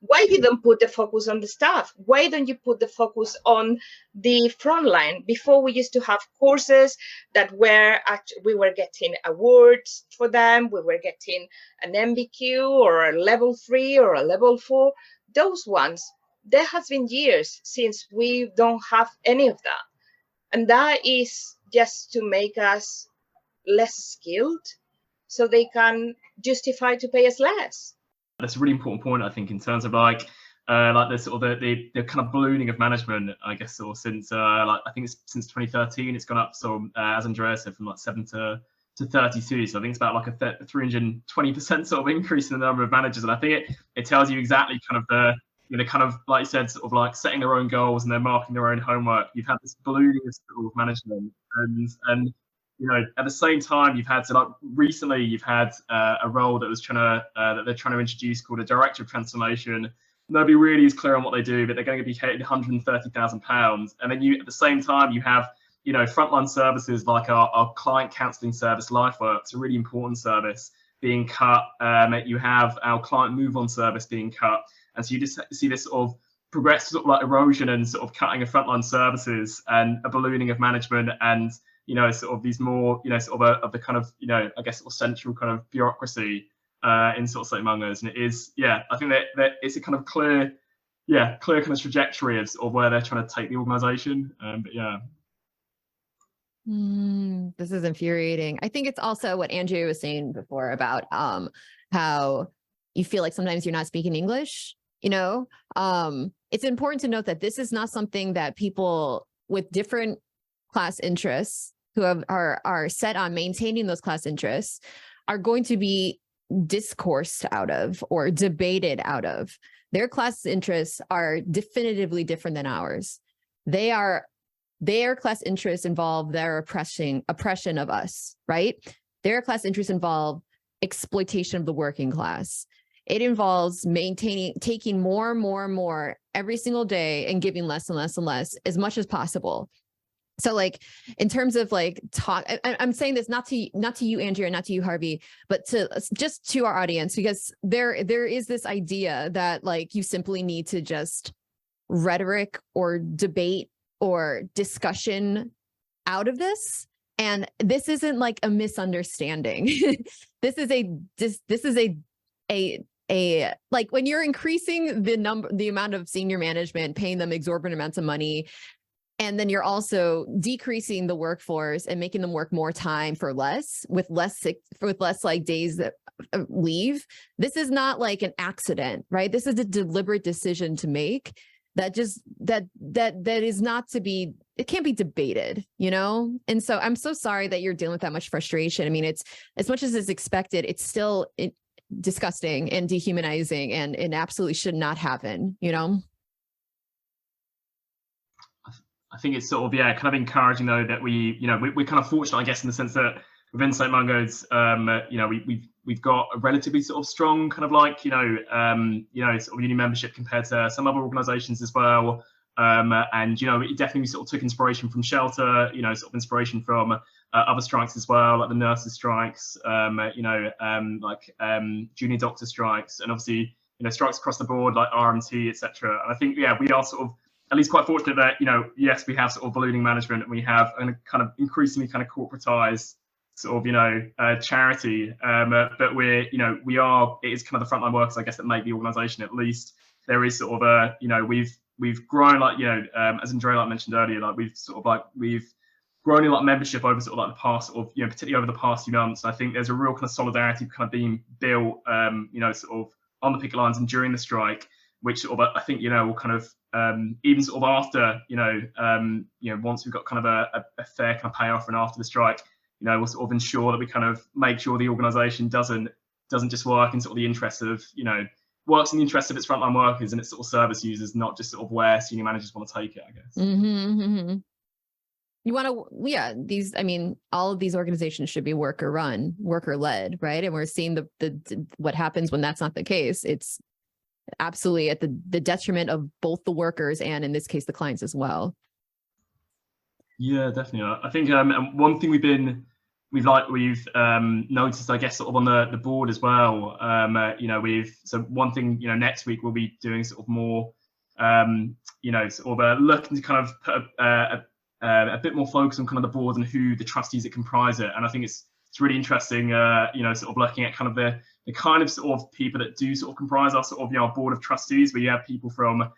Why you don't put the focus on the staff? Why don't you put the focus on the front line? Before, we used to have courses that we were getting awards for them. We were getting an MBQ or a level 3 or a level 4. Those ones, there has been years since we don't have any of that. And that is just to make us less skilled so they can justify to pay us less. That's a really important point, I think, in terms of like the sort of the kind of ballooning of management, I guess, or since I think it's since 2013, it's gone up. So as Andrea said, from like 7 to 32. So I think it's about like a 320% sort of increase in the number of managers. And I think it tells you exactly kind of the kind of, like you said, sort of like setting their own goals and they're marking their own homework. You've had this ballooning of sort of management, and at the same time, you've had recently you've had a role that was that they're trying to introduce called a director of transformation. Nobody really is clear on what they do, but they're going to be paid £130,000. And then at the same time, you have frontline services like our client counselling service, LifeWorks, a really important service, being cut. You have our client move on service being cut, and so you just see this sort of progressive sort of like erosion and sort of cutting of frontline services and a ballooning of management and sort of these more, sort of the kind of, I guess, sort of central kind of bureaucracy in sort of St. Mungo's. And it is, I think that it's a kind of clear kind of trajectory of where they're trying to take the organisation. But yeah. This is infuriating. I think it's also what Andrea was saying before about how you feel like sometimes you're not speaking English. It's important to note that this is not something that people with different class interests who are set on maintaining those class interests are going to be discoursed out of or debated out of. Their class interests are definitively different than ours. Their class interests involve their oppression of us, right? Their class interests involve exploitation of the working class. It involves taking more and more and more every single day and giving less and less and less as much as possible. So like in terms of like I'm saying this not to you, Andrea, not to you, Harvey, but just to our audience, because there is this idea that like you simply need to just rhetoric or debate or discussion out of this. And this isn't like a misunderstanding. This is a like when you're increasing the amount of senior management, paying them exorbitant amounts of money, and then you're also decreasing the workforce and making them work more time for less, with less like days that leave. This is not like an accident, right? This is a deliberate decision to make that is not to be, it can't be debated, And so I'm so sorry that you're dealing with that much frustration. I mean, it's as much as is expected, it's still disgusting and dehumanizing, and it absolutely should not happen, I think it's sort of kind of encouraging though that we're kind of fortunate, I guess, in the sense that within St. Mungo's, we've got a relatively sort of strong kind of like sort of uni membership compared to some other organisations as well. And it definitely sort of took inspiration from Shelter, sort of inspiration from other strikes as well, like the nurses' strikes, junior doctor strikes, and obviously strikes across the board like RMT, etc. And I think we are sort of at least quite fortunate that yes, we have sort of ballooning management, and we have a kind of increasingly kind of corporatized sort of charity, but it is kind of the frontline workers, I guess, that make the organisation. At least there is sort of a we've grown like as Andrea mentioned earlier, like we've grown in like membership over sort of like the past sort of particularly over the past few months. I think there's a real kind of solidarity kind of being built sort of on the picket lines and during the strike, which sort of I think will kind of even sort of after, once we've got kind of a fair kind of payoff and after the strike, we'll sort of ensure that we kind of make sure the organisation doesn't just work in sort of the interest of, works in the interest of its frontline workers and its sort of service users, not just sort of where senior managers want to take it, I guess. You want to, all of these organizations should be worker run, worker led, right? And we're seeing the what happens when that's not the case. It's absolutely at the detriment of both the workers and, in this case, the clients as well. Yeah, definitely. I think one thing we've noticed, I guess, sort of on the board as well. So one thing, next week we'll be doing sort of more, sort of looking to kind of put a bit more focus on kind of the board and who the trustees that comprise it. And I think it's really interesting, sort of looking at kind of the kind of sort of people that do sort of comprise our sort of, our board of trustees, where you have people from,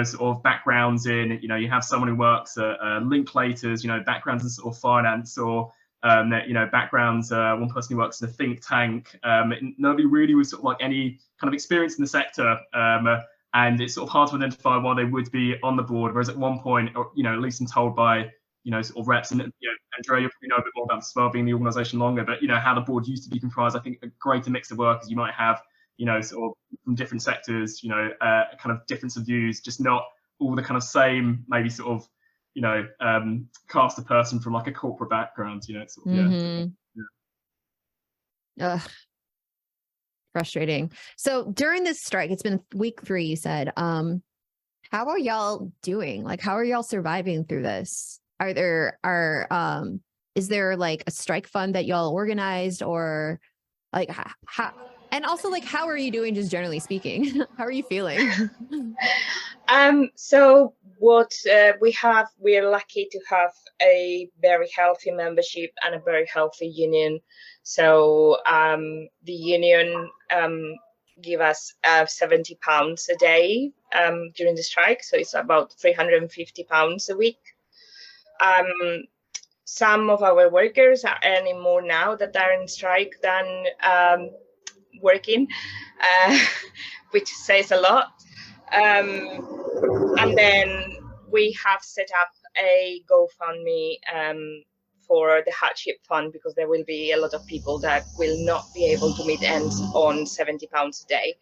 sort of backgrounds in, you have someone who works at Linklaters, backgrounds in sort of finance, or, backgrounds, one person who works in a think tank, nobody really with sort of like any kind of experience in the sector. And it's sort of hard to identify why they would be on the board. Whereas at one point, or, at least I'm told by, sort of reps, and, Andrea, you probably know a bit more about this as well, being in the organisation longer, but, how the board used to be comprised, I think a greater mix of workers. You might have, sort of from different sectors, kind of difference of views, just not all the kind of same, maybe sort of, cast a person from like a corporate background, sort of, Frustrating. So during this strike, it's been week 3, you said, how are y'all doing? Like, how are y'all surviving through this? Is there like a strike fund that y'all organized, or like how, and also like, how are you doing just generally speaking? How are you feeling? So what we're lucky to have a very healthy membership and a very healthy union. So the union give us £70 a day during the strike, so it's about £350 a week. Some of our workers are earning more now that they're in strike than working, which says a lot. And then we have set up a GoFundMe for the hardship fund, because there will be a lot of people that will not be able to meet ends on £70 a day.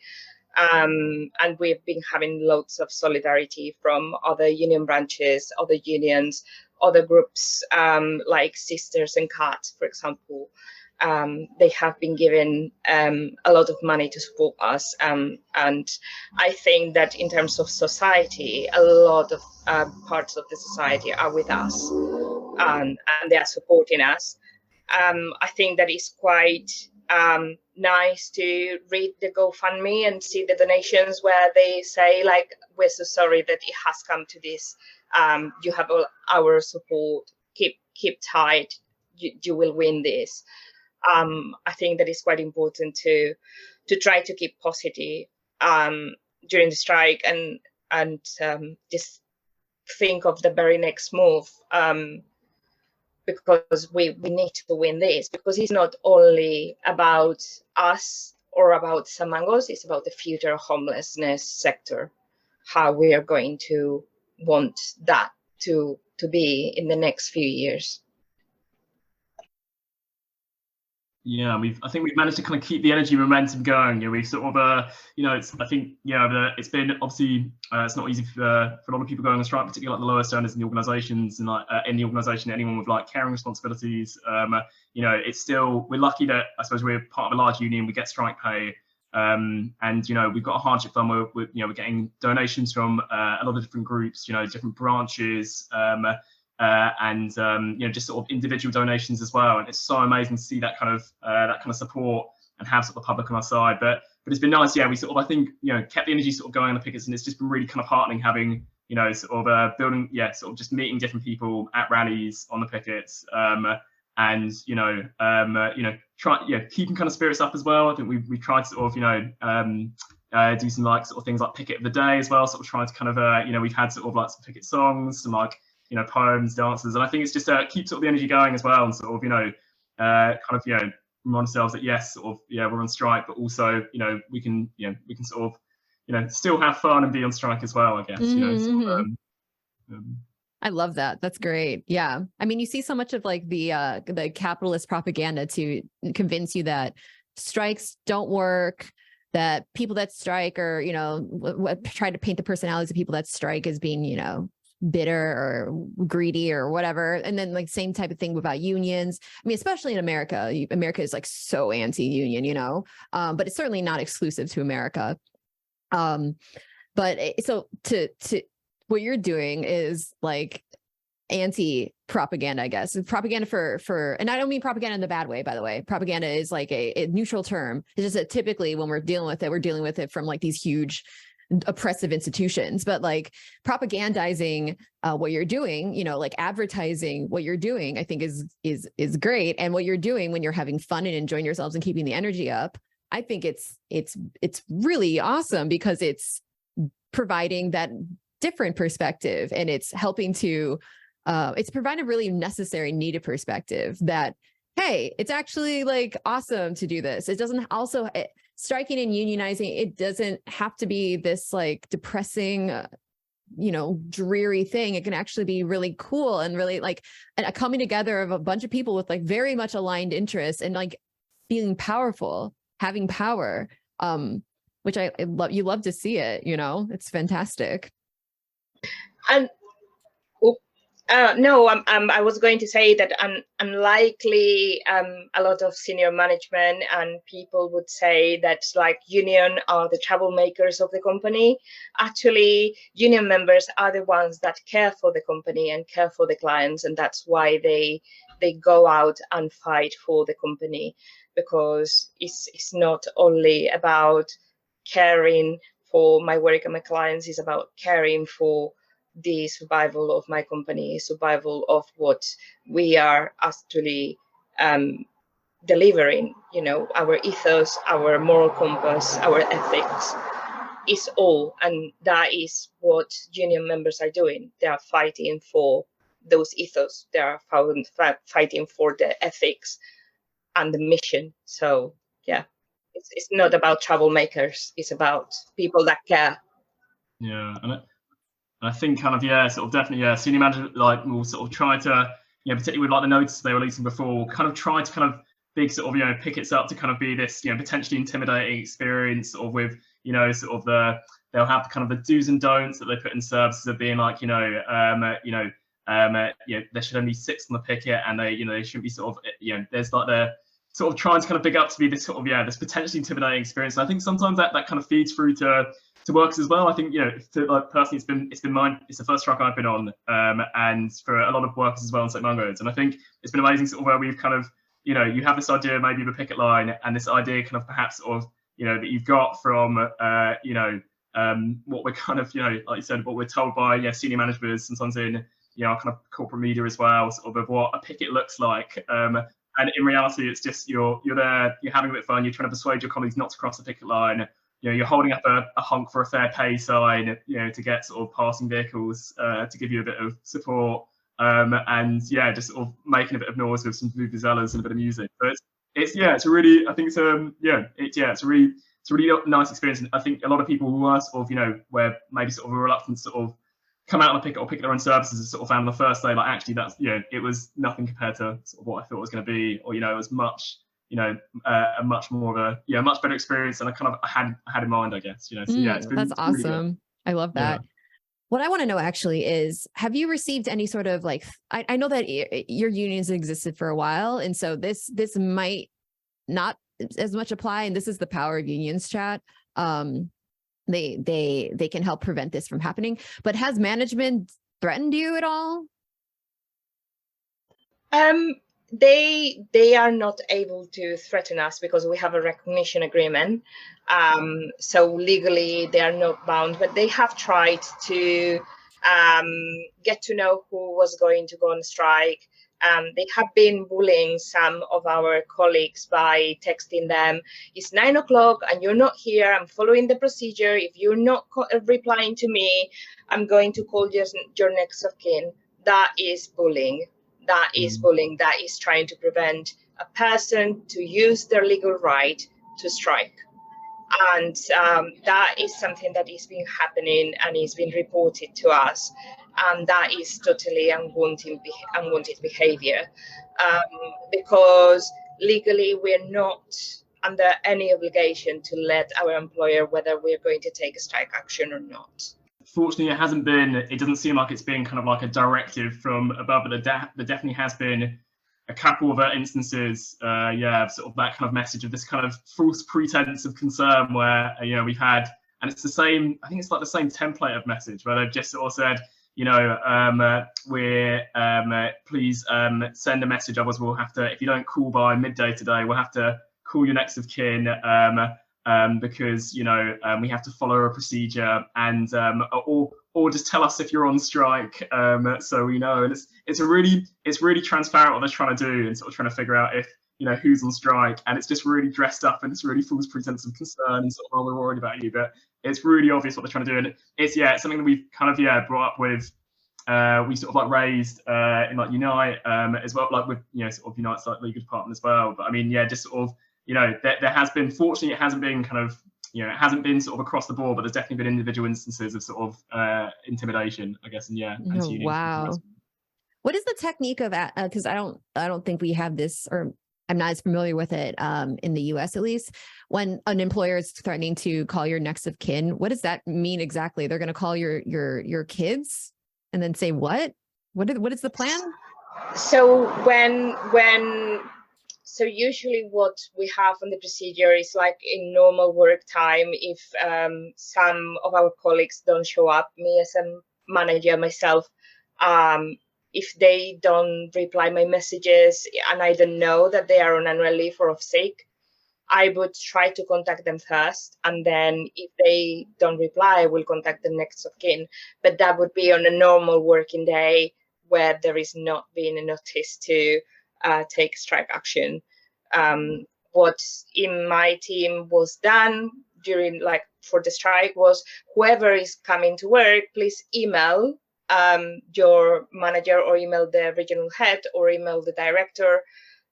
And we've been having loads of solidarity from other union branches, other unions, other groups, like Sisters and Cats, for example. They have been given a lot of money to support us. And I think that in terms of society, a lot of parts of the society are with us, and they are supporting us. I think that is quite nice to read the GoFundMe and see the donations where they say, like, we're so sorry that it has come to this. You have all our support. Keep tight. You will win this. I think that is quite important to try to keep positive during the strike, and just think of the very next move, because we need to win this, because it's not only about us or about Samangos, it's about the future homelessness sector, how we are going to want that to be in the next few years. Yeah, I think we've managed to kind of keep the energy momentum going. We've sort of, it's been obviously it's not easy for a lot of people going on strike, particularly like the lowest earners in the organisations, and like in the organisation, anyone with like caring responsibilities. It's still, we're lucky that I suppose we're part of a large union. We get strike pay, and we've got a hardship fund where we're getting donations from a lot of different groups, different branches. And just sort of individual donations as well, and it's so amazing to see that kind of support and have sort of the public on our side. But it's been nice, we sort of, I think, kept the energy sort of going on the pickets, and it's just been really kind of heartening having sort of building, sort of just meeting different people at rallies on the pickets, and keeping kind of spirits up as well. I think we tried to sort of do some like sort of things like picket of the day as well, sort of trying to kind of we've had sort of like some picket songs, some like poems, dances, and I think it's just keep sort of the energy going as well, and sort of remind ourselves that yes, sort of we're on strike, but also we can sort of still have fun and be on strike as well, I guess. I love that. That's great. Yeah. I mean, you see so much of like the capitalist propaganda to convince you that strikes don't work, that people that strike are, try to paint the personalities of people that strike as being, bitter or greedy or whatever. And then like same type of thing about unions. I mean, especially in America, America is like so anti-union, but it's certainly not exclusive to America. But so to what you're doing is like anti-propaganda, I guess. Propaganda for, and I don't mean propaganda in the bad way, by the way. Propaganda is like a neutral term. It's just that typically when we're dealing with it from like these huge oppressive institutions, but like propagandizing what you're doing, like advertising what you're doing, I think is great. And what you're doing when you're having fun and enjoying yourselves and keeping the energy up, I think it's really awesome because it's providing that different perspective, and it's helping to it's providing a really necessary, needed perspective that, hey, it's actually like awesome to do this. It doesn't also striking and unionizing, it doesn't have to be this like depressing, dreary thing. It can actually be really cool and really like a coming together of a bunch of people with like very much aligned interests and like feeling powerful, having power, which I love. You love to see it, it's fantastic. And no, I was going to say that unlikely a lot of senior management and people would say that like union are the troublemakers of the company. Actually, union members are the ones that care for the company and care for the clients, and that's why they go out and fight for the company, because it's not only about caring for my work and my clients, it's about caring for the survival of my company, survival of what we are actually delivering, our ethos, our moral compass, our ethics is all. And that is what union members are doing. They are fighting for those ethos. They are fighting for the ethics and the mission. So yeah, it's not about troublemakers. It's about people that care. Yeah, and I think definitely, senior management like will sort of try to, particularly with like the notices they were releasing before, kind of try to big sort of, pickets up to kind of be this, potentially intimidating experience, or with, they'll have the kind of the do's and don'ts that they put in services of being like, there should only be 6 on the picket, and they shouldn't be sort of, there's like the sort of trying to kind of big up to be this sort of, this potentially intimidating experience. And I think sometimes that kind of feeds through to works as well. I think, personally, it's the first strike I've been on, and for a lot of workers as well in St. Mungo's. And I think it's been amazing sort of where we've kind of, you have this idea maybe of a picket line, and this idea kind of perhaps sort of, that you've got from, what we're kind of, like you said, what we're told by senior managers, sometimes in, kind of corporate media as well, sort of what a picket looks like. And in reality, it's just you're there, you're having a bit of fun, you're trying to persuade your colleagues not to cross the picket line. You're holding up a honk for a fair pay sign, to get sort of passing vehicles to give you a bit of support, and just sort of making a bit of noise with some vuvuzelas and a bit of music. But it's really, I think it's a really nice experience. And I think a lot of people who are sort of, where maybe sort of reluctant to sort of come out on a picket or picket their own services, and sort of found on the first day, like actually that's, it was nothing compared to sort of what I thought it was going to be, or, it was much, a much more of a much better experience than I kind of had in mind, I guess. So it's been, that's awesome. Really, I love that. What I want to know actually is, have you received any sort of like, I know that your unions existed for a while, and so this might not as much apply, and this is the power of unions chat. They can help prevent this from happening, but has management threatened you at all? They are not able to threaten us because we have a recognition agreement. So legally they are not bound, but they have tried to get to know who was going to go on strike. They have been bullying some of our colleagues by texting them, it's 9 o'clock and you're not here, I'm following the procedure. If you're not replying to me, I'm going to call your next of kin. That is bullying. That is bullying. That is trying to prevent a person to use their legal right to strike. And that is something that is been happening and is being reported to us, and that is totally unwanted behavior, because legally we're not under any obligation to let our employer whether we're going to take a strike action or not. Fortunately, it doesn't seem like it's been kind of like a directive from above, but there definitely has been a couple of instances, sort of that kind of message of this kind of false pretense of concern where, we've had, and it's the same, I think it's like the same template of message where they've just sort of said, please send a message, otherwise we'll have to, if you don't call by midday today, we'll have to call your next of kin, because we have to follow a procedure, and or just tell us if you're on strike, so we know. And it's really transparent what they're trying to do, and sort of trying to figure out if who's on strike, and it's just really dressed up, and it's really false pretense of concern, and sort of, oh, we're worried about you, but it's really obvious what they're trying to do. And it's something that we've kind of brought up with, we sort of like raised in like Unite, as well, like with sort of Unite's like legal department as well. But I mean, just sort of there has been, fortunately, it hasn't been kind of it hasn't been sort of across the board, but there's definitely been individual instances of sort of intimidation, I guess. And oh, wow. What is the technique of that? Because I don't think we have this, or I'm not as familiar with it in the US, at least. When an employer is threatening to call your next of kin, what does that mean exactly? They're going to call your kids and then say what? What is the plan? So so usually what we have on the procedure is like in normal work time, if some of our colleagues don't show up, me as a manager, myself, if they don't reply my messages and I don't know that they are on annual leave or off sick, I would try to contact them first. And then if they don't reply, I will contact the next of kin. But that would be on a normal working day where there is not been a notice to take strike action. What in my team was done during, like, for the strike was, whoever is coming to work, please email your manager, or email the regional head, or email the director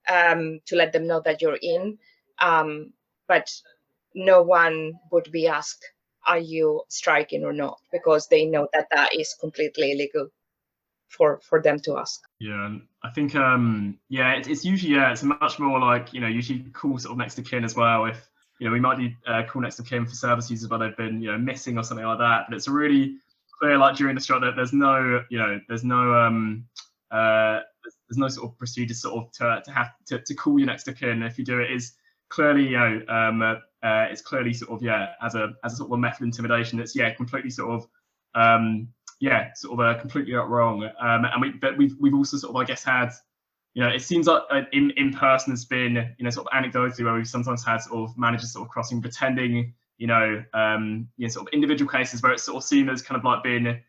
to let them know that you're in. But no one would be asked, are you striking or not? Because they know that that is completely illegal for them to ask. Yeah, I think it's usually it's much more like usually call sort of next of kin as well. If we might do call next of kin for service users where they've been missing or something like that. But it's a really clear, like during the strike, that there's no sort of procedure sort of to have to call your next of kin. If you do it, is clearly it's clearly sort of as a sort of a method of intimidation. It's completely sort of completely wrong. And we've also sort of, I guess, had it seems like in person has been sort of anecdotally where we've sometimes had sort of managers sort of crossing, pretending sort of individual cases where it's sort of seen as kind of like being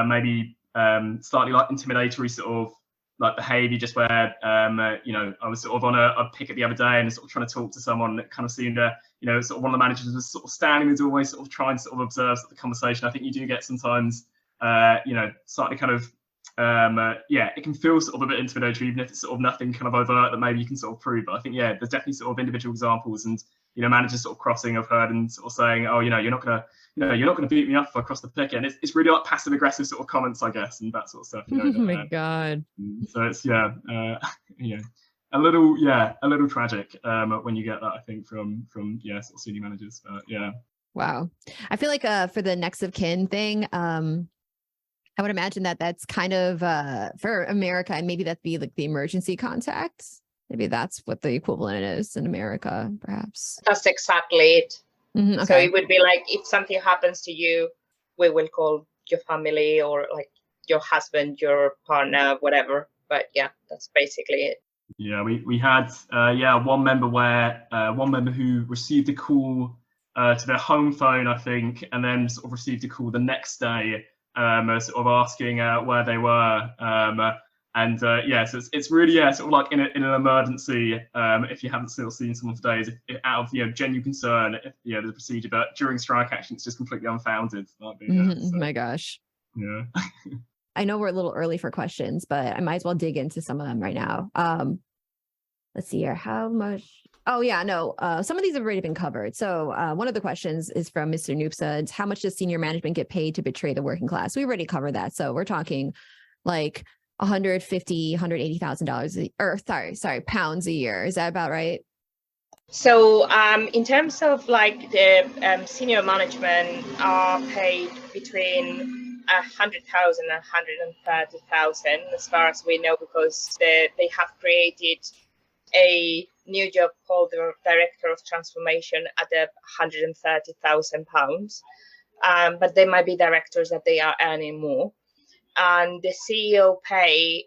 maybe slightly like intimidatory sort of like behaviour, just where I was sort of on a picket the other day and sort of trying to talk to someone that kind of seemed sort of one of the managers was sort of standing in the doorway, sort of trying to sort of observe the conversation. I think you do get sometimes slightly kind of it can feel sort of a bit intimidatory, even if it's sort of nothing kind of overt that maybe you can sort of prove. But I think there's definitely sort of individual examples, and managers sort of crossing, I've heard, and sort of saying, oh, you're not gonna beat me up if I cross the picket. And it's really like passive aggressive sort of comments, I guess, and that sort of stuff. Oh my god. So it's a little tragic when you get that, I think, from sort of senior managers. But Wow. I feel like for the next of kin thing, I would imagine that that's kind of for America, and maybe that'd be like the emergency contacts. Maybe that's what the equivalent is in America, perhaps. That's exactly it. Okay. So it would be like, if something happens to you, we will call your family, or like your husband, your partner, whatever. But that's basically it. Yeah, we had one member who received a call to their home phone, I think, and then sort of received a call the next day, sort of asking where they were, so it's really sort of like in an emergency, if you haven't still seen someone for days, if out of genuine concern, if the procedure, but during strike action it's just completely unfounded. So. My gosh. Yeah. I know we're a little early for questions, but I might as well dig into some of them right now. Let's see here. How much? Oh yeah, no. Some of these have already been covered. So one of the questions is from Mr. Noopsa. It's how much does senior management get paid to betray the working class? We already covered that. So we're talking like $180,000 or pounds a year. Is that about right? So in terms of like the senior management are paid between 100,000 and 130,000 as far as we know, because they have created a new job called the Director of Transformation at £130,000. But there might be directors that they are earning more. And the CEO pay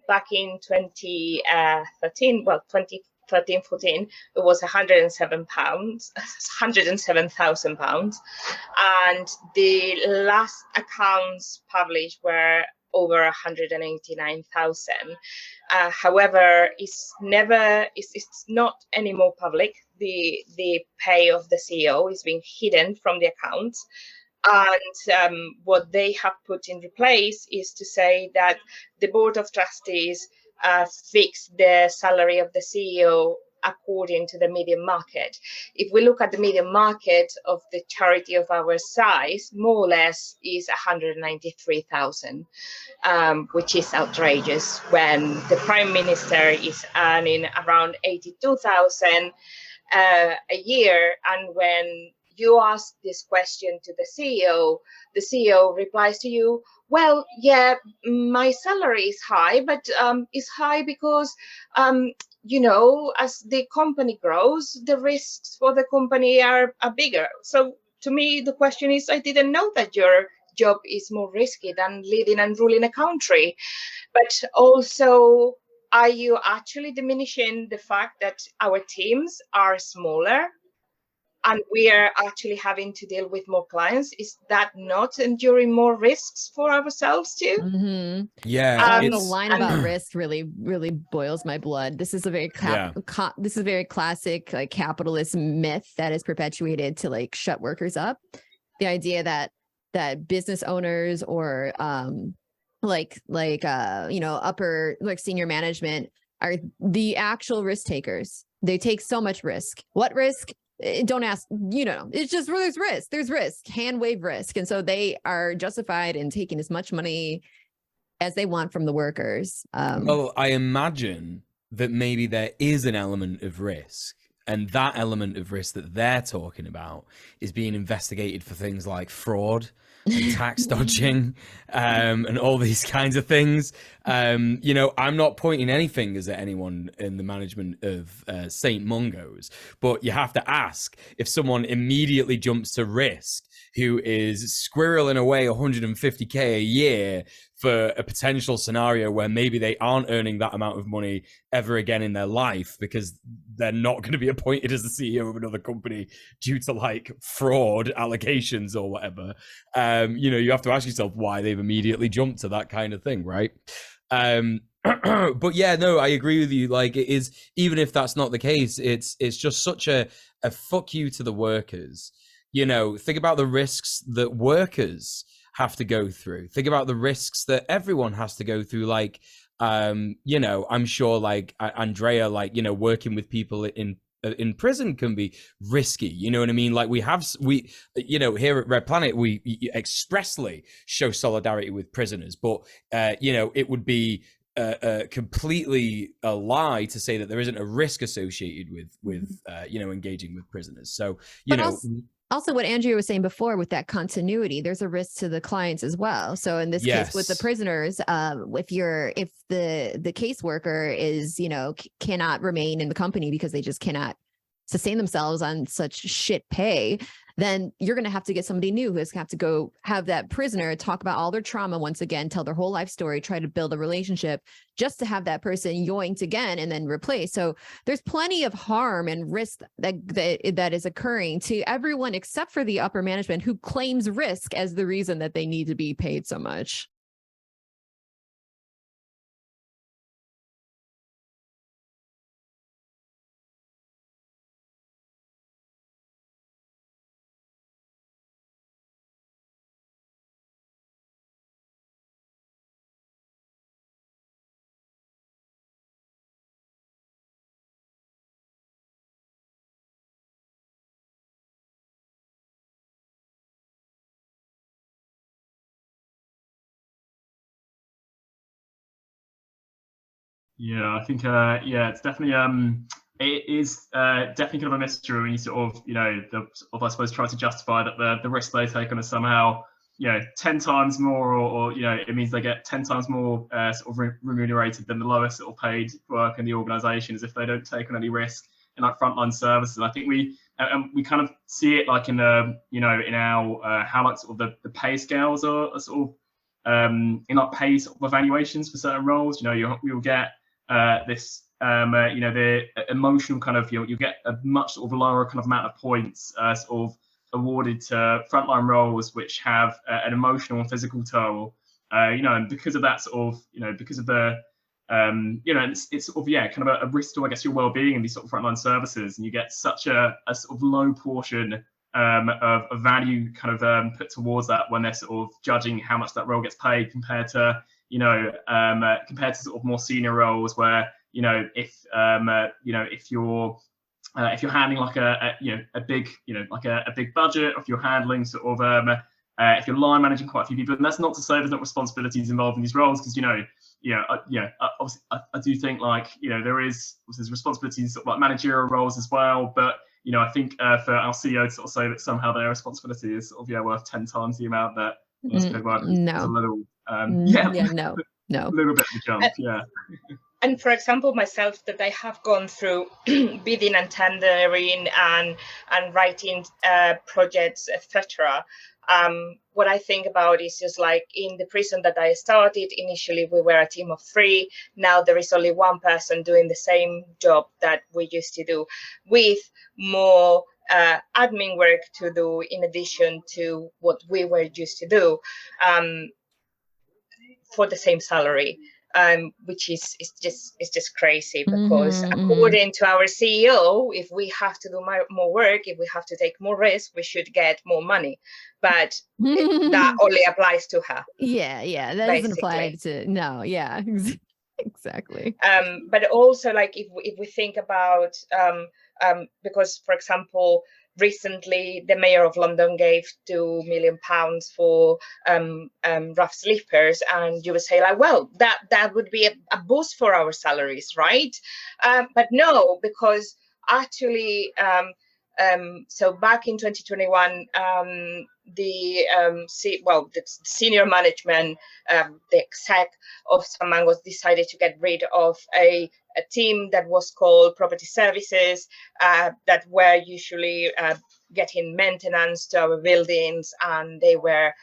back in 2013, well, 2013-14, it was £107,000, and the last accounts published were over 189,000. However, it's not anymore public. The pay of the CEO is being hidden from the accounts. And what they have put in place is to say that the Board of Trustees fix the salary of the CEO according to the median market. If we look at the median market of the charity of our size, more or less is 193,000, which is outrageous when the Prime Minister is earning around 82,000 a year, and when you ask this question to the CEO replies to you, well, yeah, my salary is high, but it's high because, as the company grows, the risks for the company are bigger. So to me, the question is, I didn't know that your job is more risky than leading and ruling a country. But also, are you actually diminishing the fact that our teams are smaller and we are actually having to deal with more clients? Is that not enduring more risks for ourselves too? Mm-hmm. Yeah, the line about risk really, really boils my blood. This is a very this is a very classic like capitalist myth that is perpetuated to like shut workers up. The idea that business owners or upper like senior management are the actual risk takers. They take so much risk. What risk? Don't ask, it's just there's risk, hand wave risk. And so they are justified in taking as much money as they want from the workers. Well, I imagine that maybe there is an element of risk, and that element of risk that they're talking about is being investigated for things like fraud and tax dodging, and all these kinds of things. I'm not pointing any fingers at anyone in the management of St. Mungo's, but you have to ask, if someone immediately jumps to risk, who is squirreling away 150k a year for a potential scenario where maybe they aren't earning that amount of money ever again in their life because they're not going to be appointed as the CEO of another company due to like fraud allegations or whatever. You have to ask yourself why they've immediately jumped to that kind of thing, right? But yeah, no, I agree with you. Like, it is, even if that's not the case, it's just such a fuck you to the workers. Think about the risks that workers have to go through. Think about the risks that everyone has to go through. Like, I'm sure like Andrea, like, working with people in prison can be risky. You know what I mean? Like we here at Red Planet, we expressly show solidarity with prisoners, but it would be completely a lie to say that there isn't a risk associated with engaging with prisoners. So also what Andrea was saying before with that continuity, there's a risk to the clients as well. So in this case with the prisoners, if the caseworker is, cannot remain in the company because they just cannot sustain themselves on such shit pay, then you're going to have to get somebody new who's going to have to go have that prisoner talk about all their trauma once again, tell their whole life story, try to build a relationship just to have that person yoinked again and then replaced. So there's plenty of harm and risk that is occurring to everyone except for the upper management who claims risk as the reason that they need to be paid so much. Yeah, I think yeah, it's definitely it is definitely kind of a mystery when you sort of, you know, I suppose try to justify that the risk they take on is somehow, you know, 10 times more, or you know, it means they get 10 times more sort of remunerated than the lowest sort of paid work in the organisation, as if they don't take on any risk in like frontline services. And I think we kind of see it like in the, you know, in our how like sort of the pay scales are sort of in like pay sort of evaluations for certain roles. You know, you'll get this you know, the emotional kind of, you get a much sort of lower kind of amount of points sort of awarded to frontline roles which have an emotional and physical toll. You know, and because of that sort of, you know, because of the you know, it's sort of, yeah, kind of a risk to, I guess, your well-being in these sort of frontline services, and you get such a sort of low portion of value kind of put towards that when they're sort of judging how much that role gets paid compared to, you know, compared to sort of more senior roles where, you know, if you know, if you're handling like you know, a big, you know, like a big budget, or if you're handling sort of if you're line managing quite a few people, and that's not to say there's not responsibilities involved in these roles, because, you know, obviously I do think, like, you know, there's responsibilities sort of like managerial roles as well, but, you know, I think for our CEO to sort of say that somehow their responsibility is sort of, yeah, worth 10 times the amount that most paid work is a little yeah, no. a little bit of a jump, yeah. And for example, myself, that I have gone through bidding and tendering and writing projects, etc. What I think about is just like in the prison that I started, initially we were a team of 3. Now there is only one person doing the same job that we used to do, with more admin work to do in addition to what we were used to do, for the same salary. Which is just crazy, because according to our CEO, if we have to do more work, if we have to take more risk, we should get more money. But that only applies to her. Yeah, that doesn't apply to, no, yeah, exactly. But also, like, if we think about because, for example, recently the mayor of London gave £2 million for rough sleepers, and you would say, like, well, that would be a boost for our salaries, right? But no, because actually so back in 2021, the senior management, the exec of St Mungo's, decided to get rid of a team that was called property services, that were usually getting maintenance to our buildings, and they were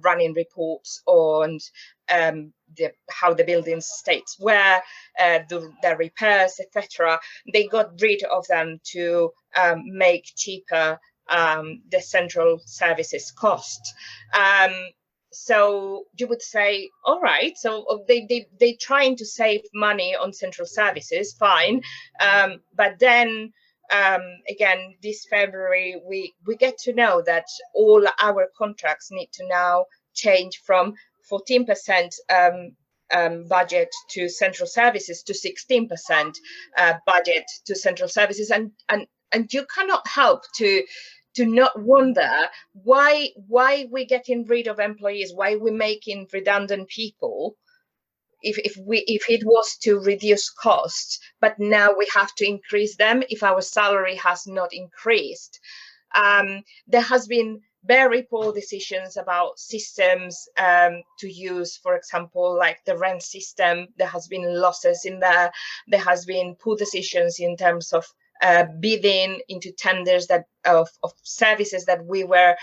running reports on how the building states were, the repairs, etc. They got rid of them to make cheaper the central services cost. So you would say, all right, so they trying to save money on central services, fine, but then again, this February we get to know that all our contracts need to now change from 14% budget to central services to 16% budget to central services, and you cannot help to not wonder why we're getting rid of employees, why we're making redundant people, if it was to reduce costs, but now we have to increase them if our salary has not increased. There has been very poor decisions about systems to use, for example, like the rent system. There has been losses in there. There has been poor decisions in terms of bidding into tenders of services that we were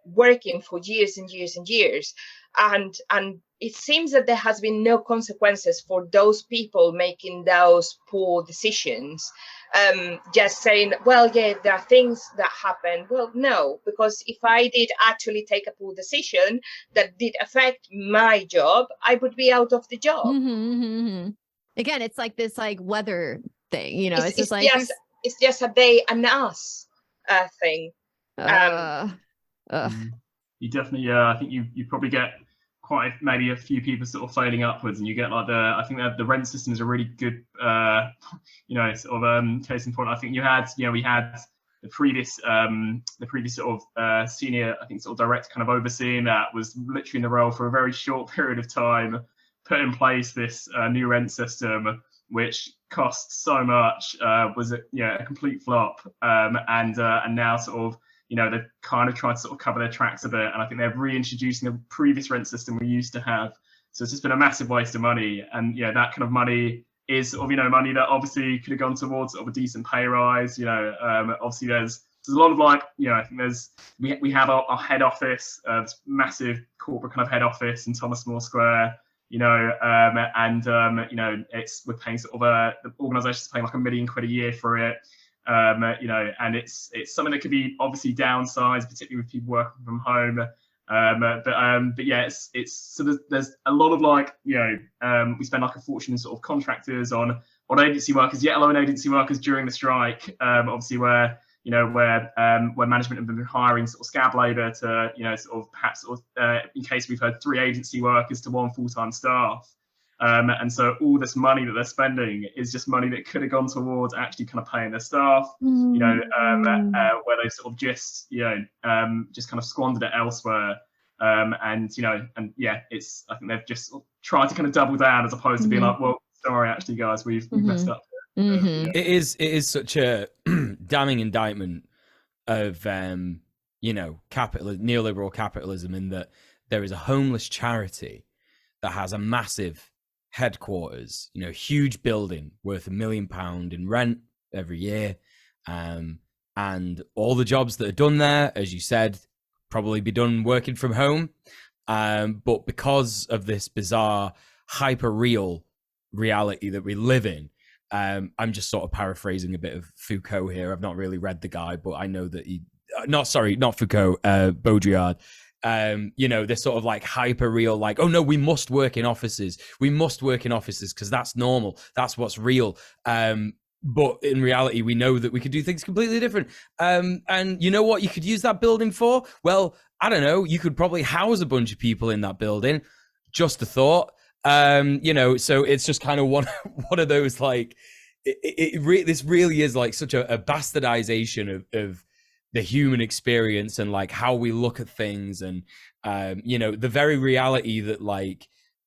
working for years and years and years, and it seems that there has been no consequences for those people making those poor decisions. Just saying, well, yeah, there are things that happen. Well, no, because if I did actually take a poor decision that did affect my job, I would be out of the job. Again, it's like this like weather thing, you know, it's just like it's just a they and us thing. You definitely, I think you probably get maybe a few people sort of failing upwards, and you get like I think that the rent system is a really good you know, sort of case in point. I think we had the previous sort of senior, I think, sort of director kind of overseeing that, was literally in the role for a very short period of time, put in place this new rent system, which cost so much, was a complete flop, and now sort of they've kind of tried to sort of cover their tracks a bit, and I think they're reintroducing a previous rent system we used to have. So it's just been a massive waste of money, and that kind of money is sort of money that obviously could have gone towards sort of a decent pay rise. Obviously there's a lot of I think we have our head office, this massive corporate kind of head office in Thomas More Square. We're paying sort of the organisation's paying like £1 million a year for it. And it's something that could be obviously downsized, particularly with people working from home. But yeah, it's so there's a lot of we spend like a fortune in sort of contractors on agency workers, yet alone agency workers during the strike. Obviously where management have been hiring sort of scab labour to perhaps in case we've had 3 agency workers to 1 full-time staff. And so all this money that they're spending is just money that could have gone towards actually kind of paying their staff, where they sort of just kind of squandered it elsewhere. I think they've just tried to kind of double down as opposed to being like, well, sorry, actually, guys, we've messed up. It is such a damning indictment of neoliberal capitalism, in that there is a homeless charity that has a massive headquarters, huge building worth £1 million in rent every year, and all the jobs that are done there, as you said, probably be done working from home, but because of this bizarre hyper real reality that we live in, I'm just sort of paraphrasing a bit of Foucault here. I've not really read the guy, but I know that not Foucault, Baudrillard. This sort of like hyper real, like, oh no, we must work in offices. We must work in offices because that's normal. That's what's real. But in reality, we know that we could do things completely different. And you know what you could use that building for? Well, I don't know. You could probably house a bunch of people in that building. Just a thought. So it's just kind of one of those, like, this really is like such a bastardization of the human experience and like how we look at things, and the very reality that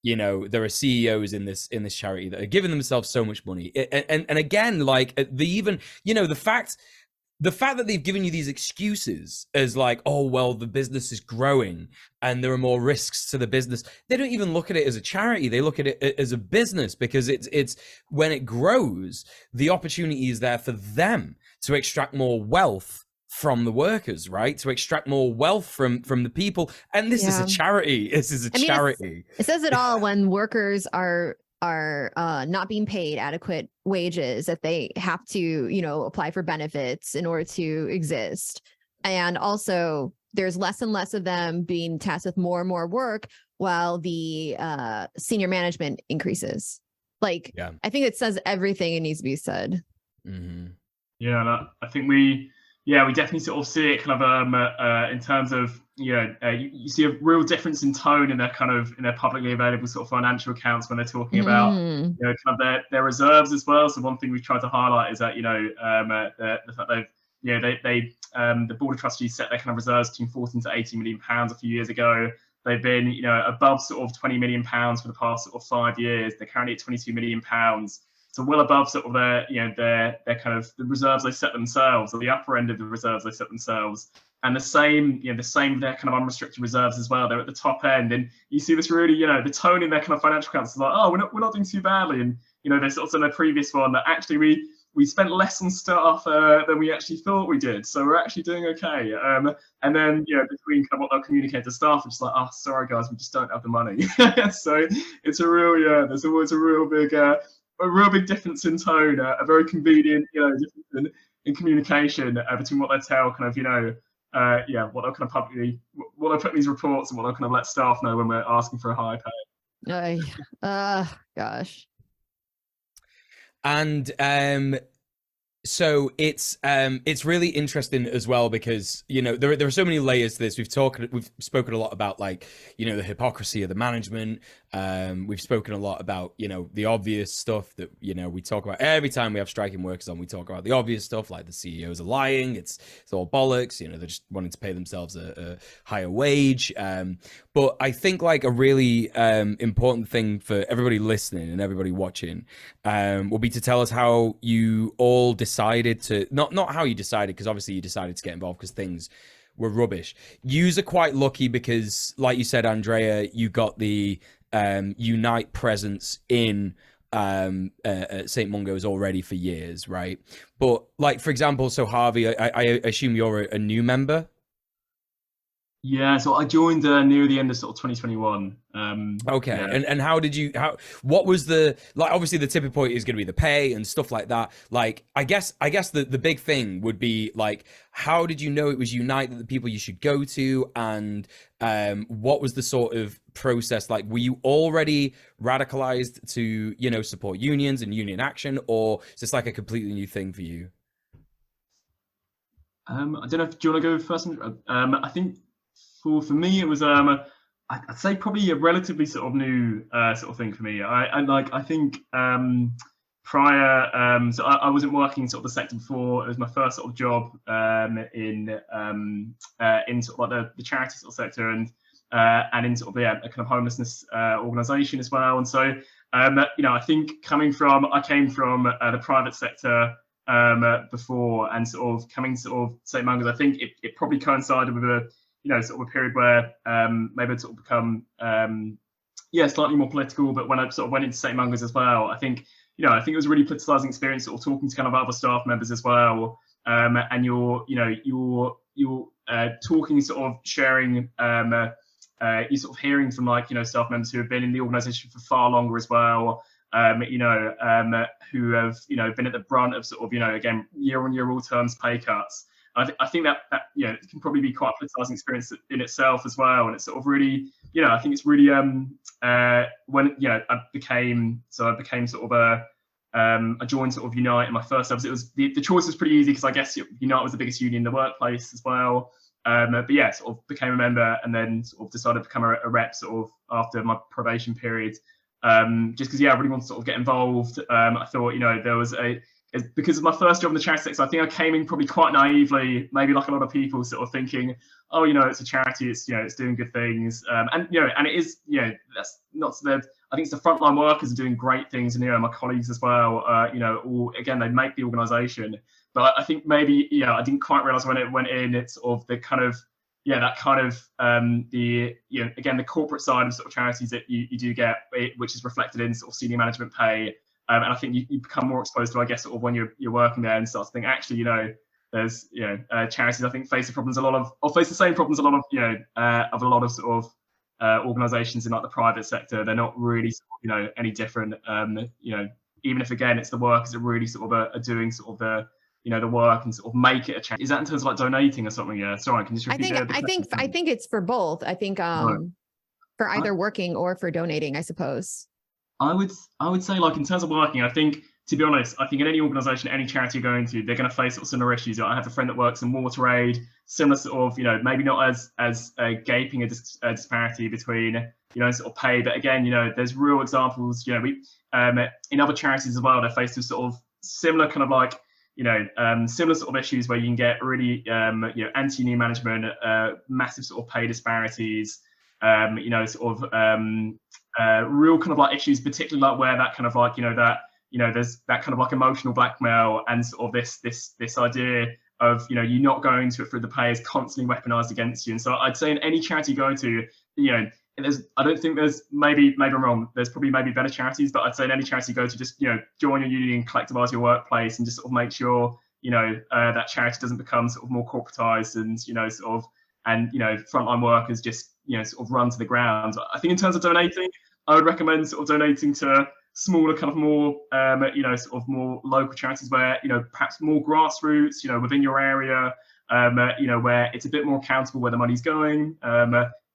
there are CEOs in this charity that are giving themselves so much money, and again, like the fact that they've given you these excuses as like, oh, well, the business is growing and there are more risks to the business. They don't even look at it as a charity. They look at it as a business, because it's when it grows, the opportunity is there for them to extract more wealth from the workers, right? To extract more wealth from the people. And this is a charity. This is a charity. It says it all when workers are not being paid adequate wages, that they have to, apply for benefits in order to exist. And also there's less and less of them being tasked with more and more work while the senior management increases. I think it says everything it needs to be said. Mm-hmm. Yeah, and I think we definitely sort of see it kind of in terms of, you see a real difference in tone in their publicly available sort of financial accounts when they're talking about, kind of their reserves as well. So one thing we've tried to highlight is that, the fact the Board of Trustees set their kind of reserves between 14 to 18 million pounds a few years ago. They've been, above sort of 20 million pounds for the past sort of 5 years. They're currently at 22 million pounds. So well above sort of their kind of the reserves they set themselves, or the upper end of the reserves they set themselves. And the same with their kind of unrestricted reserves as well. They're at the top end, and you see this really, the tone in their kind of financial accounts is like, oh, we're not doing too badly. And they sort of said in their previous one that actually we spent less on staff than we actually thought we did, so we're actually doing okay. And then between kind of what they'll communicate to staff, it's just like, oh, sorry guys, we just don't have the money. So it's a real there's always a real big difference in tone, a very convenient, difference in communication between what they tell kind of, what they'll kind of publicly, what they'll put in these reports and what they'll kind of let staff know when we're asking for a high pay. Gosh. And so it's really interesting as well, because there are so many layers to this. We've spoken a lot about, like, the hypocrisy of the management, We've spoken a lot about, you know, the obvious stuff that, you know, we talk about every time we have striking workers on. We talk about the obvious stuff like the CEOs are lying. It's all bollocks. You know, they're just wanting to pay themselves a higher wage. But I think like a really important thing for everybody listening and everybody watching will be to tell us how you all decided to, not how you decided, because obviously you decided to get involved because things were rubbish. Yous are quite lucky because, like you said, Andrea, you got the Unite presence in St. Mungo's already for years, right? But like, for example, so Harvey, I assume you're a new member? Yeah, so I joined near the end of sort of 2021. Okay, yeah. and how did you, what was the, like, obviously the tipping point is going to be the pay and stuff like that. Like, I guess the big thing would be like, how did you know it was Unite that the people you should go to, and what was the sort of process like? Were you already radicalized to, you know, support unions and union action, or is this like a completely new thing for you? I don't know if, do you want to go first? I think for me it was I'd say probably a relatively sort of new sort of thing for me. I think prior so I wasn't working sort of the sector before. It was my first sort of job in sort of like the charity sort of sector, and in sort of a kind of homelessness organisation as well. And so you know, I think I came from the private sector before, and sort of coming to sort of St. Mungo's, I think it probably coincided with a, you know, sort of a period where maybe I'd sort of become slightly more political. But when I sort of went into St. Mungo's as well, I think it was a really politicizing experience, sort of talking to kind of other staff members as well, and you're talking, sort of sharing, you're sort of hearing from, like, you know, staff members who have been in the organisation for far longer as well, you know, who have, you know, been at the brunt of sort of, you know, again, year on year real terms pay cuts. I think that you know, it can probably be quite a politicizing experience in itself as well, and it's sort of really, you know, I think it's really when, you know, I became sort of I joined sort of Unite in my first episode. It was the choice was pretty easy because I guess Unite was the biggest union in the workplace as well. But yeah, sort of became a member and then sort of decided to become a rep sort of after my probation period. Just because, yeah, I really wanted to sort of get involved. I thought, you know, there was because of my first job in the charity sector, I think I came in probably quite naively, maybe like a lot of people, sort of thinking, oh, you know, it's a charity, it's, you know, it's doing good things, and you know, and it is, you know, that's not the. I think it's the frontline workers are doing great things, and, you know, my colleagues as well, you know, all, again, they make the organisation. But I think maybe, yeah, I didn't quite realise when it went in, it's sort of the kind of, yeah, that kind of the, you know, again, the corporate side of sort of charities that you do get, which is reflected in sort of senior management pay. And I think you become more exposed to, I guess, sort of when you're working there, and start to think, actually, you know, there's, you know, charities, I think, face the same problems a lot of, you know, of a lot of sort of organisations in like the private sector. They're not really sort of, you know, any different. You know, even if, again, it's the workers that really sort of are doing sort of the, you know, the work and sort of make it a charity. Is that in terms of like donating or something? Yeah, sorry, can you just repeat I think it's for both. I think for either working or for donating, I suppose. I would say, like, in terms of working, I think, to be honest, I think in any organisation, any charity you're going to, they're going to face sort of similar issues. I have a friend that works in water aid, similar sort of, you know, maybe not as gaping a disparity between, you know, sort of pay, but again, you know, there's real examples. You know, we in other charities as well, they're faced with sort of similar kind of like, you know, similar sort of issues where you can get really, you know, anti-union management, massive sort of pay disparities, you know, sort of real kind of like issues, particularly like where that kind of like, you know, there's that kind of like emotional blackmail and sort of this idea of, you know, you not going to it through the pay is constantly weaponized against you. And so I'd say in any charity you go to, you know, I don't think there's, maybe I'm wrong, there's probably maybe better charities, but I'd say in any charity you go to, just, you know, join your union, collectivize your workplace, and just sort of make sure, you know, that charity doesn't become sort of more corporatized, and, you know, sort of, and, you know, frontline workers just, you know, sort of run to the ground. I think in terms of donating, I would recommend sort of donating to smaller, kind of more, you know, sort of more local charities where, you know, perhaps more grassroots, you know, within your area, you know, where it's a bit more accountable where the money's going,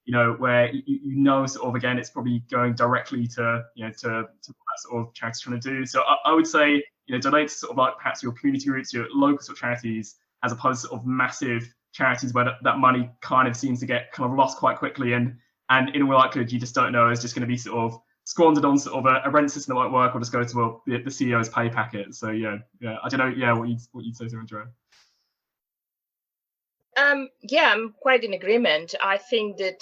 you know, where you know, sort of, again, it's probably going directly to, you know, to what that sort of charity's trying to do. So I would say, you know, donate to sort of like perhaps your community roots, your local sort of charities, as opposed to sort of massive charities where that money kind of seems to get kind of lost quite quickly. And and in all likelihood, you just don't know, is just going to be sort of squandered on sort of a rent system that won't work, or just go to the CEO's pay packet. So yeah, I don't know, what you'd say to Andrea. Yeah, I'm quite in agreement. I think that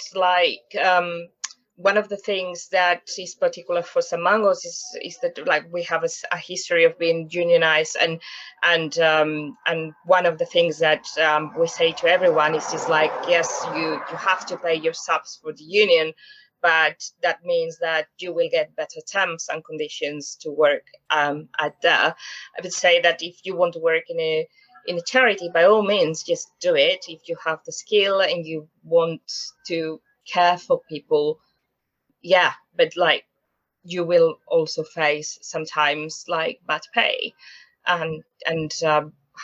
one of the things that is particular for San Mangos is that like we have a history of being unionized, and one of the things that we say to everyone is like, yes, you have to pay your subs for the union, but that means that you will get better terms and conditions to work at there. I would say that if you want to work in a charity, by all means, just do it. If you have the skill and you want to care for people, yeah, but like you will also face sometimes like bad pay, and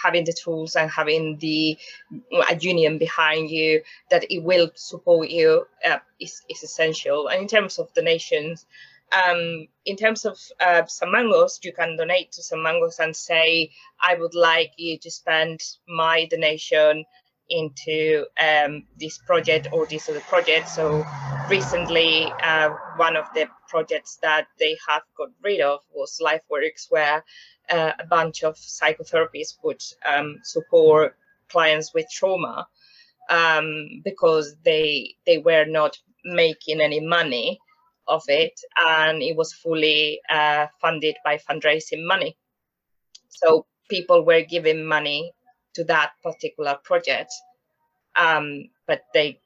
having the tools and having a union behind you that it will support you is essential. And in terms of donations, in terms of San Mangos, you can donate to San Mangos and say, I would like you to spend my donation into this project or this other project. So recently, one of the projects that they have got rid of was LifeWorks, where a bunch of psychotherapists would support clients with trauma because they were not making any money of it, and it was fully funded by fundraising money. So people were giving money to that particular project, but they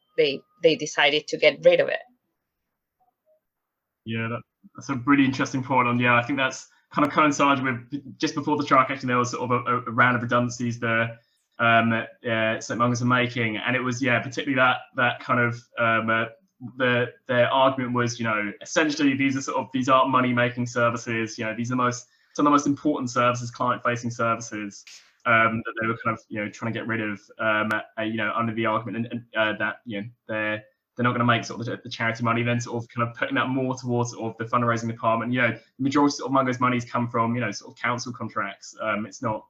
decided to get rid of it. Yeah, that's a really interesting point. And yeah, I think that's kind of coincided with just before the strike. Actually, there was sort of a round of redundancies there St. Mungo's are making, and it was particularly that kind of their argument was, essentially these aren't money making services. These are some of the most important services, client facing services that they were kind of trying to get rid of under the argument and that they're not going to make sort of the charity money, then sort of kind of putting that more towards sort of the fundraising department. The majority of Mungo's monies come from sort of council contracts. It's not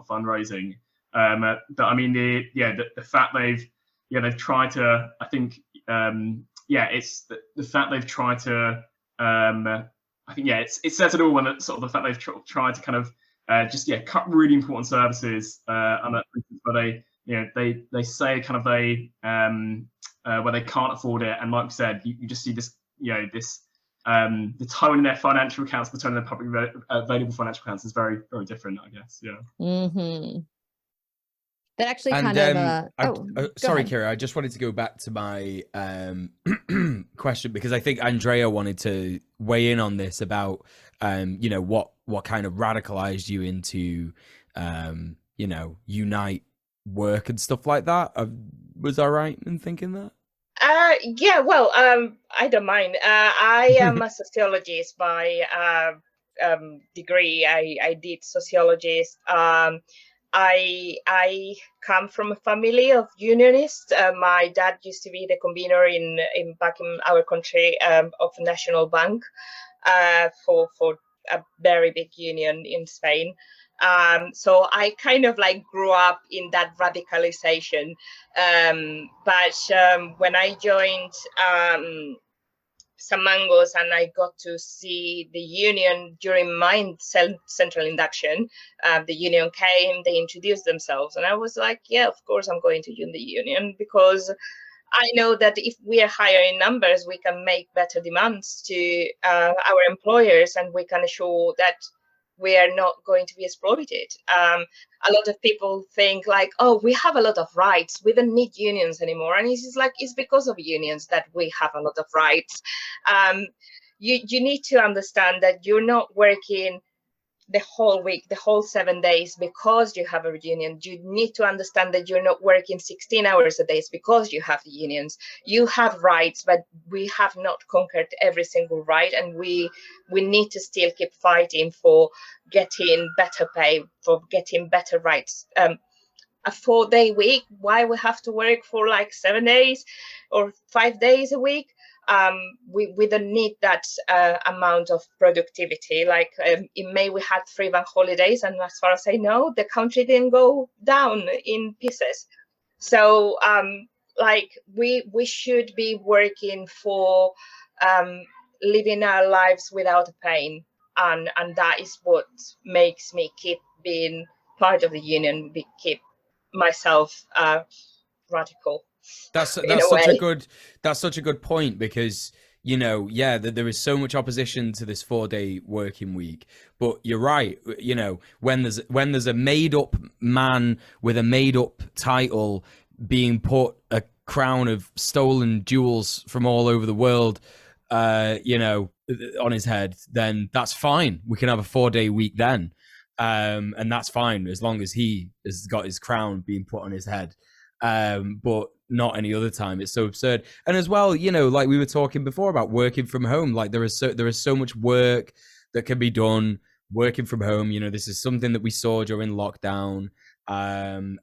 fundraising. But I mean the fact they've tried to, I think it's the fact they've tried to I think it says it all when sort of the fact they've tried to kind of just cut really important services and that, where they say kind of where they can't afford it, and like we said, you just see this the tone in their financial accounts, the tone in their public available financial accounts is very, very different, I guess. Mm-hmm. That actually sorry, Kira, I just wanted to go back to my question, because I think Andrea wanted to weigh in on this about what kind of radicalized you into Unite work and stuff like that. Was I right in thinking that? Well, I don't mind. I am a sociologist by degree. I did sociologist. I come from a family of unionists. My dad used to be the convener back in our country of National Bank for a very big union in Spain. So I kind of like grew up in that radicalization. But when I joined San Mangos and I got to see the union during my central induction, the union came, they introduced themselves, and I was like, yeah, of course I'm going to join the union, because I know that if we are higher in numbers, we can make better demands to our employers, and we can assure that we are not going to be exploited. A lot of people think like, oh, we have a lot of rights, we don't need unions anymore. And it's just like, it's because of unions that we have a lot of rights. You need to understand that you're not working the whole week, the whole 7 days because you have a union. You need to understand that you're not working 16 hours a day because you have the unions. You have rights, but we have not conquered every single right, and we need to still keep fighting for getting better pay, for getting better rights. A 4-day week, why we have to work for like 7 days or 5 days a week? We don't need that amount of productivity. Like in May, we had 3 bank holidays, and as far as I know, the country didn't go down in pieces. So like we should be working for living our lives without pain, and that is what makes me keep being part of the union, keep myself radical. That's in a such a way. good point, because yeah, there is so much opposition to this 4-day working week, but you're right. When there's a made up man with a made up title being put a crown of stolen jewels from all over the world, on his head, then that's fine. We can have a 4-day week then, and that's fine as long as he has got his crown being put on his head. But not any other time. It's so absurd. And as well, like we were talking before about working from home, like there is so much work that can be done working from home. This is something that we saw during lockdown, and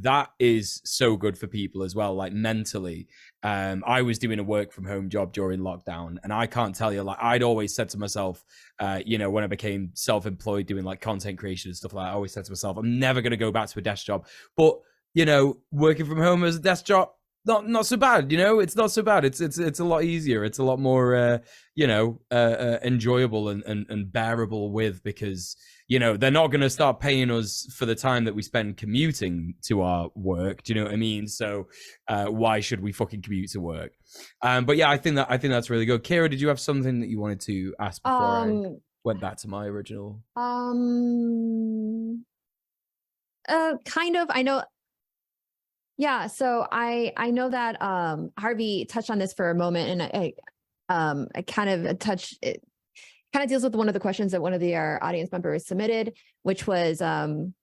that is so good for people as well, like mentally. I was doing a work from home job during lockdown, and I can't tell you, like, I'd always said to myself, when I became self-employed doing like content creation and stuff like that, I always said to myself, I'm never going to go back to a desk job. But working from home as a desk job, not so bad. It's not so bad. It's a lot easier. It's a lot more enjoyable and bearable with, because they're not going to start paying us for the time that we spend commuting to our work. Do you know what I mean? So why should we fucking commute to work? But yeah, I think that's really good. Kira, did you have something that you wanted to ask before I went back to my original? Kind of. I know. Yeah, so I know that Harvey touched on this for a moment, and I kind of touched it. Kind of deals with one of the questions that one of our audience members submitted, which was from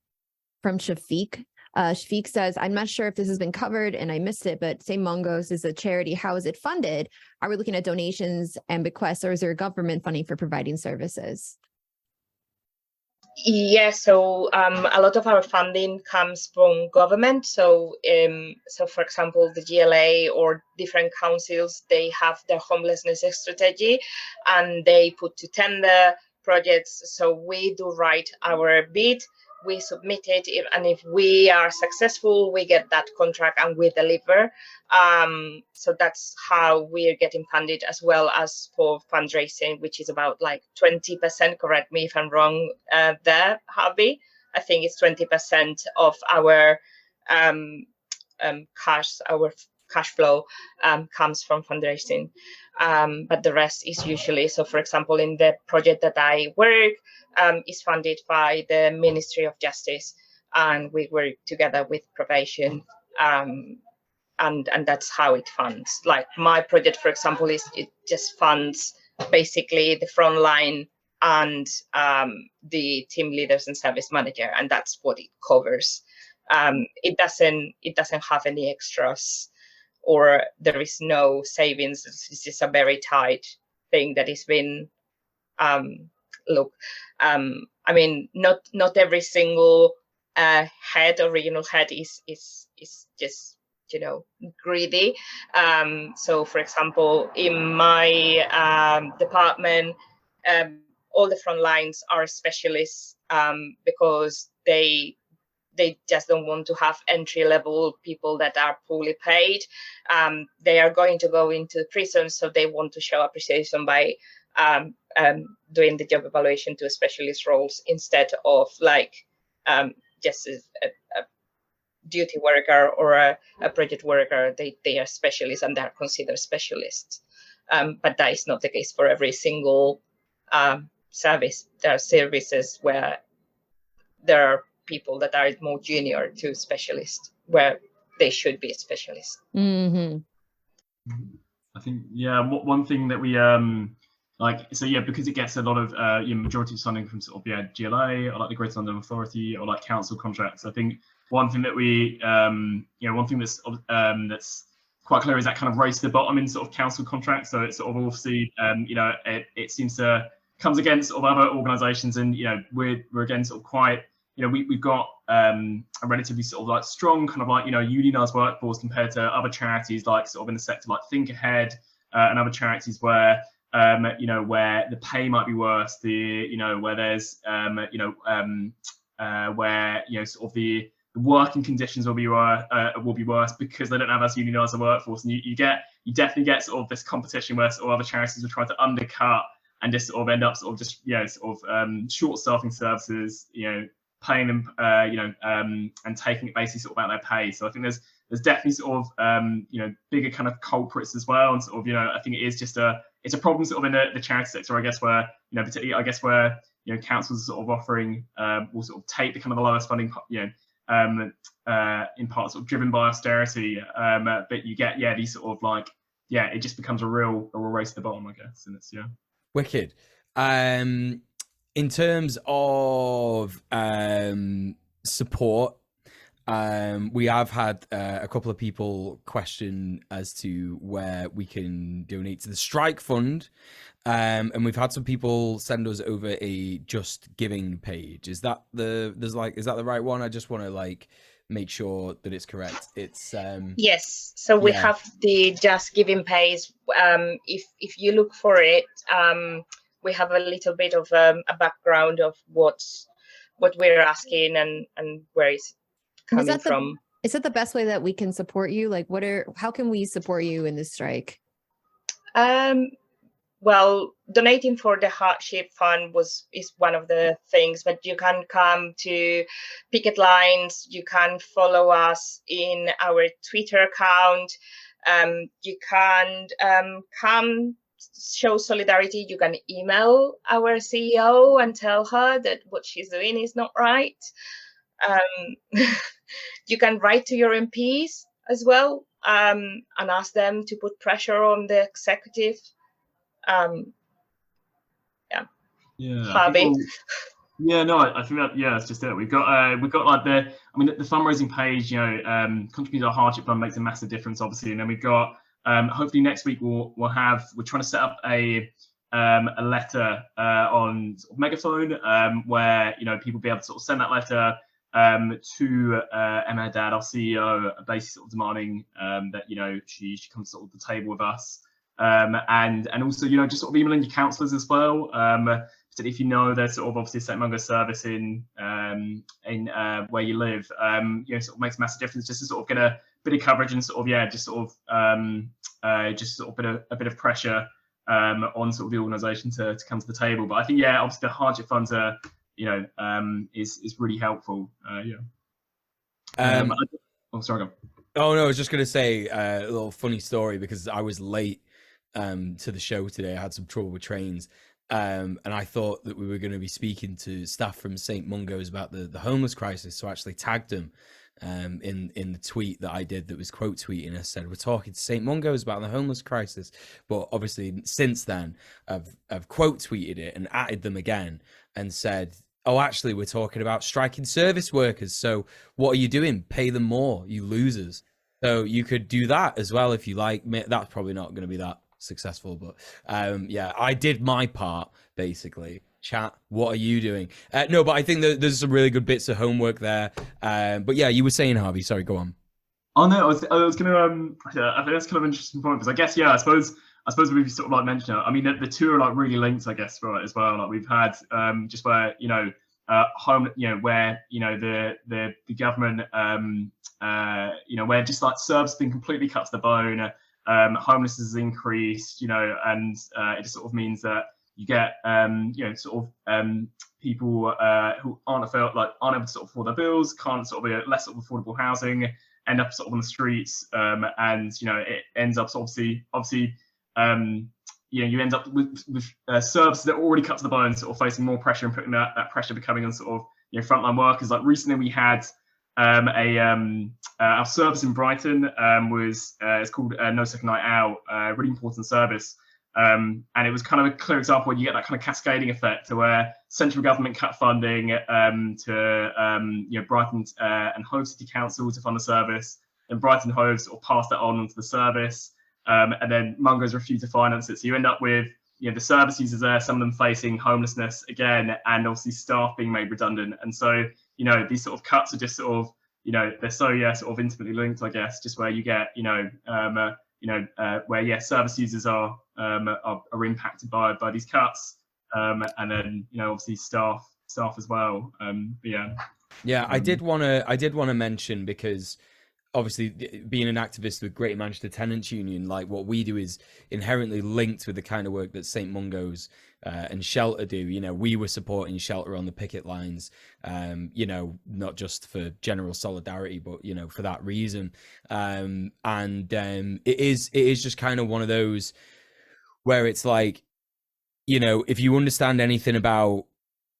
Shafiq. Shafiq says, "I'm not sure if this has been covered and I missed it, but Say Mungos is a charity. How is it funded? Are we looking at donations and bequests, or is there government funding for providing services?" Yes, so a lot of our funding comes from government. So, for example, the GLA or different councils, they have their homelessness strategy, and they put to tender projects. So we do write our bid, we submit it, and if we are successful, we get that contract and we deliver. So that's how we are getting funded, as well as for fundraising, which is about like 20%. Correct me if I'm wrong there, Harvey. I think it's 20% of our cash flow comes from fundraising. But the rest is usually, so for example, in the project that I work, is funded by the Ministry of Justice, and we work together with probation, and that's how it funds. Like my project, for example, it just funds basically the front line and the team leaders and service manager, and that's what it covers. It doesn't have any extras, or there is no savings. This is a very tight thing that has been I mean, not every single head or regional head is just greedy. So for example, in my department, all the front lines are specialists, because they just don't want to have entry-level people that are poorly paid. They are going to go into prison, so they want to show appreciation by doing the job evaluation to specialist roles instead of like just a duty worker or a project worker. They are specialists and they are considered specialists. But that is not the case for every single service. There are services where there are people that are more junior to specialists, where they should be specialists. Mm-hmm. I think, yeah, one thing that we because it gets a lot of majority of funding from sort of GLA or like the Greater London Authority or like council contracts. I think one thing that we one thing that's quite clear is that kind of race to the bottom in sort of council contracts. So it's sort of obviously it seems to comes against sort of other organisations, and we're again sort of quite we've got a relatively sort of like strong kind of like unionised workforce compared to other charities like sort of in the sector like Think Ahead and other charities where where the pay might be worse, where there's where sort of the the working conditions will be worse because they don't have as unionised a workforce, and you definitely get sort of this competition where sort of other charities are trying to undercut and just sort of end up sort of just short staffing services, paying them and taking it basically sort of out their pay. So I think there's definitely sort of bigger kind of culprits as well, and sort of I think it is just it's a problem sort of in the charity sector, I guess, where particularly I guess where councils are sort of offering will sort of take the kind of the lowest funding in part sort of driven by austerity, but you get these sort of like it just becomes a real race to the bottom, I guess, and it's wicked. In terms of support, we have had a couple of people question as to where we can donate to the strike fund, and we've had some people send us over a Just Giving page. Is that the right one? I just want to make sure that it's correct. It's yes. So we have the Just Giving page. If you look for it, we have a little bit of a background of what we're asking and where it's coming from. Is that the best way that we can support you? Like, how can we support you in this strike? Well, donating for the hardship fund is one of the things, but you can come to picket lines. You can follow us in our Twitter account. You can come show solidarity. You can email our CEO and tell her that what she's doing is not right. You can write to your MPs as well, and ask them to put pressure on the executive. Harvey. I think that that's just it. We've got like the fundraising page. Contributing to our hardship fund makes a massive difference, obviously, and then we've got hopefully next week we're trying to set up a letter on sort of megaphone where people will be able to sort of send that letter to Emma Haddad, our CEO, basically sort of demanding that she comes sort of to the table with us, and also just sort of emailing your councillors as well. Particularly if there's sort of obviously a St Mungo service in where you live, sort of makes a massive difference just to sort of get a bit of coverage and sort of a bit of pressure on sort of the organisation to come to the table. But I think obviously the hardship funds are is really helpful. Sorry. Oh no, I was just gonna say a little funny story because I was late to the show today. I had some trouble with trains. And I thought that we were going to be speaking to staff from St Mungo's about the homeless crisis, so I actually tagged them in the tweet that I did that was quote tweeting. I said, we're talking to St Mungo's about the homeless crisis, but obviously since then I've quote tweeted it and added them again and said, oh, actually we're talking about striking service workers, so what are you doing? Pay them more, you losers. So you could do that as well if you like. That's probably not going to be that successful, but I did my part basically. Chat, what are you doing? No, but I think that there's some really good bits of homework there. But you were saying, Harvey, sorry, go on. Oh no, I was gonna I think that's kind of an interesting point, because I guess I suppose we've sort of like mentioned it. I mean the two are like really linked, I guess, right, as well. Like we've had just where home, where the government where just like service has been completely cut to the bone. Homelessness has increased, and it just sort of means that you get people who aren't able to sort of afford their bills, can't sort of less sort of affordable housing, end up sort of on the streets, and it ends up obviously you end up with services that are already cut to the bone, sort of facing more pressure and putting that pressure becoming on sort of frontline workers. Like recently we had our service in Brighton was it's called No Second Night Out, really important service, and it was kind of a clear example where you get that kind of cascading effect to where central government cut funding to Brighton and Hove City Council to fund the service, and Brighton Hove sort of passed that on to the service, and then Mungo's refused to finance it, so you end up with the service users there, some of them facing homelessness again, and obviously staff being made redundant. And so these sort of cuts are just sort of they're so sort of intimately linked, I guess, just where you get where service users are impacted by these cuts, and then obviously staff as well. Yeah, I did want to mention, because obviously being an activist with Greater Manchester Tenants Union, like what we do is inherently linked with the kind of work that St Mungo's and Shelter do. You know, we were supporting Shelter on the picket lines, you know, not just for general solidarity, but, you know, for that reason. It is just kind of one of those where it's like, you know, if you understand anything about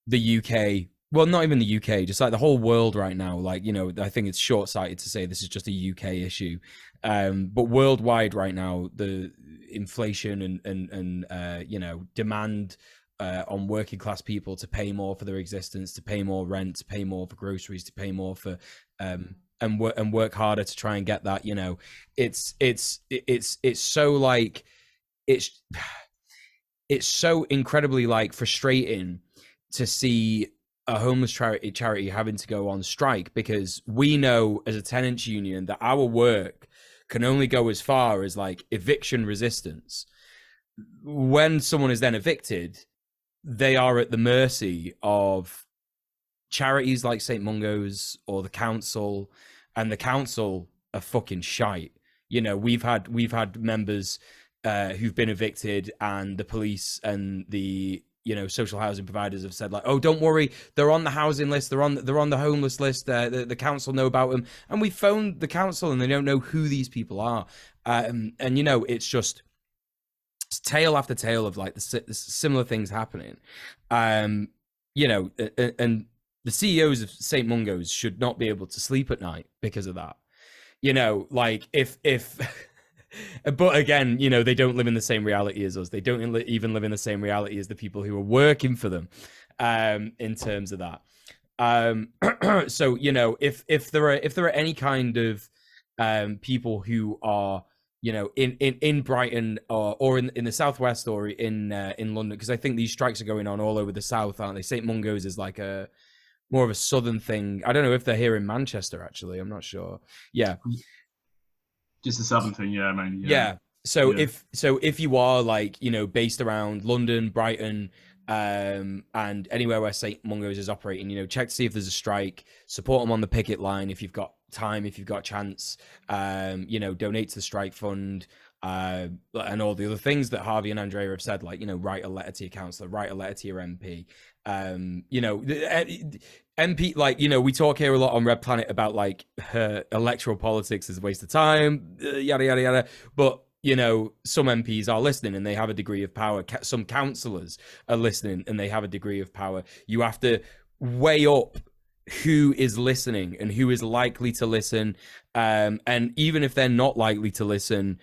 the UK, well, not even the UK, just like the whole world right now, like, you know, I think it's short-sighted to say this is just a UK issue. But worldwide right now, the inflation and you know, demand on working class people to pay more for their existence, to pay more rent, to pay more for groceries, to pay more for and work harder to try and get that, you know, it's so like it's so incredibly like frustrating to see a homeless charity having to go on strike, because we know as a tenants union that our work can only go as far as like eviction resistance. When someone is then evicted, they are at the mercy of charities like St Mungo's or the council, and the council are fucking shite. You know, we've had members who've been evicted, and the police and the, you know, social housing providers have said like, oh, don't worry, they're on the housing list, they're on the homeless list, the council know about them, and we phoned the council and they don't know who these people are. And you know, it's just tale after tale of like the similar things happening. You know, and the CEOs of St Mungo's should not be able to sleep at night because of that. You know, like if but again, you know, they don't live in the same reality as us. They don't even live in the same reality as the people who are working for them, in terms of that. So, you know, if there are any kind of people who are, you know, in Brighton or in the southwest or in London, because I think these strikes are going on all over the south, aren't they? St Mungo's is like a more of a southern thing. I don't know if they're here in Manchester, actually. I'm not sure. Yeah. Just a southern thing, yeah, mainly. Yeah. So if you are like, you know, based around London, Brighton, and anywhere where St Mungo's is operating, you know, check to see if there's a strike, support them on the picket line if you've got time, if you've got a chance, you know, donate to the strike fund, and all the other things that Harvey and Andrea have said, like, you know, write a letter to your councillor, write a letter to your MP. You know, MP, like, you know, we talk here a lot on Red Planet about like her electoral politics is a waste of time, yada yada yada, but you know, some MPs are listening and they have a degree of power. Some councillors are listening and they have a degree of power. You have to weigh up who is listening and who is likely to listen, and even if they're not likely to listen,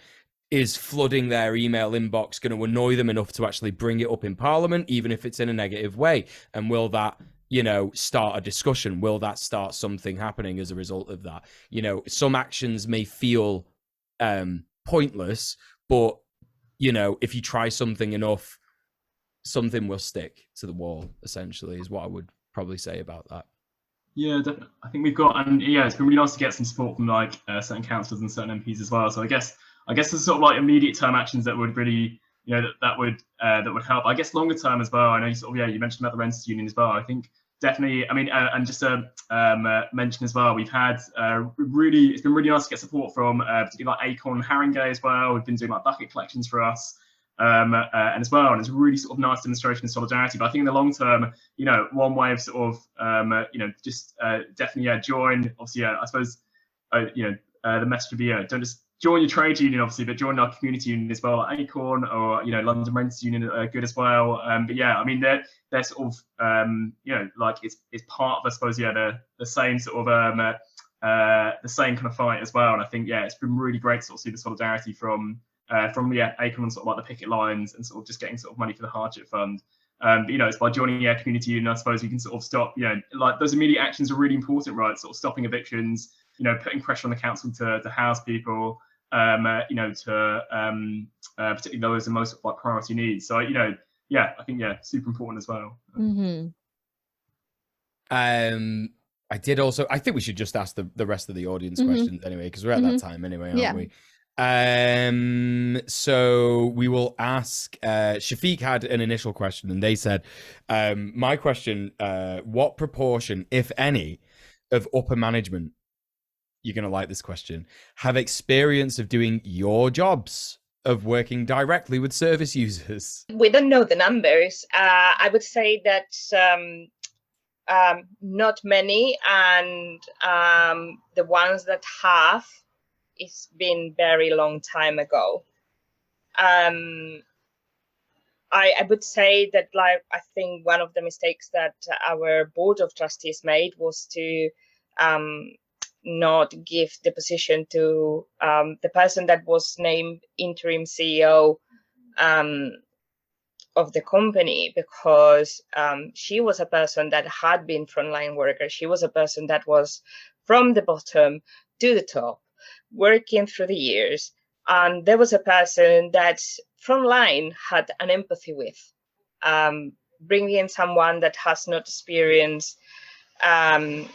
is flooding their email inbox going to annoy them enough to actually bring it up in Parliament, even if it's in a negative way? And will that, you know, start a discussion? Will that start something happening as a result of that? You know, some actions may feel pointless, but, you know, if you try something enough, something will stick to the wall, essentially, is what I would probably say about that. Yeah, definitely. I think we've got, and yeah, it's been really nice to get some support from like certain councillors and certain MPs as well. So I guess there's sort of like immediate term actions that would really, you know, that would help. I guess longer term as well. I know you sort of, you mentioned about the renters union as well. I think definitely, I mean, and just to mention as well, we've had it's been really nice to get support from particularly like Acorn and Haringey as well. We've been doing like bucket collections for us. And as well, and it's a really sort of nice demonstration of solidarity. But I think in the long term, you know, one way of sort of, you know, just definitely, join. Obviously, I suppose, you know, the message would be, don't just join your trade union, obviously, but join our community union as well, like Acorn or, you know, London Renters Union are good as well. But yeah, I mean, they're sort of, you know, like it's part of, I suppose, the same sort of, the same kind of fight as well. And I think, it's been really great to sort of see the solidarity from Acorn on sort of like the picket lines and sort of just getting sort of money for the hardship fund. But, you know, it's by joining a community union, I suppose we can sort of stop, you know, like those immediate actions are really important, right? Sort of stopping evictions, you know, putting pressure on the council to house people, you know, to particularly those in most like priority needs. So, you know, I think, super important as well. Mm-hmm. I think we should just ask the rest of the audience questions anyway, because we're at that time anyway, aren't we? So we will ask, Shafiq had an initial question and they said, my question, what proportion, if any, of upper management, you're going to like this question, have experience of doing your jobs, of working directly with service users? We don't know the numbers. I would say that not many, and the ones that have, it's been very long time ago. I would say that, like, I think one of the mistakes that our board of trustees made was to not give the position to the person that was named interim CEO of the company, because she was a person that had been frontline worker. She was a person that was from the bottom to the top, working through the years. And there was a person that frontline had an empathy with, bringing in someone that has not experienced in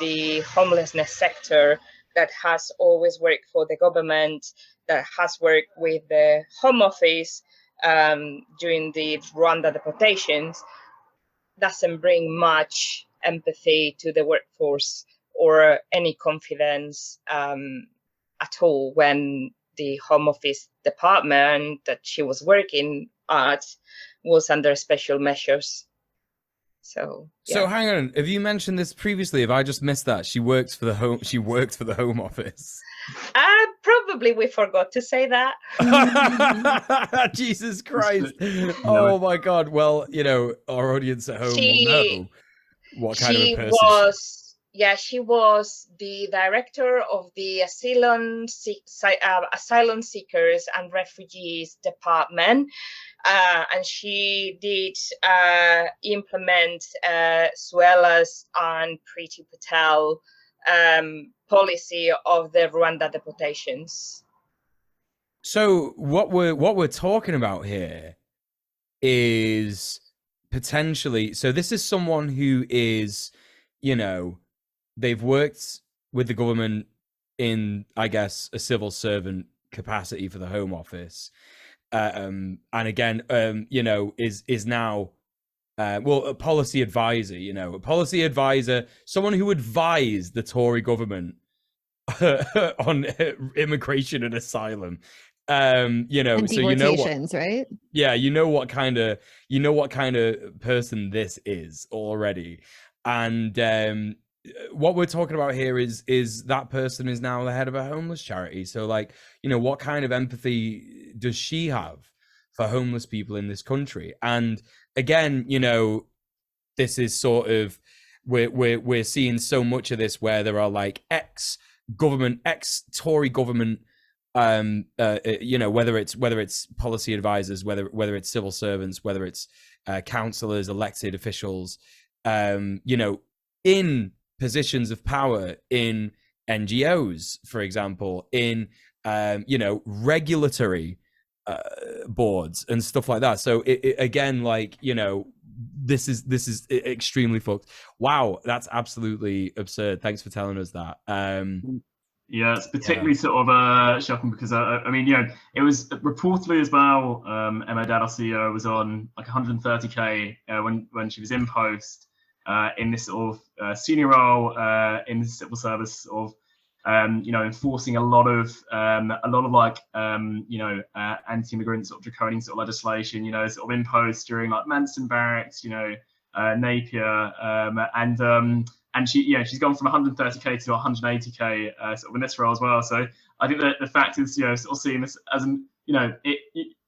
the homelessness sector, that has always worked for the government, that has worked with the Home Office during the Rwanda deportations, doesn't bring much empathy to the workforce or any confidence at all when the Home Office department that she was working at was under special measures. So, yeah. So hang on, have you mentioned this previously? Have I just missed that? She works for the Home. She worked for the Home Office. Probably we forgot to say that. Jesus Christ! Oh my God! Well, you know, our audience at home will know what kind of a person she was the director of the asylum seekers and refugees department. And she did implement, as well as on Priti Patel, policy of the Rwanda deportations. So what we're talking about here is potentially, so this is someone who is, you know, they've worked with the government in, I guess, a civil servant capacity for the Home Office. And again, you know, is now, well, a policy advisor, you know, a policy advisor, someone who advised the Tory government on immigration and asylum. You know, and so you know what, right? Yeah, you know what kind of person this is already. And what we're talking about here is that person is now the head of a homeless charity. So, like, you know, what kind of empathy does she have for homeless people in this country? And again, you know, this is sort of, we're seeing so much of this where there are like ex-Tory government, you know, whether it's policy advisors, whether it's civil servants, whether it's councillors, elected officials, you know, in positions of power in NGOs, for example, in you know, regulatory boards and stuff like that. So it again, like, you know, this is extremely fucked. Wow, that's absolutely absurd. Thanks for telling us that. Yeah, it's particularly sort of shocking because I mean, you know, it was reportedly as well. Emma Dad, our CEO, was on like 130k when she was in post. In this sort of senior role in the civil service of, you know, enforcing a lot of like, you know, anti-immigrant sort of draconian sort of legislation, you know, sort of imposed during like Manson barracks, you know, Napier, and she, you know, she's gone from 130k to 180k sort of in this role as well. So I think that the fact is, you know, sort of seeing this as an, you know,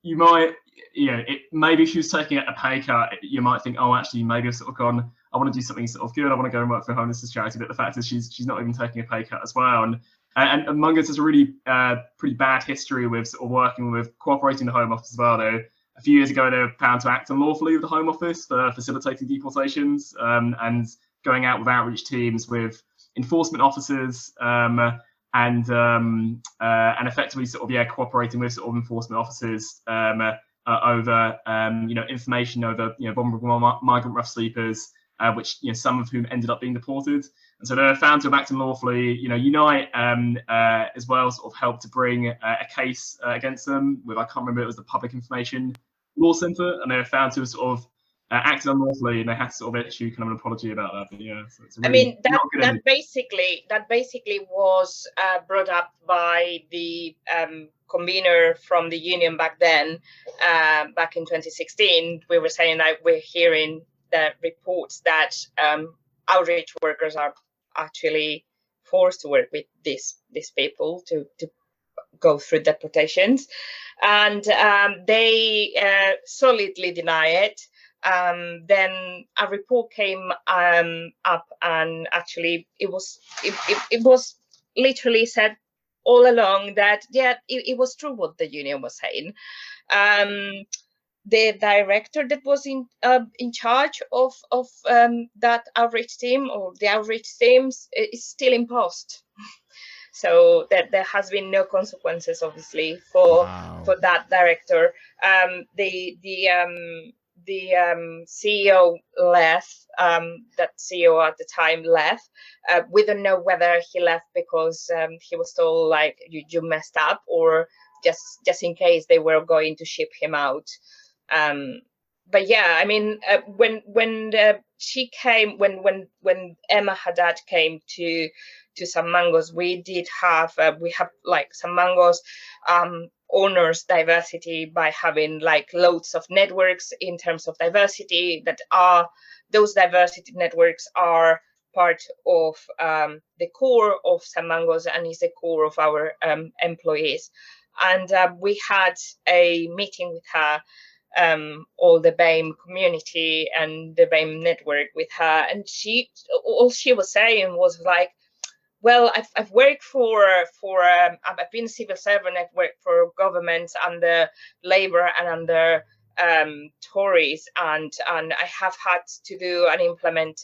you might, you know, maybe if she was taking a pay cut, you might think, oh, actually, maybe I've sort of gone, I want to do something sort of good. I want to go and work for a homelessness charity. But the fact is, she's not even taking a pay cut as well. And Mungo has a really pretty bad history with sort of working with cooperating the Home Office as well. Though a few years ago, they were found to act unlawfully with the Home Office for facilitating deportations and going out with outreach teams with enforcement officers and effectively sort of cooperating with sort of enforcement officers over you know, information over, you know, vulnerable migrant rough sleepers. Which, you know, some of whom ended up being deported, and so they were found to have acted unlawfully. You know, Unite as well sort of helped to bring a case against them with, I can't remember, it was the Public Information Law Centre, and they were found to have sort of acted unlawfully, and they had to sort of issue kind of an apology about that. But yeah, so it's a I really mean, not good that image. basically was brought up by the convener from the union back then, back in 2016. We were saying that we're hearing the reports that outreach workers are actually forced to work with these people to go through deportations, and they solidly deny it. Then a report came up, and actually it was literally said all along that it was true what the union was saying. The director that was in charge of that outreach team, or the outreach teams, is still in post. So that there has been no consequences, obviously, for that director. The CEO left. That CEO at the time left. We don't know whether he left because he was told like you messed up, or just in case they were going to ship him out. But yeah, I mean, when she came, when Emma Haddad came to San Mango's, we have like San Mango's honors diversity by having like loads of networks in terms of diversity that are those diversity networks are part of the core of San Mango's and is the core of our employees. And we had a meeting with her, all the BAME community and the BAME network with her, and all she was saying was like, well, I've worked for I've been a civil servant. I've worked for governments under Labour and under Tories, and I have had to do and implement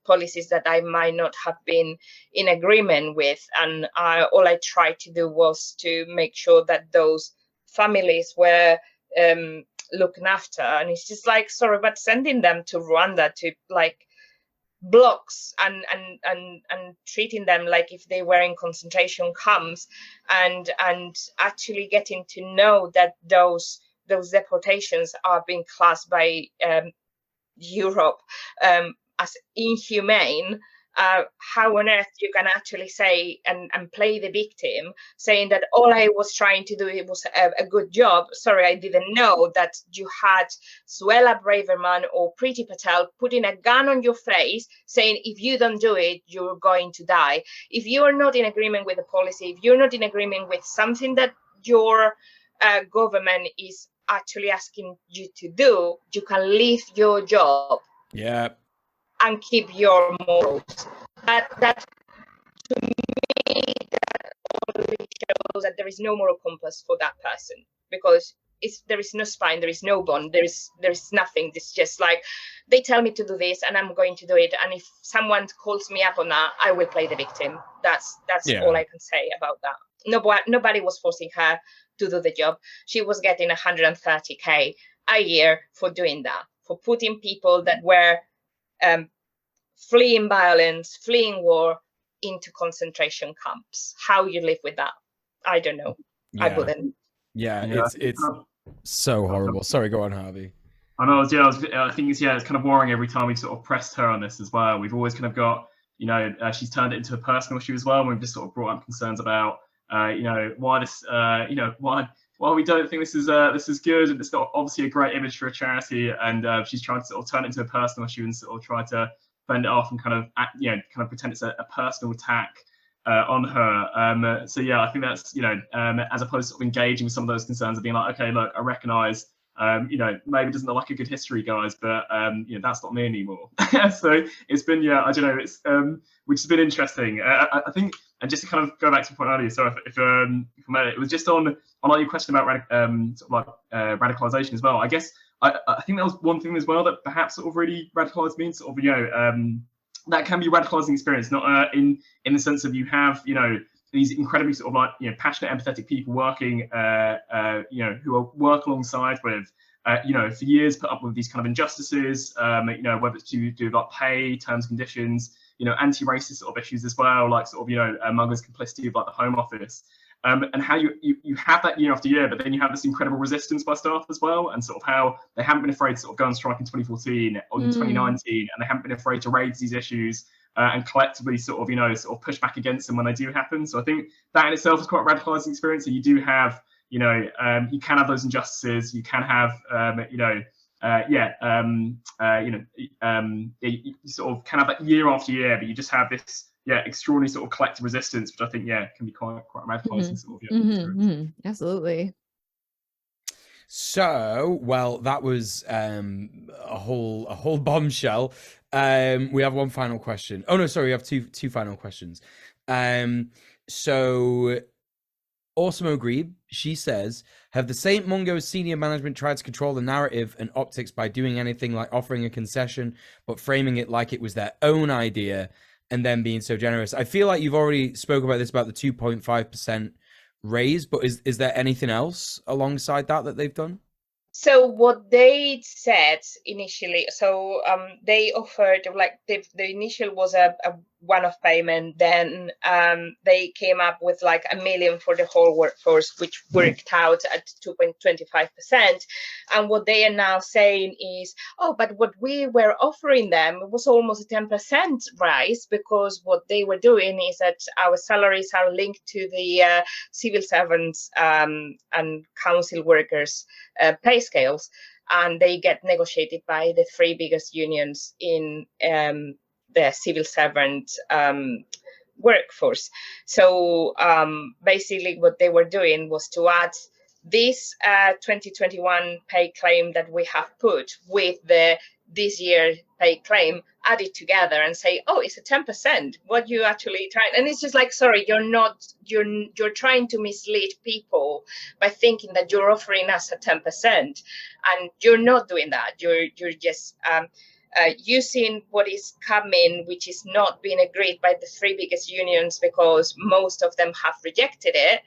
policies that I might not have been in agreement with, and all I tried to do was to make sure that those families were looking after. And it's just like, sorry, but sending them to Rwanda to like blocks and treating them like if they were in concentration camps, and actually getting to know that those deportations are being classed by Europe as inhumane. How on earth you can actually say and play the victim, saying that all I was trying to do, it was a good job. Sorry, I didn't know that you had Suella Braverman or Priti Patel putting a gun on your face, saying if you don't do it, you're going to die. If you are not in agreement with the policy, if you're not in agreement with something that your government is actually asking you to do, you can leave your job. Yeah. And keep your morals. That to me, that only shows that there is no moral compass for that person, because there is no spine, there is no bond, there is nothing. It's just like they tell me to do this and I'm going to do it. And if someone calls me up on that, I will play the victim. That's all I can say about that. Nobody was forcing her to do the job. She was getting 130K a year for doing that, for putting people that were fleeing violence, fleeing war, into concentration camps. How you live with that, I don't know. Yeah. I wouldn't. Yeah, it's so horrible. Sorry, go on, Harvey. I know. I think it's kind of worrying every time we've sort of pressed her on this as well. We've always kind of got, she's turned it into a personal issue as well. And we've just sort of brought up concerns about, why this, why we don't think this is good, and it's not obviously a great image for a charity, and she's trying to sort of turn it into a personal issue and sort of try to fend it off and kind of pretend it's a personal attack on her. So yeah, I think that's as opposed to sort of engaging with some of those concerns and being like, okay, look, I recognise maybe it doesn't look like a good history, guys, but that's not me anymore. So it's been I don't know, it's which has been interesting. I think, and just to kind of go back to the point earlier, sorry if it was just on like your question about radicalization as well. I guess I think that was one thing as well that perhaps sort of really radicalized me, sort of that can be a radicalizing experience, not in the sense of you have these incredibly sort of like passionate, empathetic people working who are work alongside with for years put up with these kind of injustices, whether it's to do with like pay, terms, conditions, anti-racist sort of issues as well, like sort of Mungo's complicity of like the Home Office. and how you have that year after year, but then you have this incredible resistance by staff as well, and sort of how they haven't been afraid to sort of go on strike in 2014 or in 2019, and they haven't been afraid to raise these issues and collectively sort of push back against them when they do happen. So I think that in itself is quite a radicalizing experience. So you do have, you can have those injustices, you can have, you sort of can have that year after year, but you just have this, extraordinary sort of collective resistance, which I think, can be quite radicalizing sort of, Absolutely. So, well, that was a whole bombshell. We have one final question. Oh no, sorry, we have two final questions. So Awesome Grebe, she says, have the St. Mungo's senior management tried to control the narrative and optics by doing anything like offering a concession, but framing it like it was their own idea and then being so generous? I feel like you've already spoke about this, about the 2.5% raise, but is there anything else alongside that they've done? So what they said initially, they offered, like, the initial was a one-off payment, then they came up with like $1 million for the whole workforce, which worked out at 2.25%. And what they are now saying is, but what we were offering them was almost a 10% rise, because what they were doing is that our salaries are linked to the civil servants and council workers pay scales, and they get negotiated by the 3 biggest unions in the civil servant workforce. So basically what they were doing was to add this 2021 pay claim that we have put with this year pay claim, add it together and say, it's a 10%. What you actually trying? And it's just like, sorry, you're trying to mislead people by thinking that you're offering us a 10%, and you're not doing that. You're just using what is coming, which is not being agreed by the 3 biggest unions, because most of them have rejected it,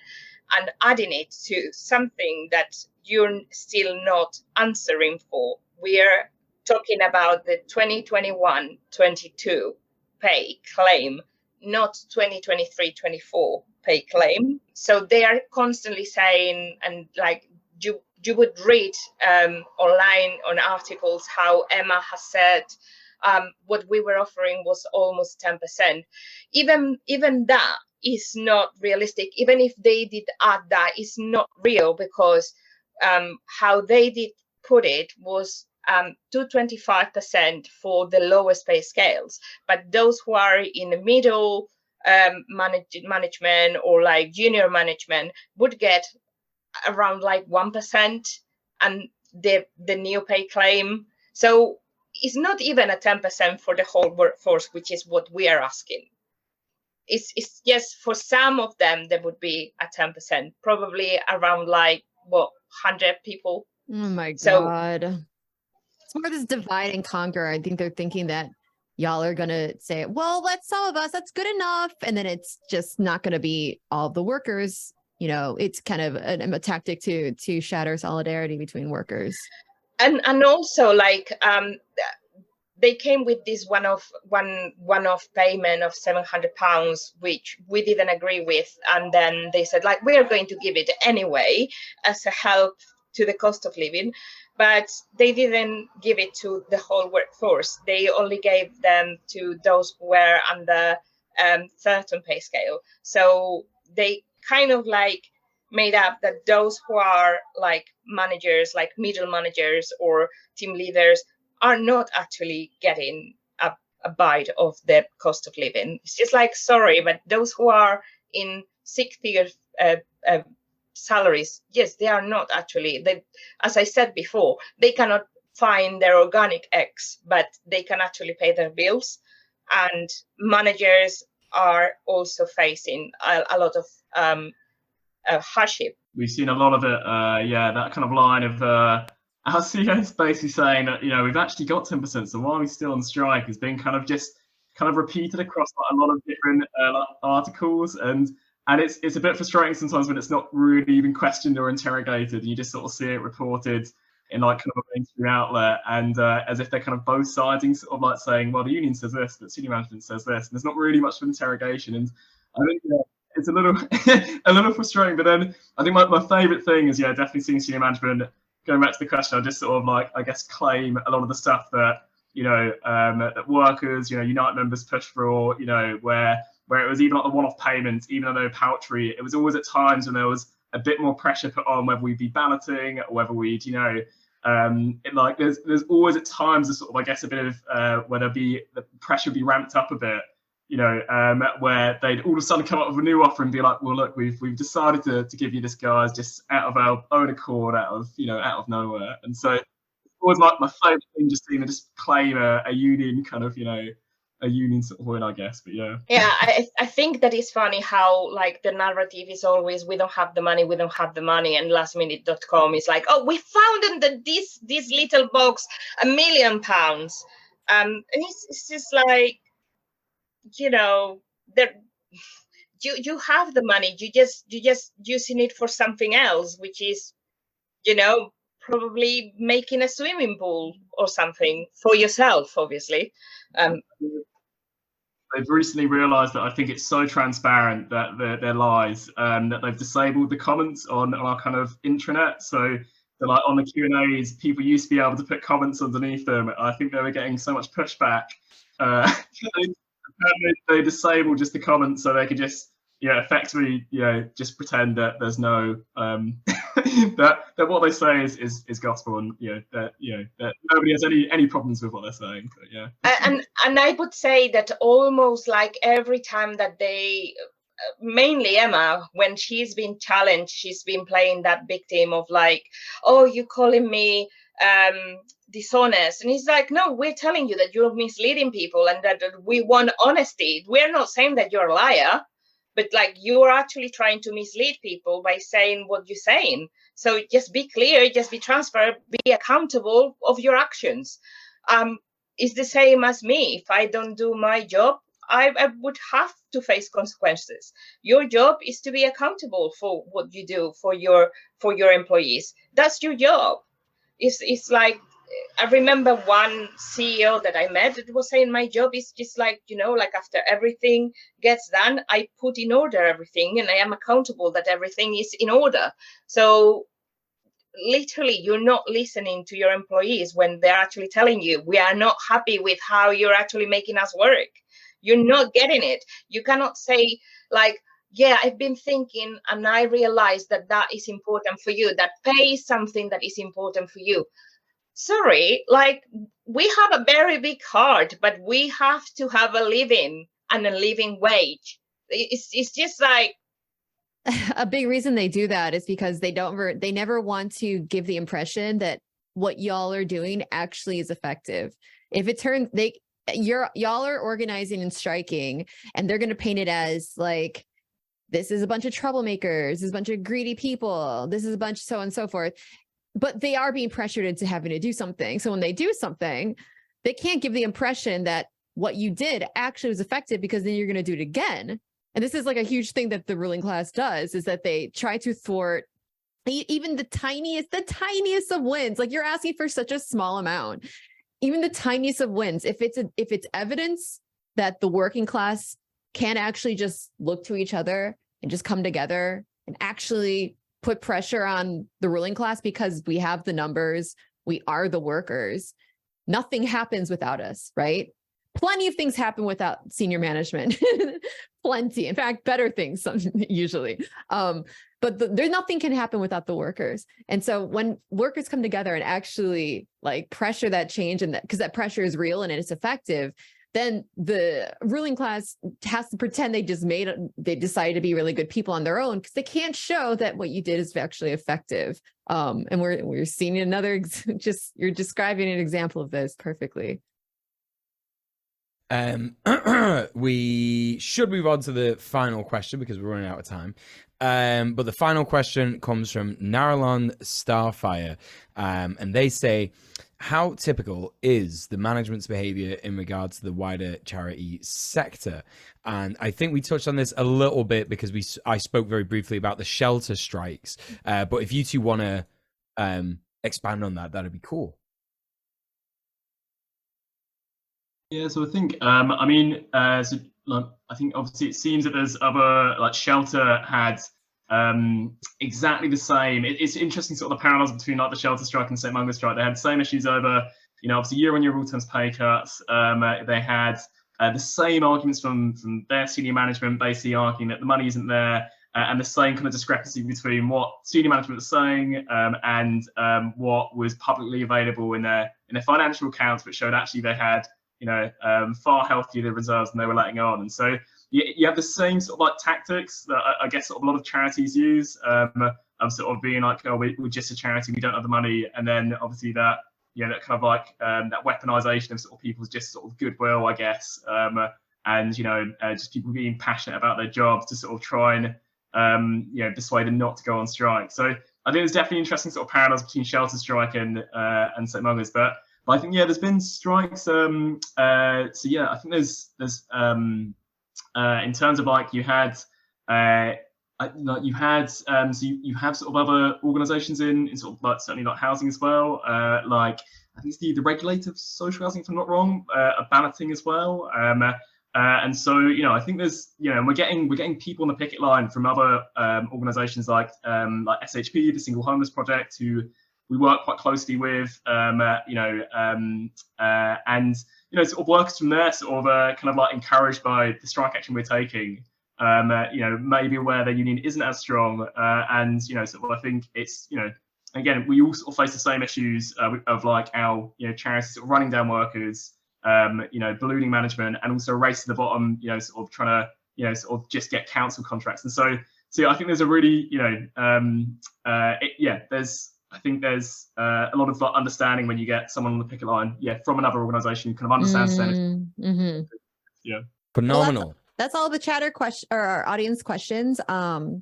and adding it to something that you're still not answering for. We're talking about the 2021-22 pay claim, not 2023-24 pay claim. So they are constantly saying, and like you would read online on articles how Emma has said what we were offering was almost 10%. Even that is not realistic. Even if they did add that, it's not real, because how they did put it was 225% for the lowest pay scales, but those who are in the middle management or like junior management would get around like 1%, and the new pay claim. So it's not even a 10% for the whole workforce, which is what we are asking. It's just for some of them there would be a 10%, probably around like 100 people. Oh my God. It's more this divide and conquer. I think they're thinking that y'all are going to say, well, that's some of us, that's good enough. And then it's just not going to be all the workers. It's kind of a tactic to shatter solidarity between workers. And also like they came with this one-off payment of £700, which we didn't agree with. And then they said, like, we are going to give it anyway as a help to the cost of living. But they didn't give it to the whole workforce. They only gave them to those who were under certain pay scale. So they kind of like made up that those who are like managers, like middle managers or team leaders, are not actually getting a bite of the cost of living. It's just like, sorry, but those who are in 6-figure salaries, yes, they are not actually, as I said before, they cannot find their organic eggs, but they can actually pay their bills. And managers are also facing a lot of hardship. We've seen a lot of it, that kind of line of our CEO is basically saying that, we've actually got 10%, so why are we still on strike, has been kind of repeated across like a lot of different articles, and it's a bit frustrating sometimes when it's not really even questioned or interrogated, and you just sort of see it reported in like kind of a mainstream outlet, and as if they're kind of both siding, sort of like saying, well, the union says this, but senior management says this, and there's not really much of an interrogation. And I think it's a little a little frustrating. But then I think my favorite thing is definitely seeing senior management. Going back to the question, I just sort of like, I guess, claim a lot of the stuff that that workers, Unite members push for, where it was even like the one-off payments, even though paltry, it was always at times when there was a bit more pressure put on, whether we'd be balloting or whether we'd, there's always at times a sort of, I guess, a bit of where the pressure be ramped up a bit, where they'd all of a sudden come up with a new offer and be like, well, look, we've decided to give you this, guys, just out of our own accord, out of nowhere. And so it's always like my favorite thing, just to just claim a union kind of, a union sort of win, I guess. But yeah, I think that is funny how like the narrative is always, we don't have the money, and lastminute.com is like, oh, we found in this little box £1 million, and it's just like, that you have the money, you just using it for something else, which is probably making a swimming pool or something for yourself, obviously. They've recently realised that I think it's so transparent that their lies, that they've disabled the comments on our kind of intranet. So they're like on the Q&As, people used to be able to put comments underneath them. I think they were getting so much pushback. They disabled just the comments so they could just effectively just pretend that there's no that what they say is gospel, and that nobody has any problems with what they're saying. So, and I would say that almost like every time that they, mainly Emma, when she's been challenged, she's been playing that victim of like, oh, you calling me dishonest, and he's like, no, we're telling you that you're misleading people and that we want honesty. We're not saying that you're a liar, but like you're actually trying to mislead people by saying what you're saying. So just be clear, just be transparent, be accountable of your actions. It's the same as me. If I don't do my job, I would have to face consequences. Your job is to be accountable for what you do for your employees. That's your job. It's like, I remember one CEO that I met that was saying, my job is just like, like after everything gets done, I put in order everything and I am accountable that everything is in order. So literally, you're not listening to your employees when they're actually telling you, we are not happy with how you're actually making us work. You're not getting it. You cannot say like, yeah, I've been thinking and I realized that is important for you, that pay is something that is important for you. Sorry, like we have a very big heart, but we have to have a living and a living wage. It's just like, a big reason they do that is because they never want to give the impression that what y'all are doing actually is effective. If it turns y'all are organizing and striking, and they're going to paint it as like, this is a bunch of troublemakers, this is a bunch of greedy people, this is a bunch so on and so forth. But they are being pressured into having to do something. So when they do something, they can't give the impression that what you did actually was effective, because then you're going to do it again. And this is like a huge thing that the ruling class does, is that they try to thwart even the tiniest of wins. Like, you're asking for such a small amount, even the tiniest of wins. If it's evidence that the working class can actually just look to each other and just come together and actually put pressure on the ruling class, because we have the numbers, we are the workers. Nothing happens without us, right? Plenty of things happen without senior management. Plenty. In fact, better things usually. But there's nothing can happen without the workers. And so when workers come together and actually like pressure that change, and because that pressure is real and it's effective, then the ruling class has to pretend they decided to be really good people on their own, because they can't show that what you did is actually effective. And we're seeing another, you're describing an example of this perfectly. We should move on to the final question because we're running out of time. But the final question comes from Naralon Starfire, and they say, how typical is the management's behavior in regards to the wider charity sector? And I think we touched on this a little bit because I spoke very briefly about the shelter strikes. But if you two want to expand on that, that'd be cool. Yeah, so I think, so like I think obviously it seems that there's other like Shelter had exactly the same. It's interesting sort of the parallels between like the Shelter strike and St. Mungo's strike. They had the same issues over, obviously year-on-year real terms pay cuts. They had the same arguments from their senior management, basically arguing that the money isn't there, and the same kind of discrepancy between what senior management was saying and what was publicly available in their financial accounts, which showed actually they had far healthier reserves than they were letting on. And so you have the same sort of like tactics that I guess sort of a lot of charities use, of sort of being like, oh, we're just a charity, we don't have the money, and then obviously that that kind of like that weaponization of sort of people's just sort of goodwill, I guess, and just people being passionate about their jobs to sort of try and persuade them not to go on strike. So I think there's definitely interesting sort of parallels between Shelter strike and St. Mungo's, but I think there's been strikes. So I think there's in terms of like you had you have sort of other organisations in sort of like certainly like housing as well. Like I think it's the regulator of social housing, if I'm not wrong, are balloting as well. And so I think there's we're getting people on the picket line from other organisations like SHP, the Single Homeless Project, who we work quite closely with, and sort of workers from there sort of kind of like encouraged by the strike action we're taking. Maybe where their union isn't as strong, and sort of I think it's again we all sort of face the same issues of like our charities sort of running down workers, ballooning management, and also a race to the bottom, sort of trying to sort of just get council contracts. And so I think there's a really there's a lot of like understanding when you get someone on the picket line from another organisation who kind of understands phenomenal. Well, that's all the chatter question or our audience questions. The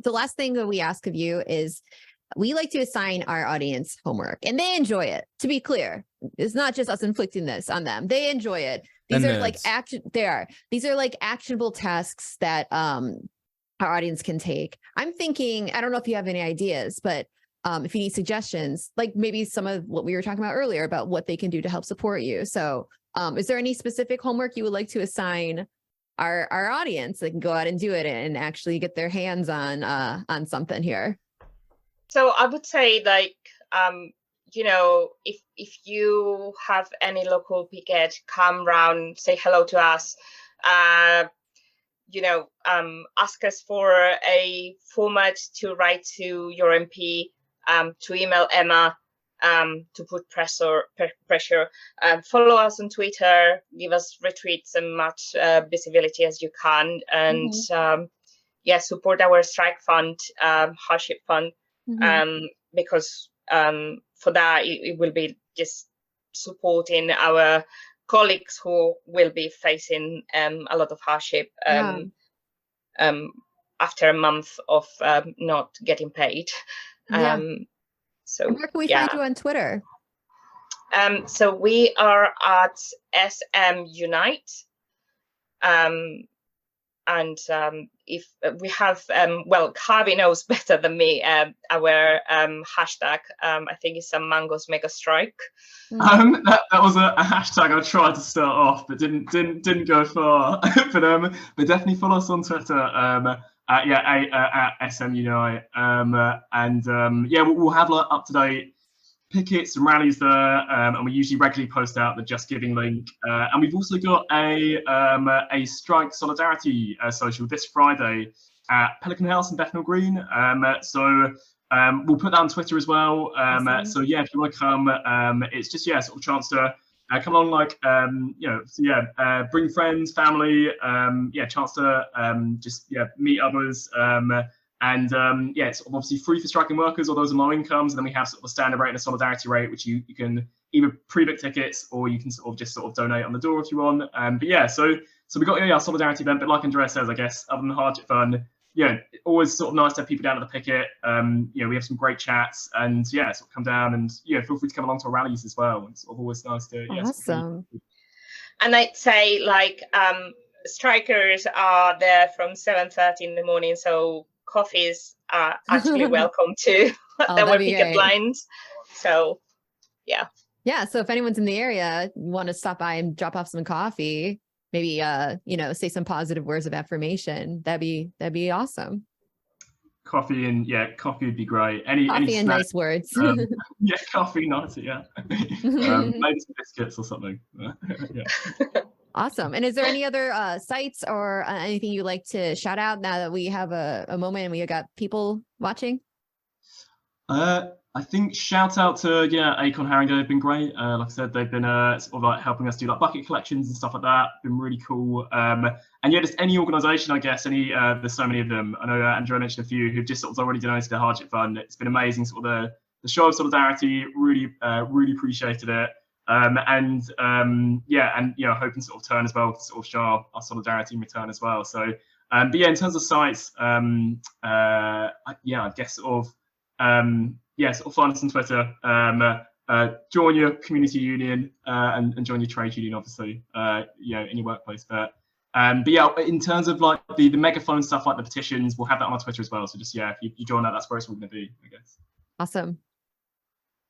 last thing that we ask of you is we like to assign our audience homework, and they enjoy it. To be clear, it's not just us inflicting this on them; they enjoy it. These are like These are like actionable tasks that our audience can take. I'm thinking. I don't know if you have any ideas, but if you need suggestions, like maybe some of what we were talking about earlier about what they can do to help support you. So, is there any specific homework you would like to assign our audience? They can go out and do it and actually get their hands on something here. So I would say, like, if you have any local picket, come round, say hello to us. Ask us for a format to write to your MP, to email Emma, to put pressure. Follow us on Twitter, give us retweets and much visibility as you can, and support our strike fund, hardship fund, because for that it will be just supporting our colleagues who will be facing a lot of hardship after a month of not getting paid. So and where can we find you on Twitter? So we are at SM Unite, and if we have Harvey knows better than me, our hashtag I think is some Mangoes Mega Strike. That was a hashtag I tried to start off but didn't go far. but definitely follow us on Twitter at SM Unite, we'll have like up-to-date pickets and rallies there, and we usually regularly post out the Just Giving link, and we've also got a strike solidarity social this Friday at Pelican House in Bethnal Green, so we'll put that on Twitter as well. Awesome. So if you want to come, it's just sort of a chance to come along, like bring friends, family, chance to just meet others, and it's sort of obviously free for striking workers or those on low incomes, and then we have sort of a standard rate and a solidarity rate, which you can either pre-book tickets or you can sort of donate on the door if you want. So we got our solidarity event, but like Andrea says, I guess other than the hardship fund, always sort of nice to have people down at the picket. We have some great chats, and sort of come down and feel free to come along to our rallies as well. It's sort of always nice to awesome. And I'd say strikers are there from 7:30 in the morning, so coffees are actually welcome to our picket lines. So so if anyone's in the area, you want to stop by and drop off some coffee, maybe say some positive words of affirmation, that'd be awesome. Coffee would be great. Coffee any and snack, nice words. Coffee, nice, maybe some biscuits or something. Yeah. Awesome. And is there any other sites or anything you'd like to shout out now that we have a moment and we got people watching? I think shout out to Acorn, Harry and Andrea have been great. Like I said, they've been sort of like helping us do like bucket collections and stuff like that. Been really cool. And just any organisation, I guess. There's so many of them. I know Andrea mentioned a few who've just sort of already donated their hardship fund. It's been amazing, sort of the show of solidarity. Really appreciated it. Hoping to sort of turn as well to sort of show our solidarity in return as well. So, in terms of sites, I guess sort of find us on Twitter, join your community union, and join your trade union, obviously, in your workplace. But in terms of like the megaphone stuff, like the petitions, we'll have that on our Twitter as well. So just, if you join that, that's where it's all going to be, I guess. Awesome.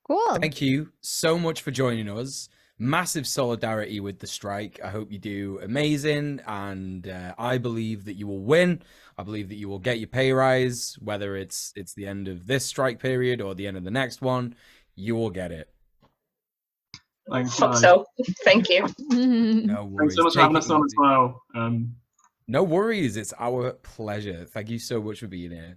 Cool. Thank you so much for joining us. Massive solidarity with the strike. I hope you do amazing, and I believe that you will win. I believe that you will get your pay rise, whether it's the end of this strike period or the end of the next one. You will get it. Thanks. Hope so. Thank you. No worries. Thanks so much for having us on as well. No worries. It's our pleasure. Thank you so much for being here.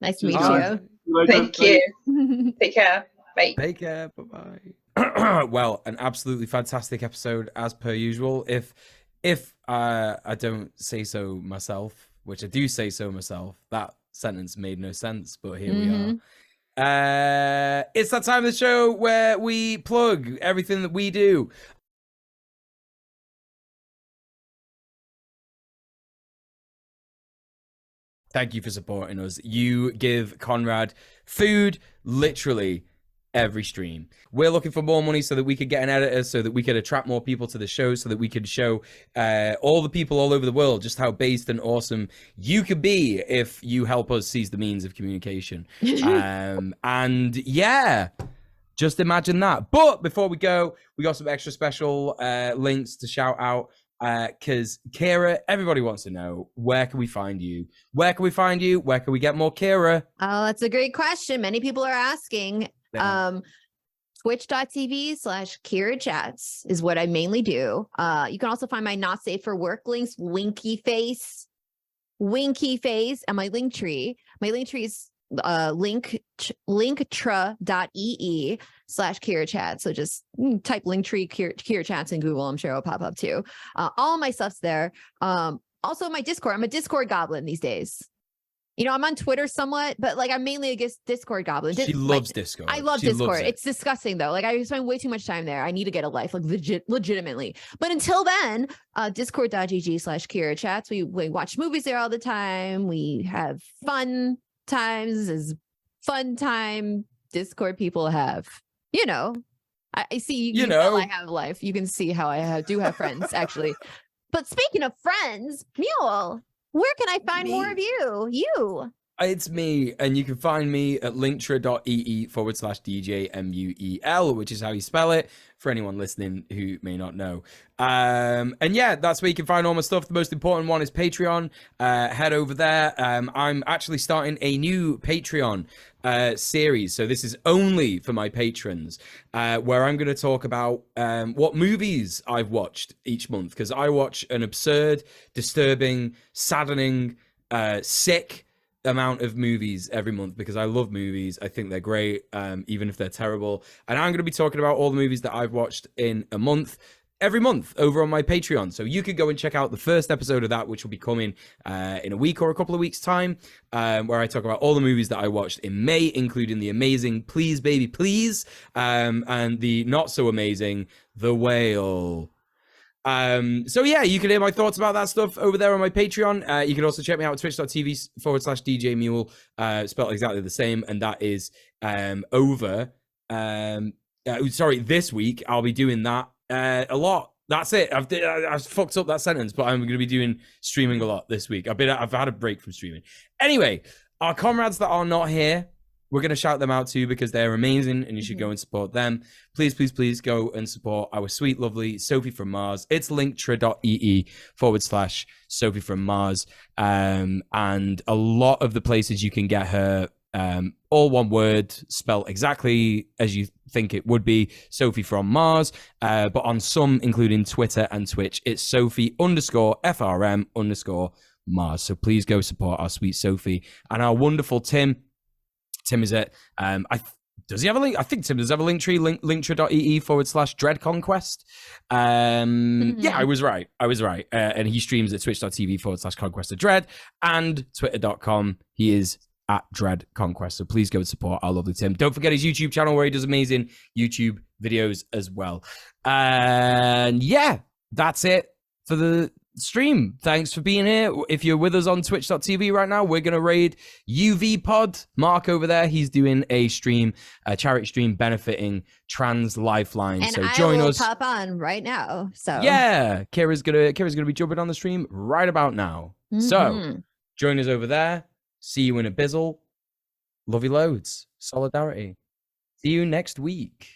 Nice to meet you. Thank you. Take care. Bye. Take care. Bye-bye. Well, an absolutely fantastic episode as per usual. If I don't say so myself, which I do say so myself, that sentence made no sense, but here we are. It's that time of the show where we plug everything that we do. Thank you for supporting us. You give Conrad food literally every stream. We're looking for more money so that we could get an editor, so that we could attract more people to the show, so that we could show all the people all over the world just how based and awesome you could be if you help us seize the means of communication. And yeah, just imagine that. But before we go, we got some extra special links to shout out. Because Kira, everybody wants to know, where can we find you? Where can we find you? Where can we get more Kira? Oh, that's a great question. Many people are asking. Twitch.tv/Kira Chats is what I mainly do. You can also find my not safe for work links, winky face, and my link tree. My link tree is linktra.ee/Kira Chat. So just type Linktree Kira Chats in Google. I'm sure it'll pop up too. All of my stuff's there. Also my Discord. I'm a Discord goblin these days. I'm on Twitter somewhat, but like I'm mainly a Discord goblin. She loves Discord. I love Discord. It's disgusting though. Like I spend way too much time there. I need to get a life, like legitimately. But until then, discord.gg/Kira Chats. We watch movies there all the time. We have fun times as fun time Discord people have. I see you know I have a life. You can see how I do have friends actually. But speaking of friends, Mule, where can I find more of you? It's me, and you can find me at linktra.ee/DJMUEL, which is how you spell it, for anyone listening who may not know. And yeah, that's where you can find all my stuff. The most important one is Patreon. Head over there. I'm actually starting a new Patreon series. So this is only for my patrons, where I'm going to talk about what movies I've watched each month, because I watch an absurd, disturbing, saddening, sick amount of movies every month, because I love movies. I think they're great, even if they're terrible. And I'm going to be talking about all the movies that I've watched in a month, every month, over on my Patreon. So you could go and check out the first episode of that, which will be coming in a week or a couple of weeks' time, where I talk about all the movies that I watched in May, including the amazing Please Baby Please, and the not so amazing The Whale. So yeah, you can hear my thoughts about that stuff over there on my Patreon. You can also check me out at twitch.tv/DJ Mule, spelled exactly the same, and that is over. This week I'll be doing that a lot. That's it. I've fucked up that sentence, but I'm going to be doing streaming a lot this week. I've had a break from streaming. Anyway, our comrades that are not here, we're going to shout them out too because they're amazing and you should go and support them. Please, please, please go and support our sweet, lovely Sophie from Mars. It's linktree.ee/Sophie from Mars. And a lot of the places you can get her, all one word, spelled exactly as you think it would be, Sophie from Mars. But on some, including Twitter and Twitch, it's Sophie_FRM_Mars. So please go support our sweet Sophie and our wonderful Tim. Tim is it. Does he have a link? I think Tim does have a link tree, linktree.ee/Dread Conquest. Yeah, I was right. And he streams at twitch.tv/Conquest of Dread and twitter.com. He is at Dread Conquest. So please go and support our lovely Tim. Don't forget his YouTube channel where he does amazing YouTube videos as well. And yeah, that's it for the stream. Thanks for being here. If you're with us on twitch.tv right now, we're gonna raid UV Pod. Mark over there, he's doing a stream, a charity stream benefiting Trans Lifeline. And so join us. Pop on right now. So yeah, Kira's gonna be jumping on the stream right about now. So join us over there. See you in a bizzle. Love you loads. Solidarity. See you next week.